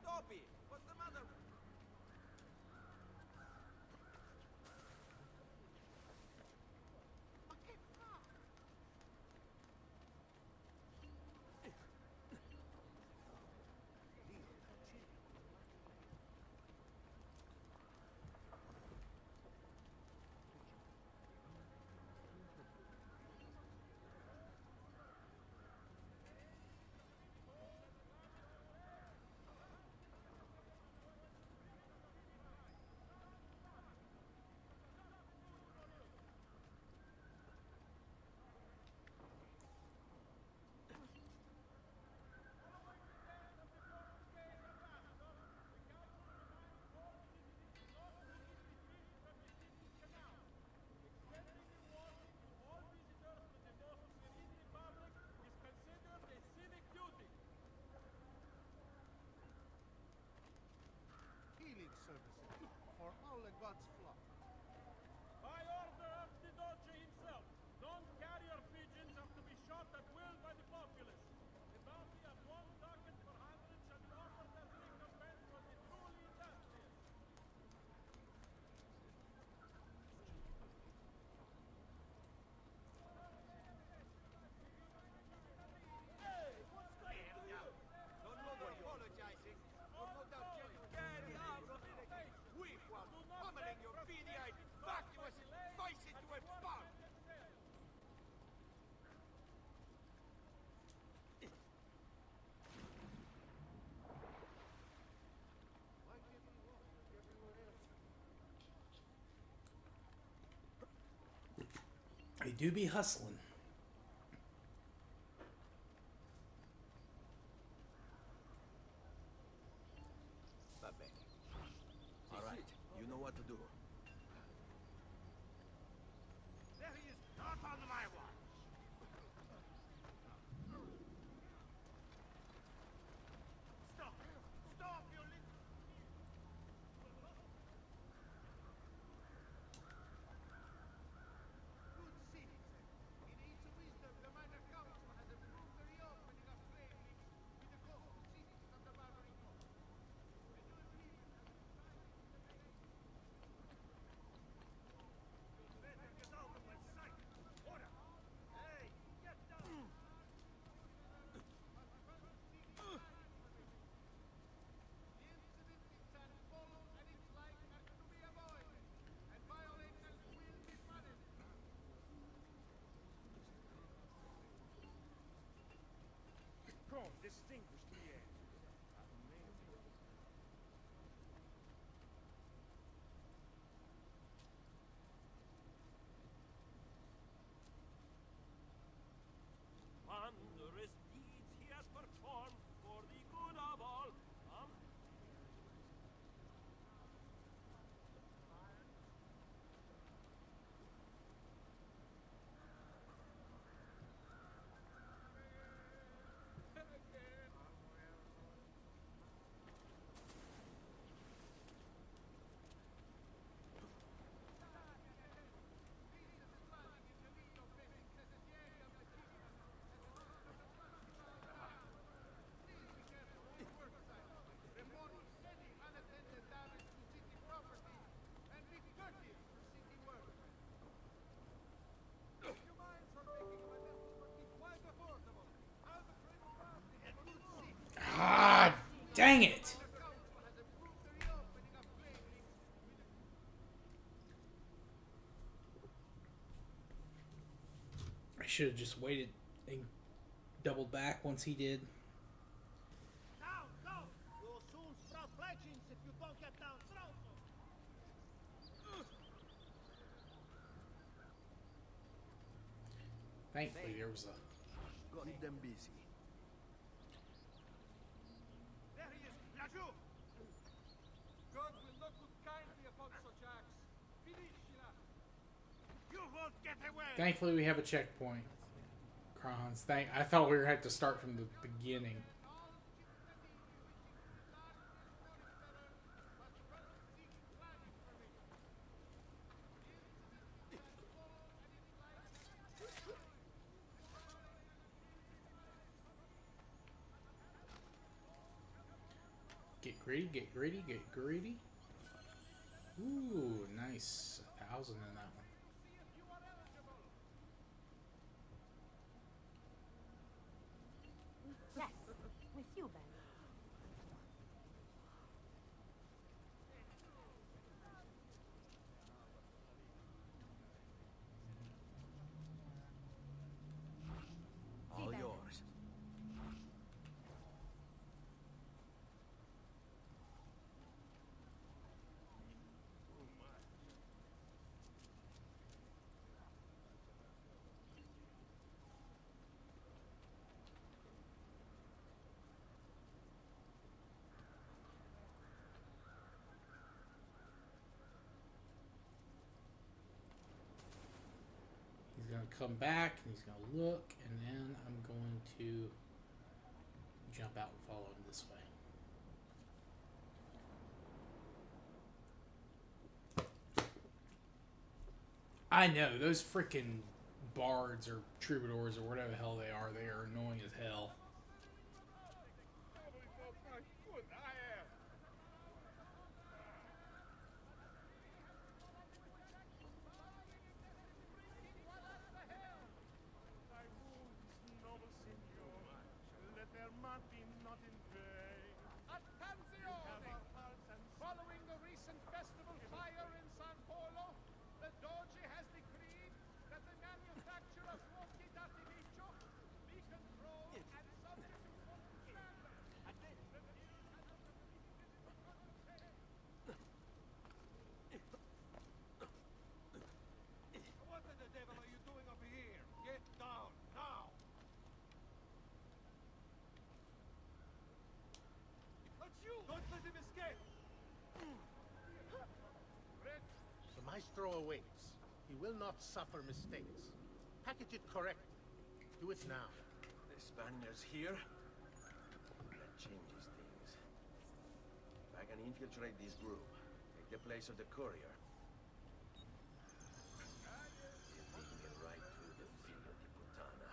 Stop it! What's the matter? Healing services for all the gods' flock. By order of the Doge himself, non-carrier pigeons are to be shot at will by the populace. The bounty of 1 ducat per 100 shall be offered as recompense for the truly industrious. Hey, what's going to you? Don't bother apologizing. Or no doubt you carry out weak one, pummeling your beady-eyed, vacuous face into a pub. Why can't we walk like everywhere else? I do be hustling. Va bene. All right, you know what to do. There he is, not on my watch. Stop! Stop, you little... Good citizen. In distinguished liaison. Amazing. Wondrous deeds he has performed for the good of all. Ah, dang it! I should have just waited and doubled back once he did. Now, now! You'll soon sprout fletchings if you don't get down throttle! Thankfully, there was a... Got them busy. There he is! Raju! God will not look kindly upon such acts. Finish, you won't get away! Thankfully, we have a checkpoint. Crons. I thought we were had to start from the beginning. Get greedy, get greedy, get greedy. Ooh, nice. 1,000 in that one. Yes, with you, Ben. All yours. He's going to come back, and he's going to look, and then I'm going to jump out and follow him this way. I know, those freaking bards or troubadours or whatever the hell they are annoying as hell. Following the recent festival fire in San Polo, the Doge has decreed that the manufacture of fuochi d'artificio be controlled and subject to certain standards. What the devil are you doing over here? Get down, now! That's you! Don't let him escape! The maestro awaits. He will not suffer mistakes. Package it correctly. Do it now. The Spaniards here? That changes things. If I can infiltrate this group, take the place of the courier. You're taking it right through the figlio di puttana.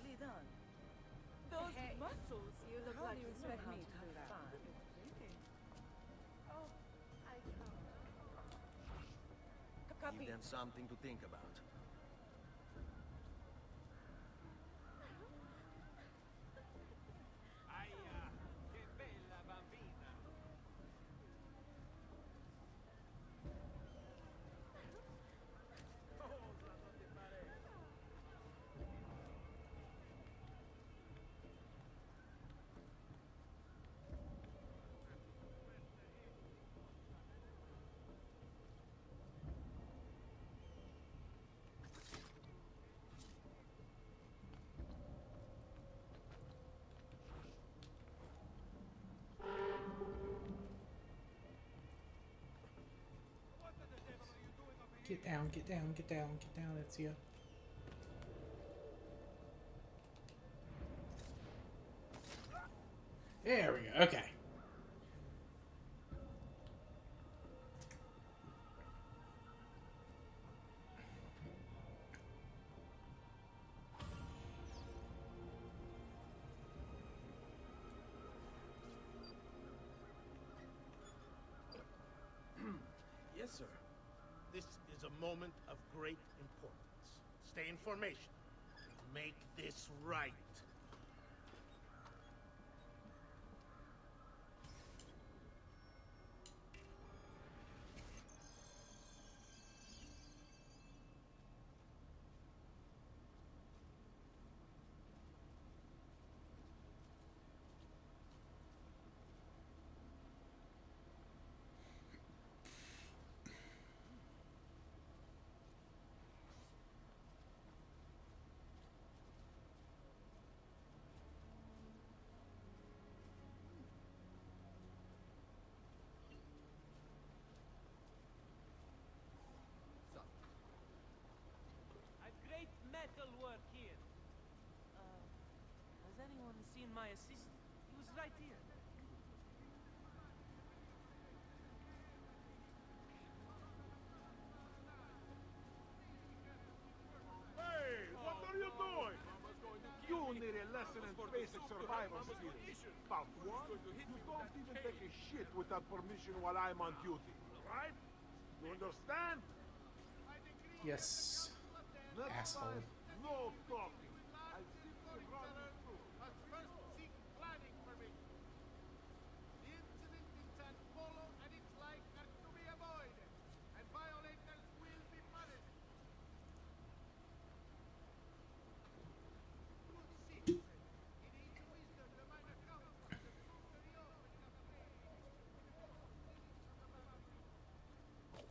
Lead on. Those muscles. You look like you expect me to have fun. Give them something to think about. Che bella bambina! Cosa non ti pare? Get down, get down, get down, get down, Ezio. There we go, okay. Yes, sir. This is a moment of great importance. Stay in formation. Make this right. I've great metal work here. Has anyone seen my assistant? He was right here. Hey, what are you doing? You need a lesson in basic survival skills. About one, you don't even take a shit without permission while I'm on duty, right? You understand? Yes. Next Asshole. time, no talking. I'll simply run you through. But first, seek planning permission. The incident in San Polo and its like are to be avoided, and violators will be punished. Good citizen, it is wisdom the minor council to prove the reopening of trade.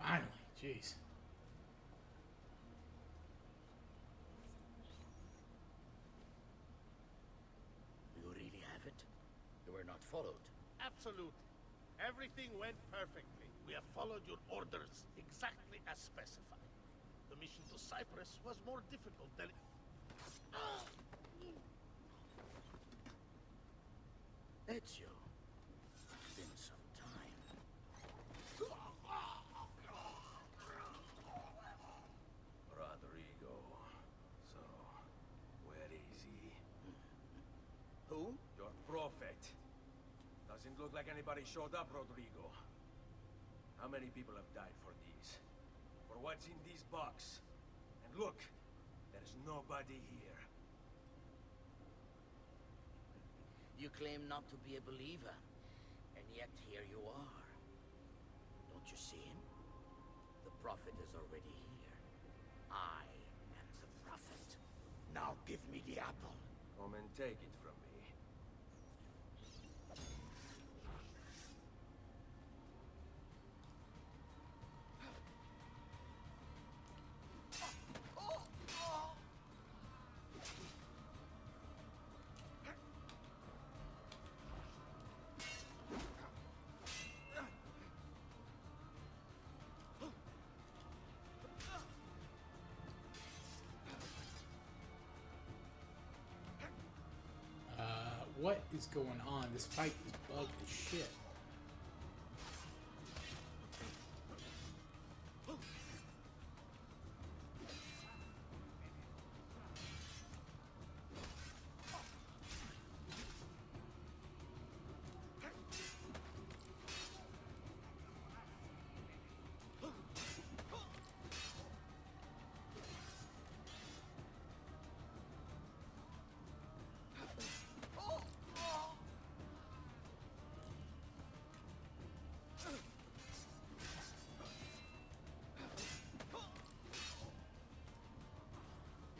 Finally, jeez. You really have it? You were not followed. Absolutely. Everything went perfectly. We have followed your orders exactly as specified. The mission to Cyprus was more difficult than... Ezio. It's been some time. Rodrigo. So, where is he? Who? Your prophet. Doesn't look like anybody showed up, Rodrigo. How many people have died for these? For what's in this box? And look, there's nobody here. You claim not to be a believer, and yet here you are. Don't you see him? The prophet is already here. I am the prophet. Now give me the apple. Come and take it from me. What is going on? This fight is bugged as shit.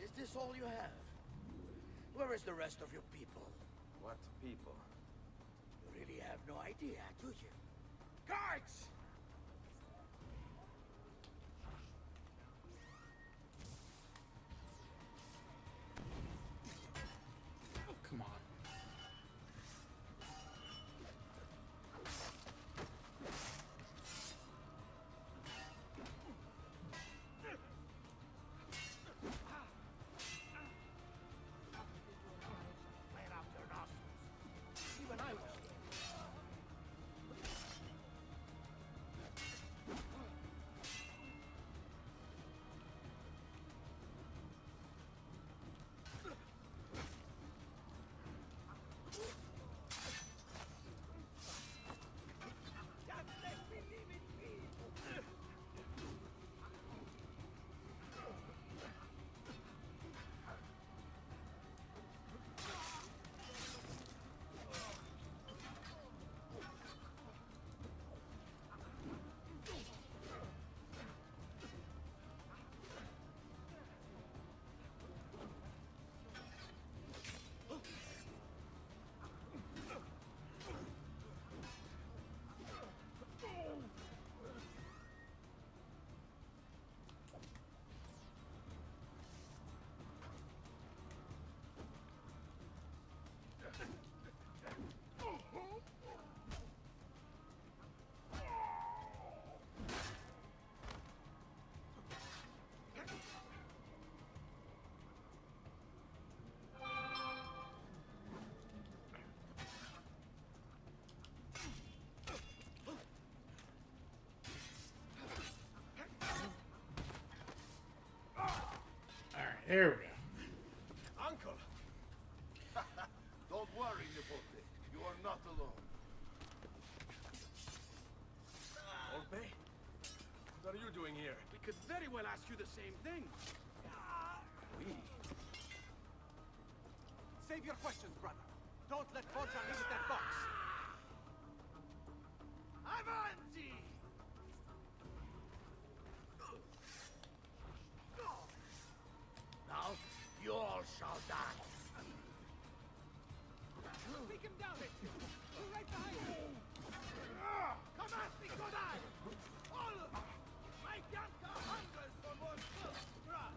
Is this all you have? Where is the rest of your people? What people? You really have no idea, do you? Guards! There we go. Uncle! Don't worry, Nipote. You are not alone. Volpe? What are you doing here? We could very well ask you the same thing. We? Save your questions, brother. Don't let Volta leave with that box. Avanti! Now, you all shall die. Take him down, Ezio. We're right behind you. Come at me, good eye! All of you! My Bianca hungers for more filth, blood!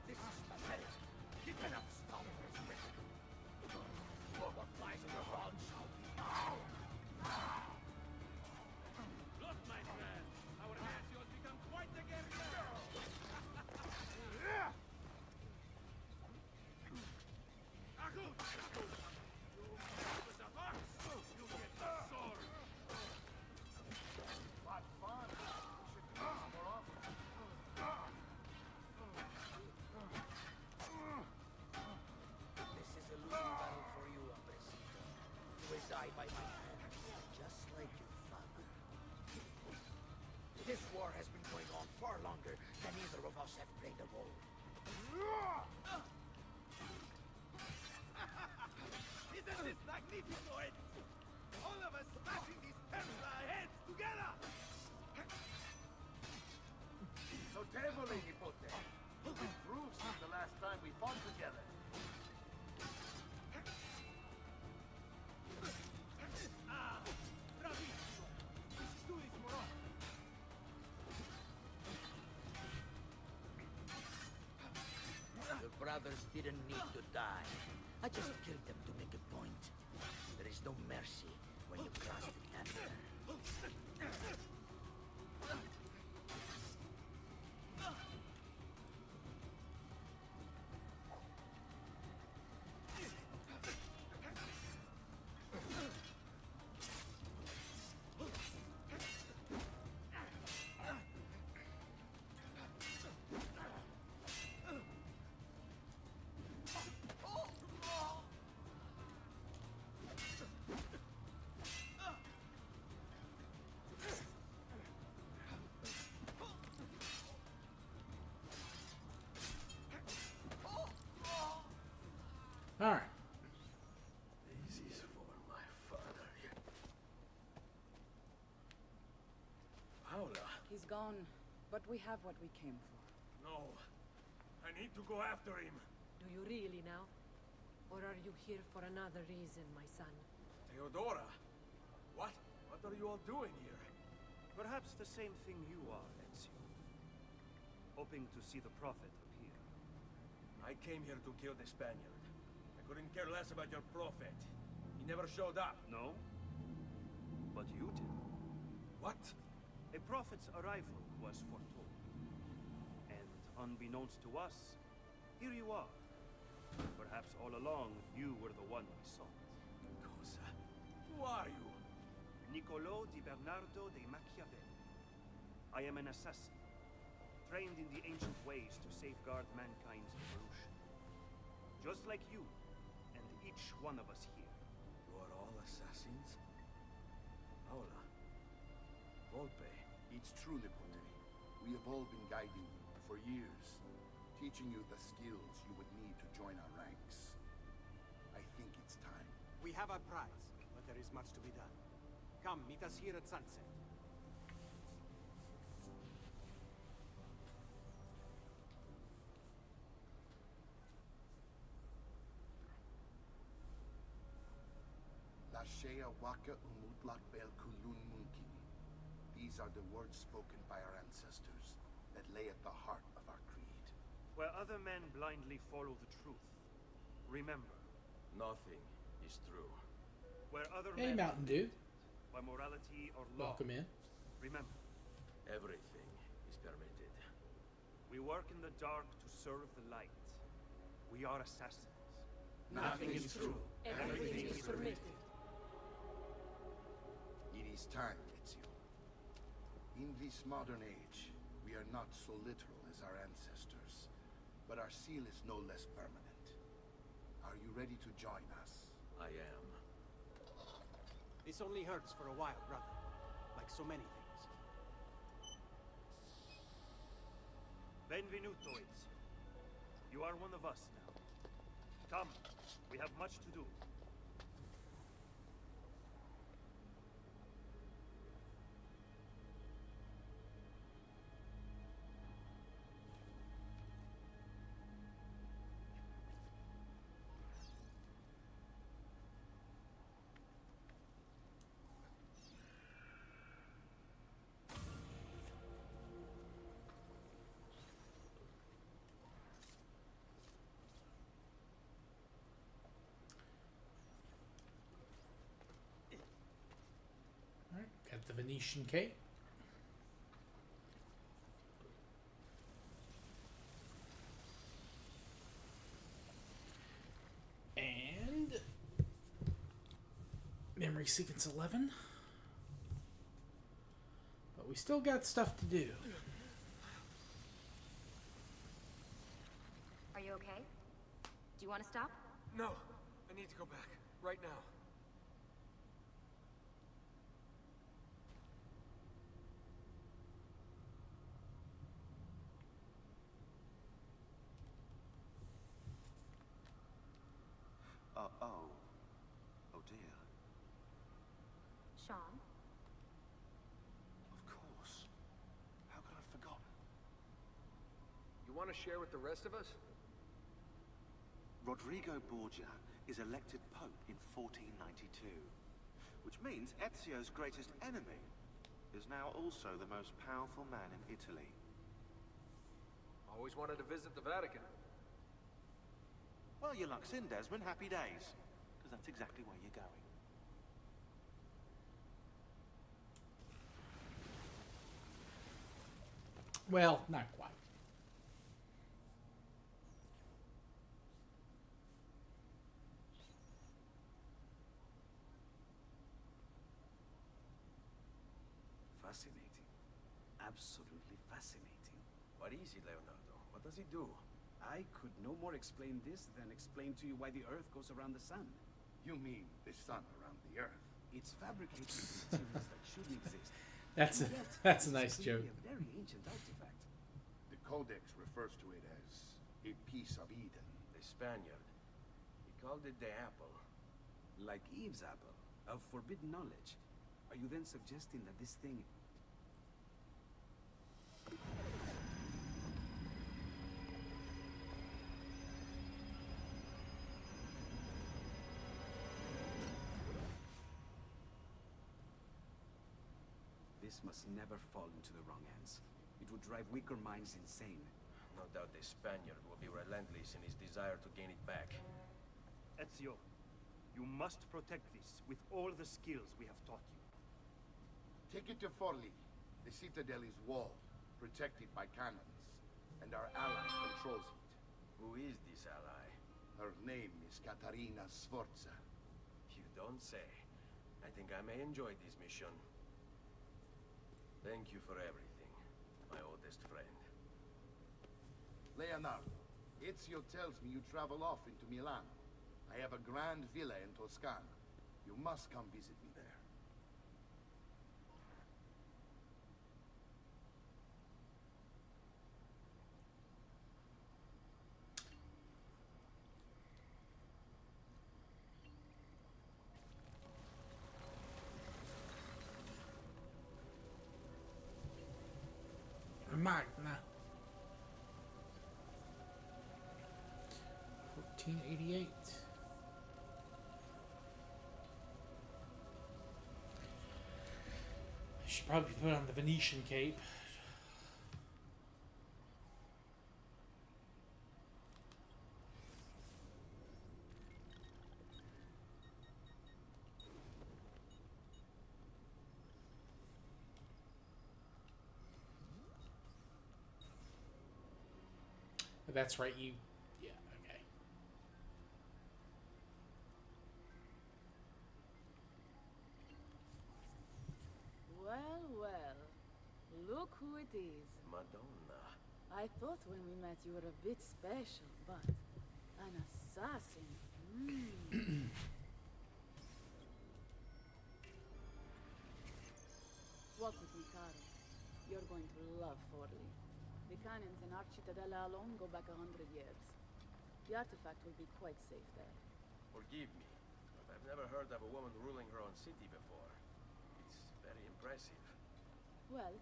This is pathetic. You cannot stop this mission. What lies in your bones shall be now. Look, my friend, our Ezio has become quite the guerrilla. What fun! We should do this more often. This is a losing battle for you, Hombrecito. You will die by my hand, just like your father. This war has been going on far longer than either of us have played a role. Isn't this magnifico, Ezio? All of us smashing these Templar heads together! Notevole, Nipote. You've improved since the last time we fought together. Bravissimo. We should do this more often. The brothers didn't need to die. I just killed them to make a point. There is no mercy when you cross the Templar. All right. This is for my father. Paola. He's gone, but we have what we came for. No. I need to go after him. Do you really now? Or are you here for another reason, my son? Theodora. What? What are you all doing here? Perhaps the same thing you are, Ezio. Hoping to see the Prophet appear. I came here to kill the Spaniard. I couldn't care less about your Prophet. He never showed up. No? But you did. What? A Prophet's arrival was foretold. And unbeknownst to us, here you are. Perhaps all along, you were the one we sought. Cosa? Who are you? Niccolo di Bernardo de Machiavelli. I am an assassin, trained in the ancient ways to safeguard mankind's evolution. Just like you, and each one of us here. You are all assassins? Paola. Volpe. It's true, Nipote. We have all been guiding you for years, teaching you the skills you would need to join our ranks. I think it's time. We have our prize, but there is much to be done. Come, meet us here at sunset. Lashea waka umutlak bel kulun munki. These are the words spoken by our ancestors that lay at the heart of our creed. Where other men blindly follow the truth, remember. Nothing is true. Where other Hey, men Mountain Dude. by morality or law, Welcome in. remember. Everything is permitted. We work in the dark to serve the light. We are assassins. Nothing is true. Everything is permitted. It is time, Ezio. In this modern age, we We are not so literal as our ancestors, but our seal is no less permanent. Are you ready to join us? I am. This only hurts for a while, brother. Like so many things. Benvenutoids. You are one of us now. Come, we have much to do. Alright, got the Venetian cape. And memory sequence 11. But we still got stuff to do. Are you okay? Do you want to stop? No, I need to go back. Right now. Oh dear. Sean? Of course. How could I have forgotten? You want to share with the rest of us? Rodrigo Borgia is elected Pope in 1492, which means Ezio's greatest enemy is now also the most powerful man in Italy. Always wanted to visit the Vatican. Well, your luck's in, Desmond. Happy days. Because that's exactly where you're going. Well, not quite. Fascinating. Absolutely fascinating. What is it, Leonardo? What does it do? I could no more explain this than explain to you why the Earth goes around the Sun. You mean the sun around the Earth? It's fabricated with materials that shouldn't exist. That's a, And yet, that's a it's nice clearly joke. a very ancient artifact. The Codex refers to it as a piece of Eden. The Spaniard. He called it the apple. Like Eve's apple, of forbidden knowledge. Are you then suggesting that this thing... This must never fall into the wrong hands. It would drive weaker minds insane. No doubt the Spaniard will be relentless in his desire to gain it back. Ezio, you must protect this with all the skills we have taught you. Take it to Forli. The citadel is walled, protected by cannons, and our ally controls it. Who is this ally? Her name is Caterina Sforza. You don't say. I think I may enjoy this mission. Thank you for everything, my oldest friend. Leonardo, Ezio tells me you travel off into Milan. I have a grand villa in Toscana. You must come visit me there. Magna. 1488. I should probably put on the Venetian cape. That's right, you... Yeah, okay. Well, well. Look who it is. Madonna. I thought when we met you were a bit special, but an assassin. Walk with me, Caro. You're going to love Forli. The cannons in our Cittadella alone go back 100 years. The artifact will be quite safe there. Forgive me, but I've never heard of a woman ruling her own city before. It's very impressive. Well,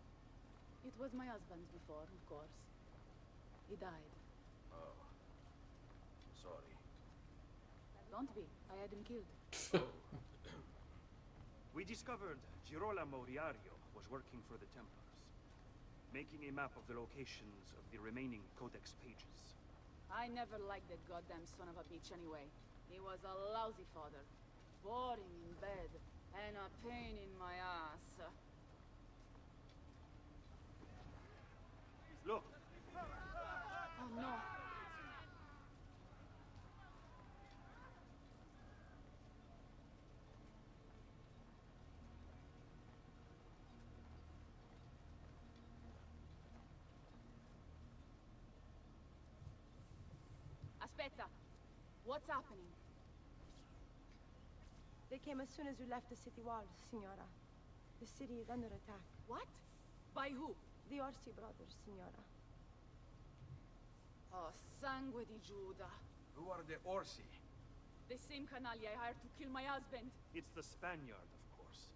it was my husband's before, of course. He died. Oh. Sorry. Don't be. I had him killed. We discovered Girolamo Riario was working for the Templars, making a map of the locations of the remaining Codex pages. I never liked that goddamn son of a bitch anyway. He was a lousy father. Boring in bed. And a pain in my ass. Look! Oh no. Aspetta. What's happening? They came as soon as you left the city walls, Signora. The city is under attack. What? By who? The Orsi brothers, Signora. Oh, sangue di Giuda. Who are the Orsi? The same canaglia I hired to kill my husband. It's the Spaniard, of course.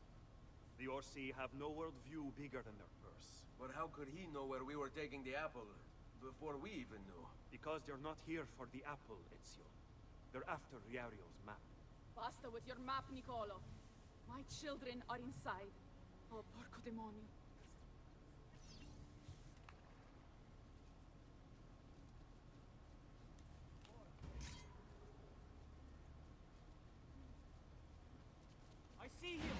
The Orsi have no worldview bigger than their purse. But how could he know where we were taking the apple before we even knew? Because they're not here for the apple, Ezio. They're after Riario's map. Basta with your map, Nicolo. My children are inside. Oh, porco demonio. I see him!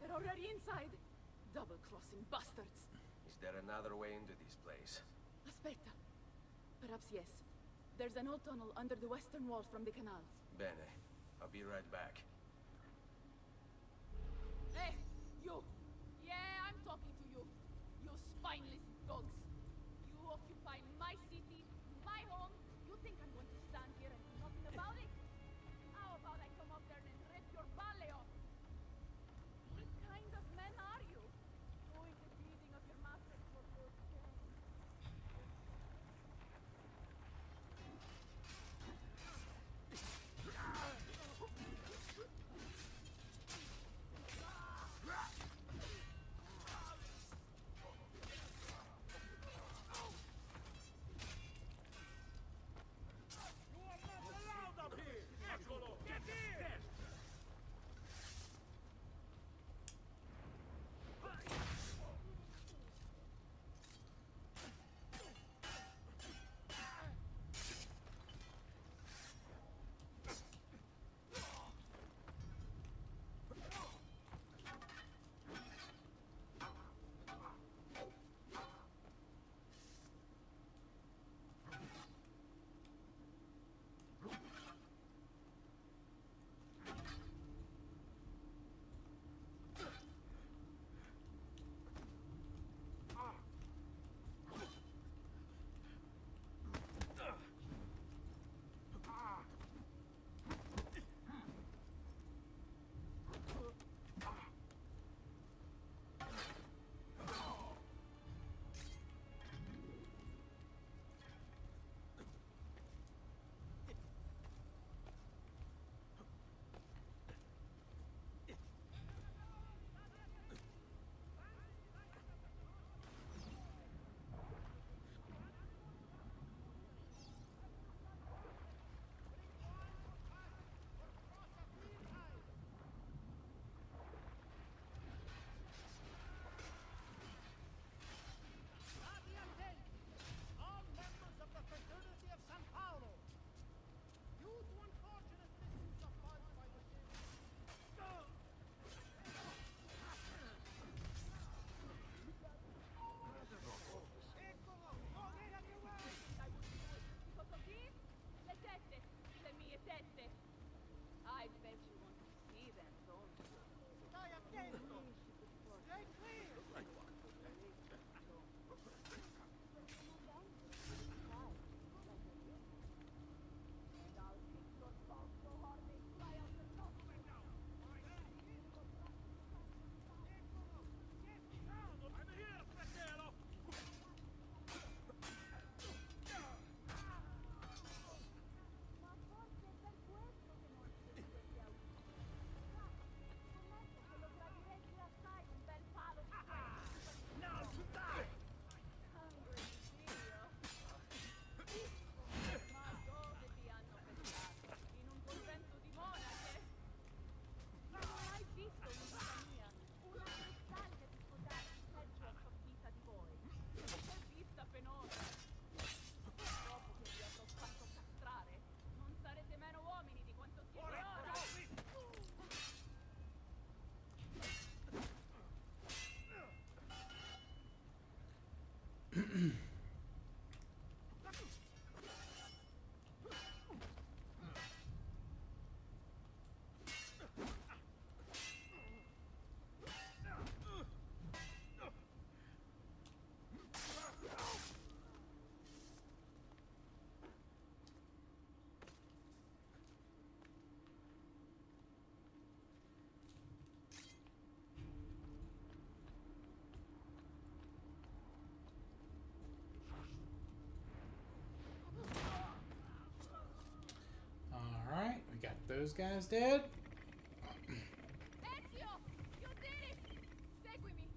They're already inside. Double-crossing bastards. Is there another way into this place? Aspetta. Perhaps yes. There's an old tunnel under the western wall from the canals. Bene. I'll be right back. Hey, you! Yeah, I'm talking to you. You spineless dogs. You occupy my city, my home. You think I'm going to stand here and do nothing about it? How about I come up there and rip your ballet off? What kind of men are you? Doing the bidding of your master for your gain. those guys dead? Ezio! You did it! Segui me!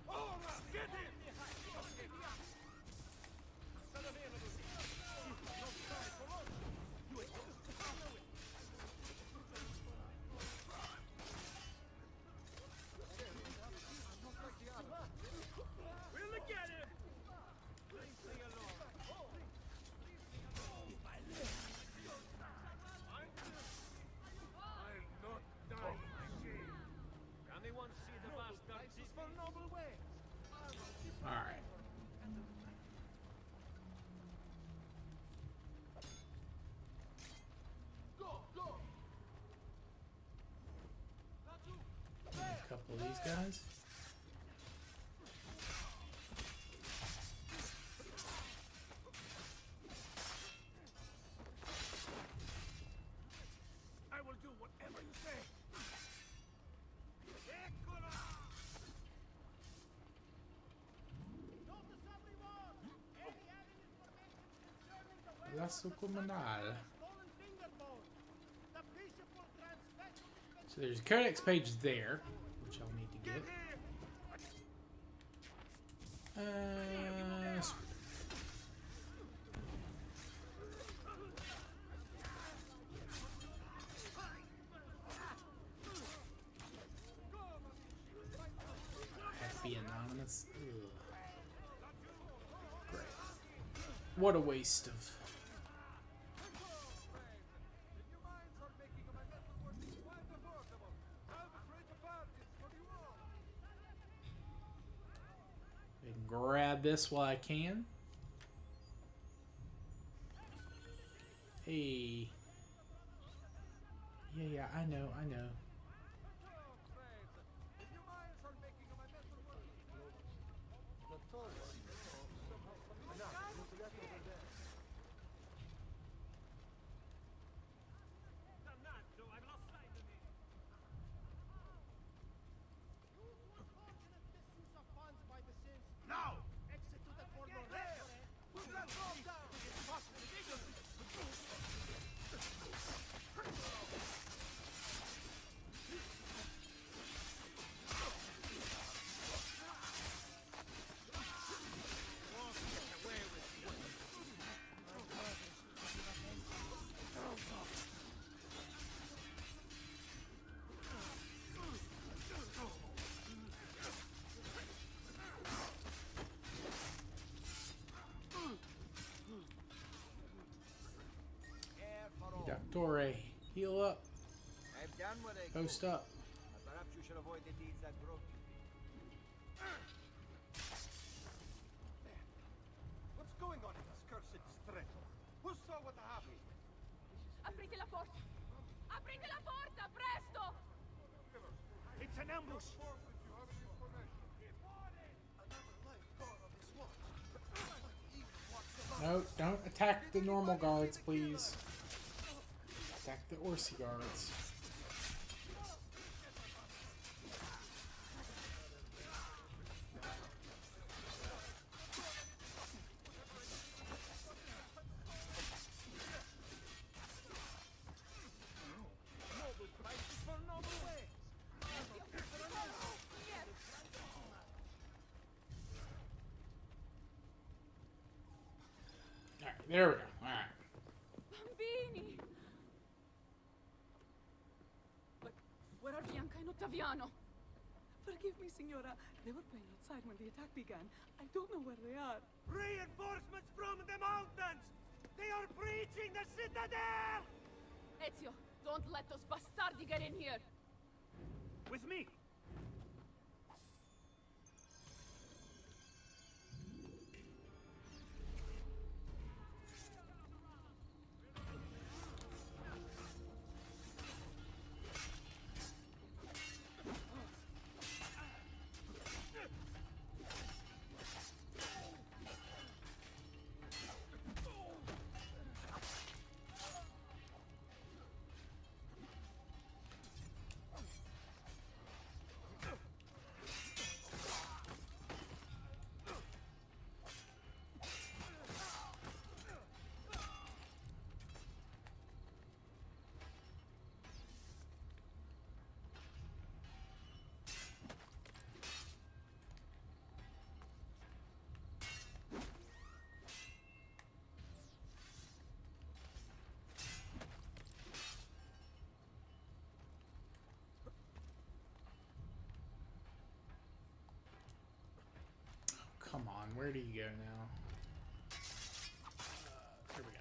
We'll get him! I'll not die in shame. Anyone see the bastard? This is for noble ways. Alright. Go, go! A couple of these guys. I will do whatever you say. Lasso comunal. So there's a codex page there, which I'll need to get. Sweet. Happy Anonymous. Ugh. Great. What a waste of. I can grab this while I can. Hey. Yeah, I know. Dannaggio, I've lost sight of him! Now! Exit to the corridor. Put that bomb down! It's possible. Doctore, heal up. I've done what I Post could. up. Perhaps you should avoid the deeds that broke you. What's going on in this cursed stretto? Who saw what happened? Aprite la porta! Aprite la porta, presto! It's an ambush! No, don't attack the normal guards, please. Attack the Orsi guards. Alright, there we go. Alright. Bambini! But where are Bianca and Ottaviano? Forgive me, Signora. They were playing outside when the attack began. I don't know where they are. Reinforcements from the mountains! They are breaching the citadel! Ezio, don't let those bastardi get in here! With me! where do you go now? There we go.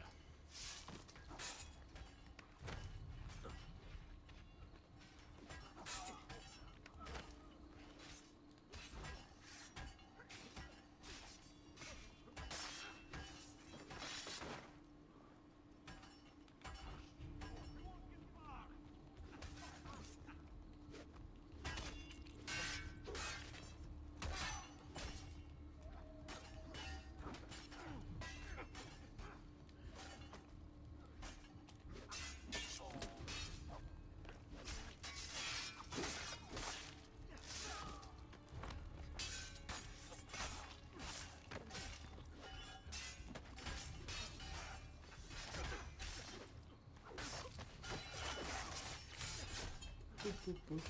Boop, boop, boop.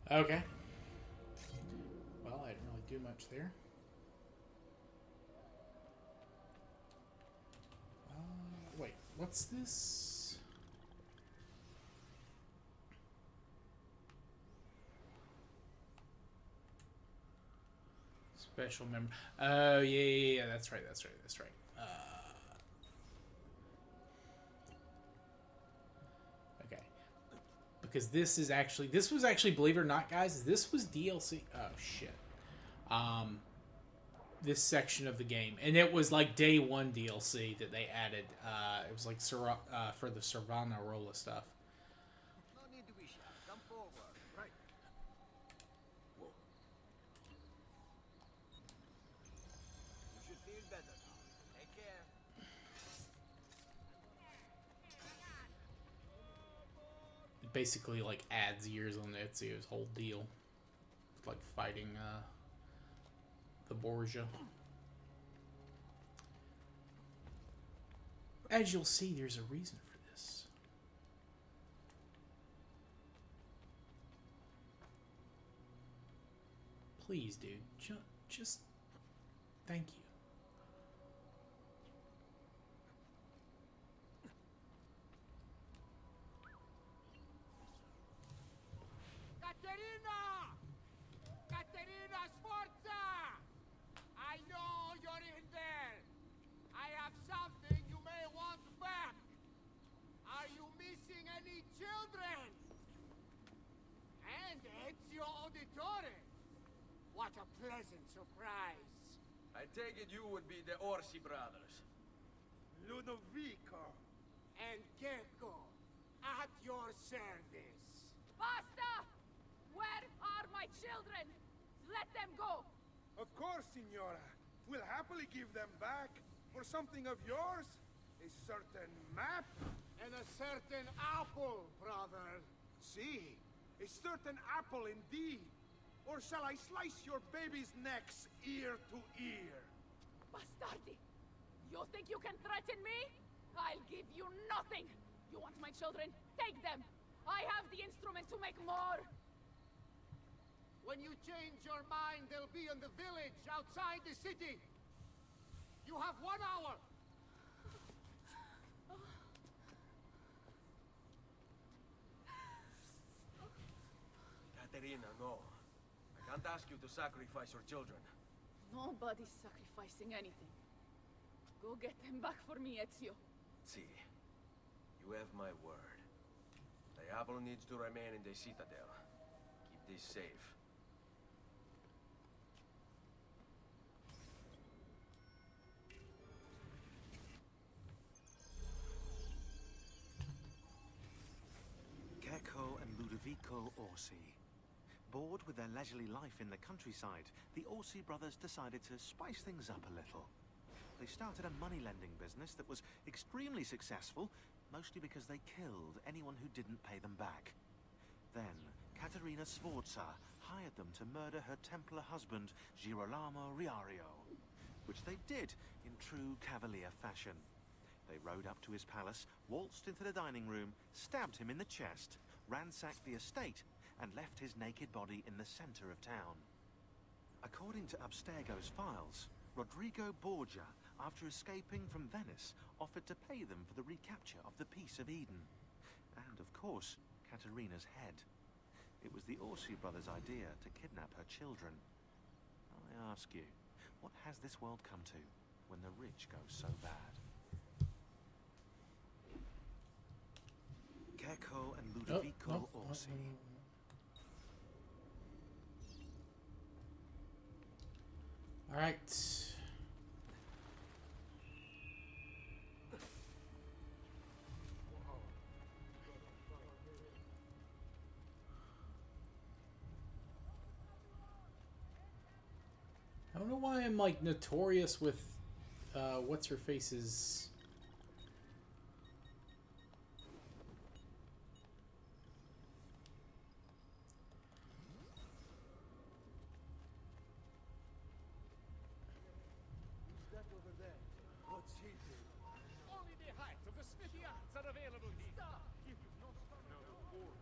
Okay. Well, I didn't really do much there. Wait, what's this? Special member. Oh, yeah, that's right. Okay. Because this was actually, believe it or not, guys, this was DLC. Oh, shit. This section of the game. And it was like day one DLC that they added. It was like for the Savonarola stuff. No need to be shy. Come forward. Right. Whoa. You should feel better now. Take care. It basically like adds years on Ezio's whole deal. It's like fighting the Borgia. As you'll see, there's a reason for this. Please, dude, just thank you. Caterina Sforza! I know you're in there. I have something you may want back. Are you missing any children? And Ezio Auditore. What a pleasant surprise. I take it you would be the Orsi brothers. Ludovico and Gecko at your service. Basta! Where are my children? Let them go! Of course, Signora. We'll happily give them back for something of yours. A certain map. And a certain apple, brother. See, a certain apple indeed. Or shall I slice your baby's necks ear to ear? Bastardi! You think you can threaten me? I'll give you nothing! You want my children? Take them! I have the instrument to make more! When you change your mind, they'll be in the village outside the city. You have 1 hour. Caterina, no. I can't ask you to sacrifice your children. Nobody's sacrificing anything. Go get them back for me, Ezio. See, you have my word. Diablo needs to remain in the Citadel. Keep this safe. Gecko and Ludovico Orsi. Bored with their leisurely life in the countryside, the Orsi brothers decided to spice things up a little. They started a money-lending business that was extremely successful, mostly because they killed anyone who didn't pay them back. Then, Caterina Sforza hired them to murder her Templar husband, Girolamo Riario. which they did in true cavalier fashion. They rode up to his palace, waltzed into the dining room, stabbed him in the chest, ransacked the estate, and left his naked body in the center of town. According to Abstergo's files, Rodrigo Borgia, after escaping from Venice, offered to pay them for the recapture of the Peace of Eden. And, of course, Caterina's head. It was the Orsi brothers' idea to kidnap her children. I ask you, what has this world come to when the rich go so bad? Cecco and Ludovico Orsi. All right. I don't know why I'm like notorious with what's her face's. Who's that over there? What's he doing? Only the height of the smithy arts are available here. Stop! Give you no stop. No, or.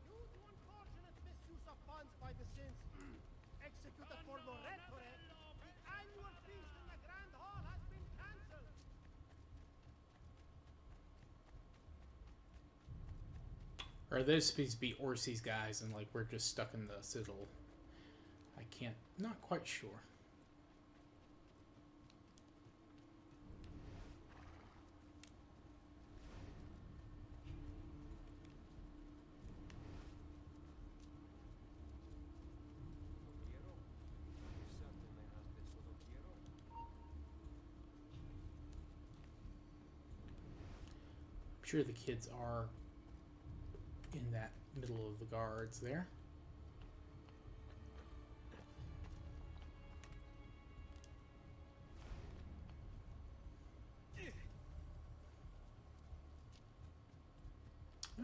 Due to unfortunate misuse of funds by the sins executed for Loretore, the annual feast in the Grand Hall has been cancelled. Or are those supposed to be Orsi's guys and like we're just stuck in the citadel? I can't, not quite sure. I'm sure the kids are in that middle of the guards there.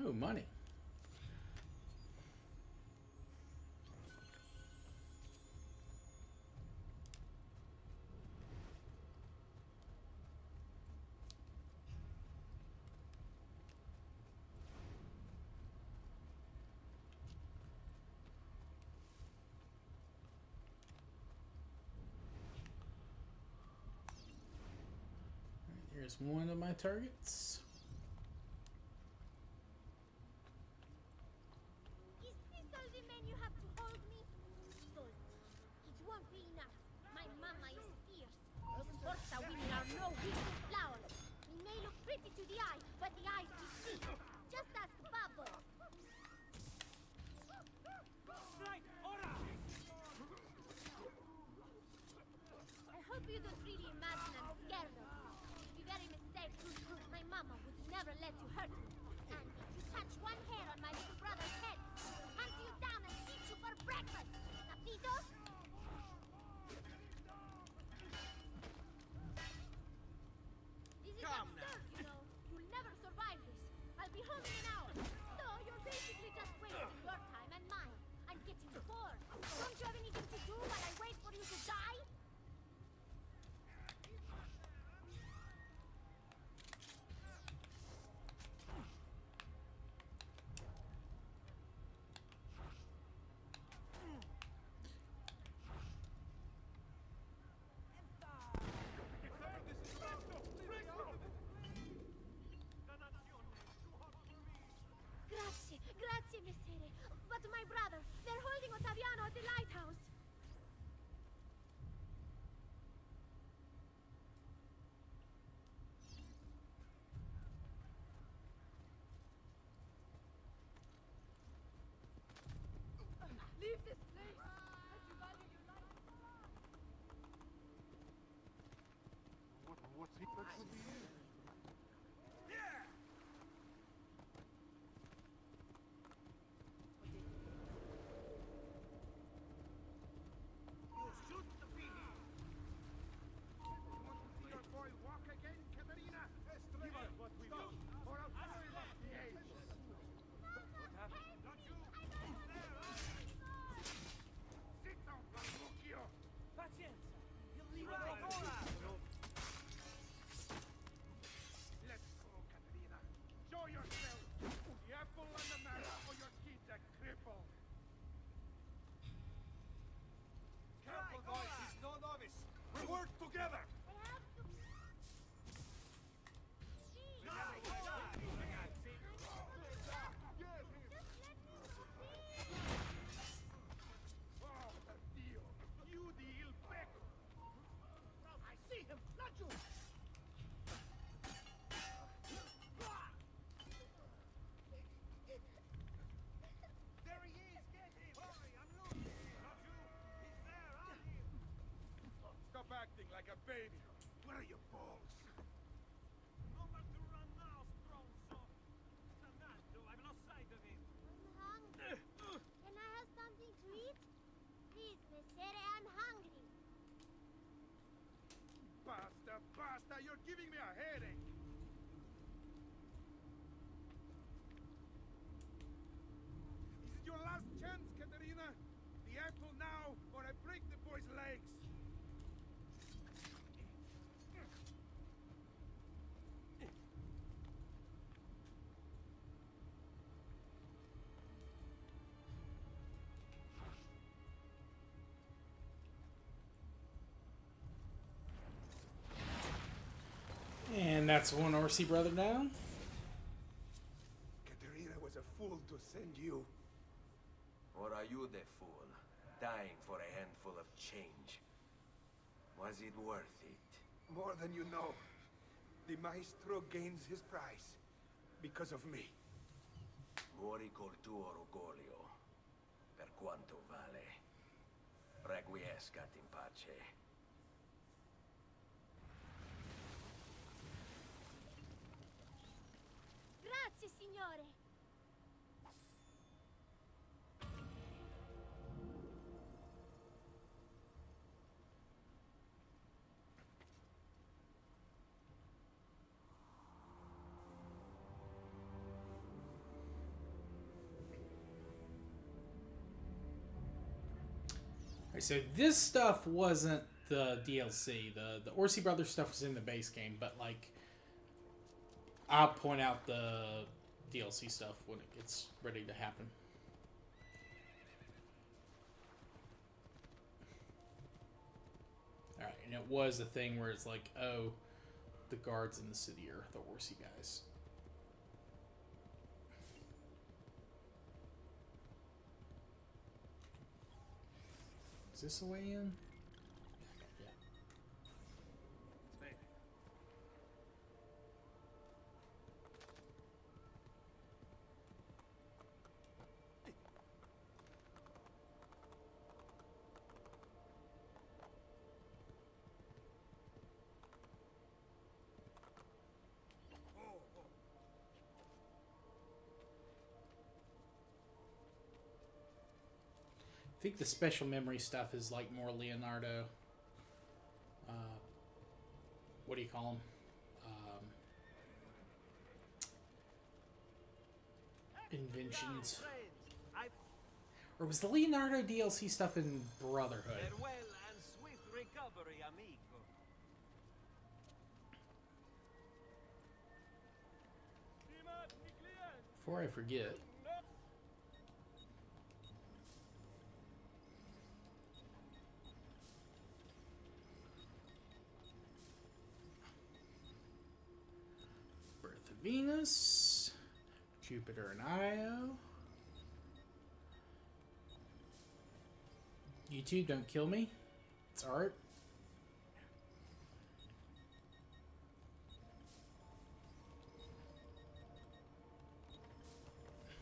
Oh, money. Here's one of my targets. Is this all the men you have to hold me? Don't. It won't be enough. My mama is fierce. These Forza women are no wicked flowers. We may look pretty to the eye, but the eyes deceive. Just ask Bubble. Right, ora! I hope you don't really imagine I'm scared of you. You'd be very mistaken. My mama would never let you hurt me. And if you touch one hair on my little brother's head, I'll hunt you down and eat you for breakfast. Capito? This is absurd, you know. You'll never survive this. I'll be home in an hour. So you're basically just wasting your time and mine. I'm getting bored. Don't you have anything to do while I wait for you to die? Grazie, messere. But my brother, they're holding Ottaviano at the lighthouse. Leave this place. As you value your life. What's he? Your boy walk again, Caterina? Give us what we want. together! I see him! Not you! There he is! Get him! Hurry, I'm losing! Not you! He's there! On him! Stop acting like a baby. Where are your balls? Nowhere to run now, Stronzo. Fernando, I've lost sight of him. I'm hungry. Can I have something to eat? Please, Messere, I'm hungry. Basta, you're giving me a headache. Is it your last chance, Katerina? The apple now, or I break the boy's legs. And that's one Orsi brother down. Katerina was a fool to send you. Or are you the fool, dying for a handful of change? Was it worth it? More than you know. The maestro gains his prize because of me. Muori col tuo orgoglio. Per quanto vale. Requiescat in pace. Grazie, signore. Alright, so this stuff wasn't the DLC. The Orsi Brothers stuff was in the base game, but like I'll point out the DLC stuff when it gets ready to happen. Alright, and it was a thing where it's like, oh, the guards in the city are the Orsi guys. Is this a way in? Yeah. I think the special memory stuff is like more Leonardo. What do you call them? Inventions. Or was the Leonardo DLC stuff in Brotherhood? Farewell and swift recovery, amigo. Before I forget. Birth of Venus. Jupiter and Io. YouTube, don't kill me. It's art.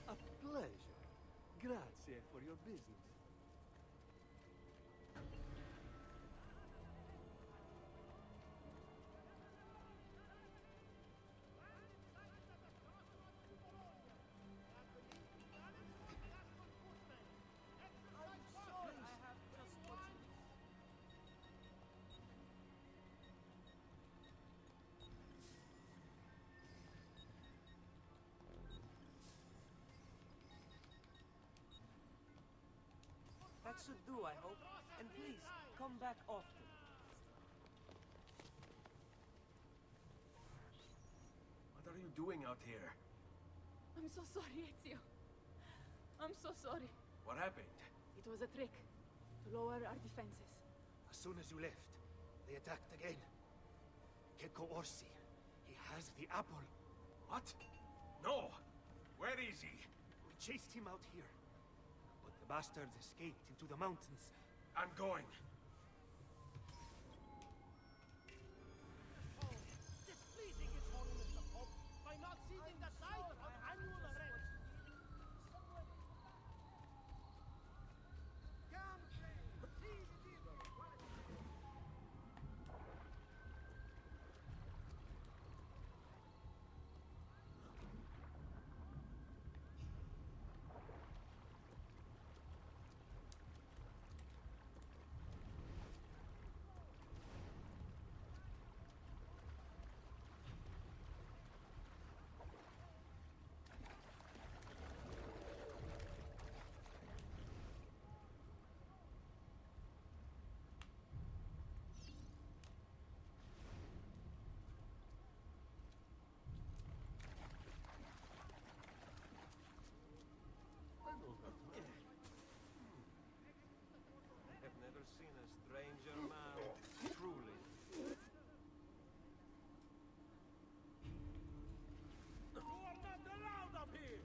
A pleasure. Grazie for your business. That should do, I hope. And please, come back often. What are you doing out here? I'm so sorry, Ezio. I'm so sorry. What happened? It was a trick to lower our defenses. As soon as you left, They attacked again. Keko Orsi. He has the apple. What? No! Where is he? We chased him out here. But the bastards escaped into the mountains. I'm going. Displeasing His Holiness the Pope by not seizing the site of annual arrest. Come, seize it evil. I've never seen a stranger man, truly. You are not allowed up here!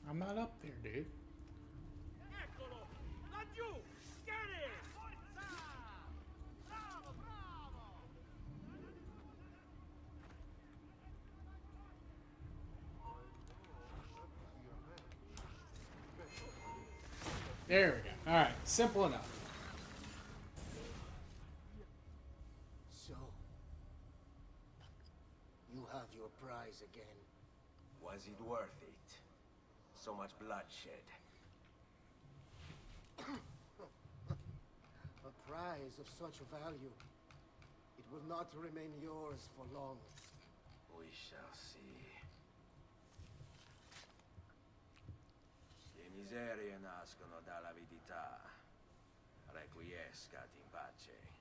I'm not up there, dude. Eccolo! Not you! Get it! Bravo, bravo! There we go. Alright, simple enough. So, you have your prize again. Was it worth it? So much bloodshed. A prize of such value. It will not remain yours for long. We shall see. Le miserie nascono dall'avidità. Requiescat in pace.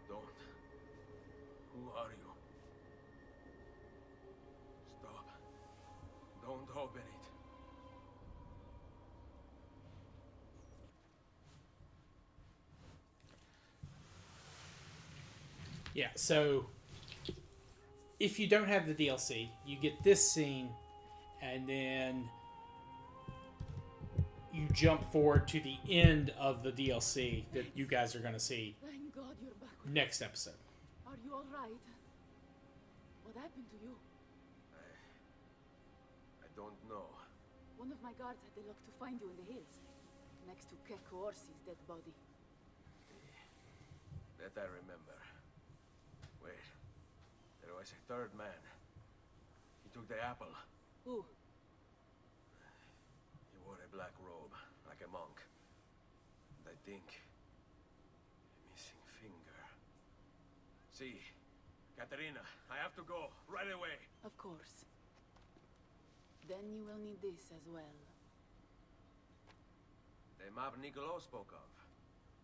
Don't. Who are you? Stop. Don't open it. Yeah, so if you don't have the DLC, you get this scene, and then you jump forward to the end of the DLC that you guys are going to see Thank God you're back. next episode. Are you all right? What happened to you? I don't know. One of my guards had the luck to find you in the hills, next to Keko Orsi's dead body. That I remember. Wait. There was a third man. He took the apple. Who? He wore a black robe, like a monk. And I think... a missing finger. See, Katerina, I have to go, right away. Of course. Then you will need this as well. The map Niccolo spoke of.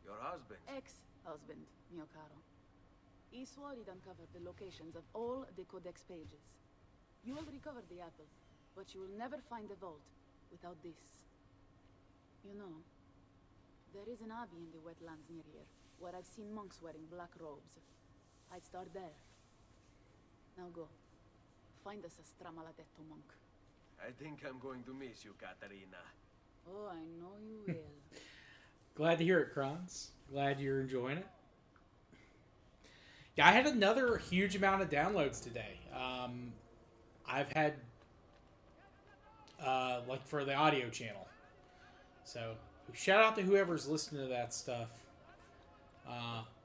Your husband. Ex-husband, mio caro. He swore he'd uncover the locations of all the Codex pages. You will recover the apple, but you will never find the vault without this. You know, there is an abbey in the wetlands near here, where I've seen monks wearing black robes. I'd start there. Now go. Find us a Stramaladetto monk. I think I'm going to miss you, Katerina. Oh, I know you will. Glad to hear it, Kranz. Glad you're enjoying it. Yeah, I had another huge amount of downloads today. I've had, like, for the audio channel. So, shout out to whoever's listening to that stuff.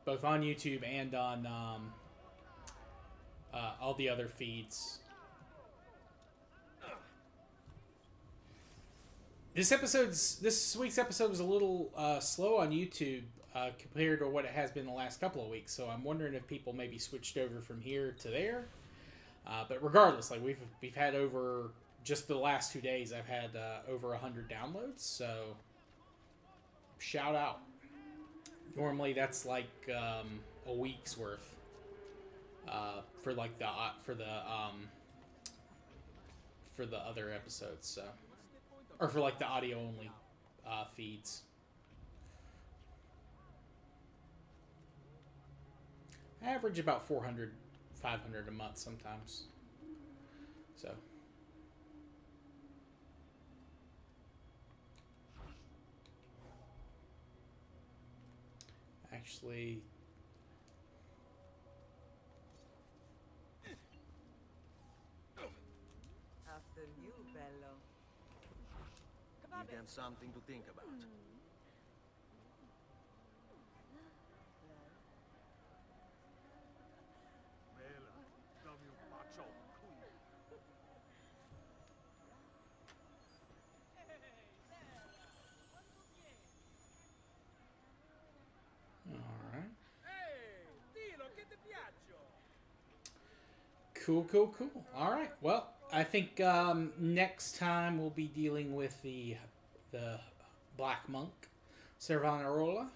Both on YouTube and on all the other feeds. This week's episode was a little slow on YouTube compared to what it has been the last couple of weeks. So I'm wondering if people maybe switched over from here to there. But regardless, like we've had over just the last 2 days, I've had over 100 downloads. So shout out. Normally that's like a week's worth for like for the other episodes. So. Or for like the audio only feeds. I average about 400, 500 a month sometimes. So. Actually. After you, bello. Give them something to think about. Alright. Cool. Alright, well, I think next time we'll be dealing with the Black Monk, Savonarola.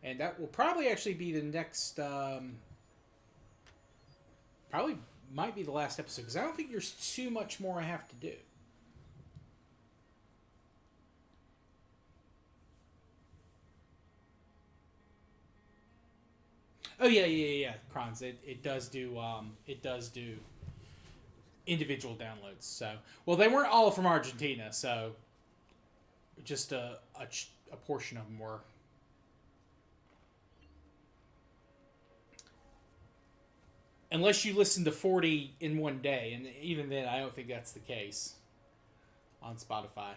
And that will probably actually be the next... probably might be the last episode, because I don't think there's too much more I have to do. Oh yeah, Kronz. It does do individual downloads. So, well, they weren't all from Argentina, so just a portion of them were. Unless you listen to 40 in one day, and even then, I don't think that's the case on Spotify.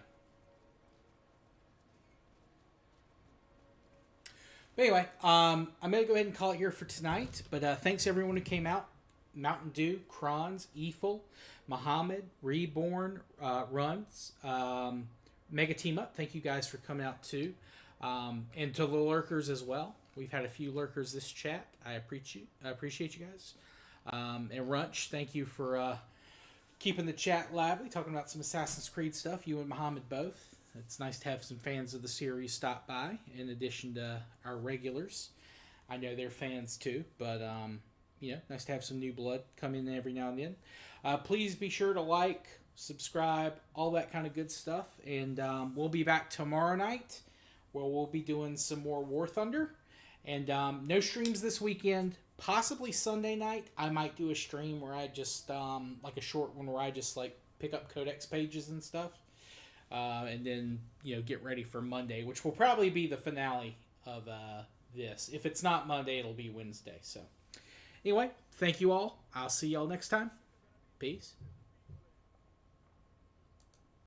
But anyway, I'm going to go ahead and call it here for tonight. But thanks everyone who came out. Mountain Dew, Kronz, Eiffel, Muhammad, Reborn, Runs, Mega Team Up. Thank you guys for coming out too. And to the lurkers as well. We've had a few lurkers this chat. I appreciate you guys. And Runch, thank you for keeping the chat lively, talking about some Assassin's Creed stuff. You and Muhammad both. It's nice to have some fans of the series stop by, in addition to our regulars. I know they're fans too, but nice to have some new blood come in every now and then. Please be sure to like, subscribe, all that kind of good stuff. And we'll be back tomorrow night, where we'll be doing some more War Thunder. And no streams this weekend. Possibly Sunday night, I might do a stream where I just, like a short one where I just like pick up codex pages and stuff. And then, get ready for Monday, which will probably be the finale of this. If it's not Monday, it'll be Wednesday. So, anyway, thank you all. I'll see y'all next time. Peace.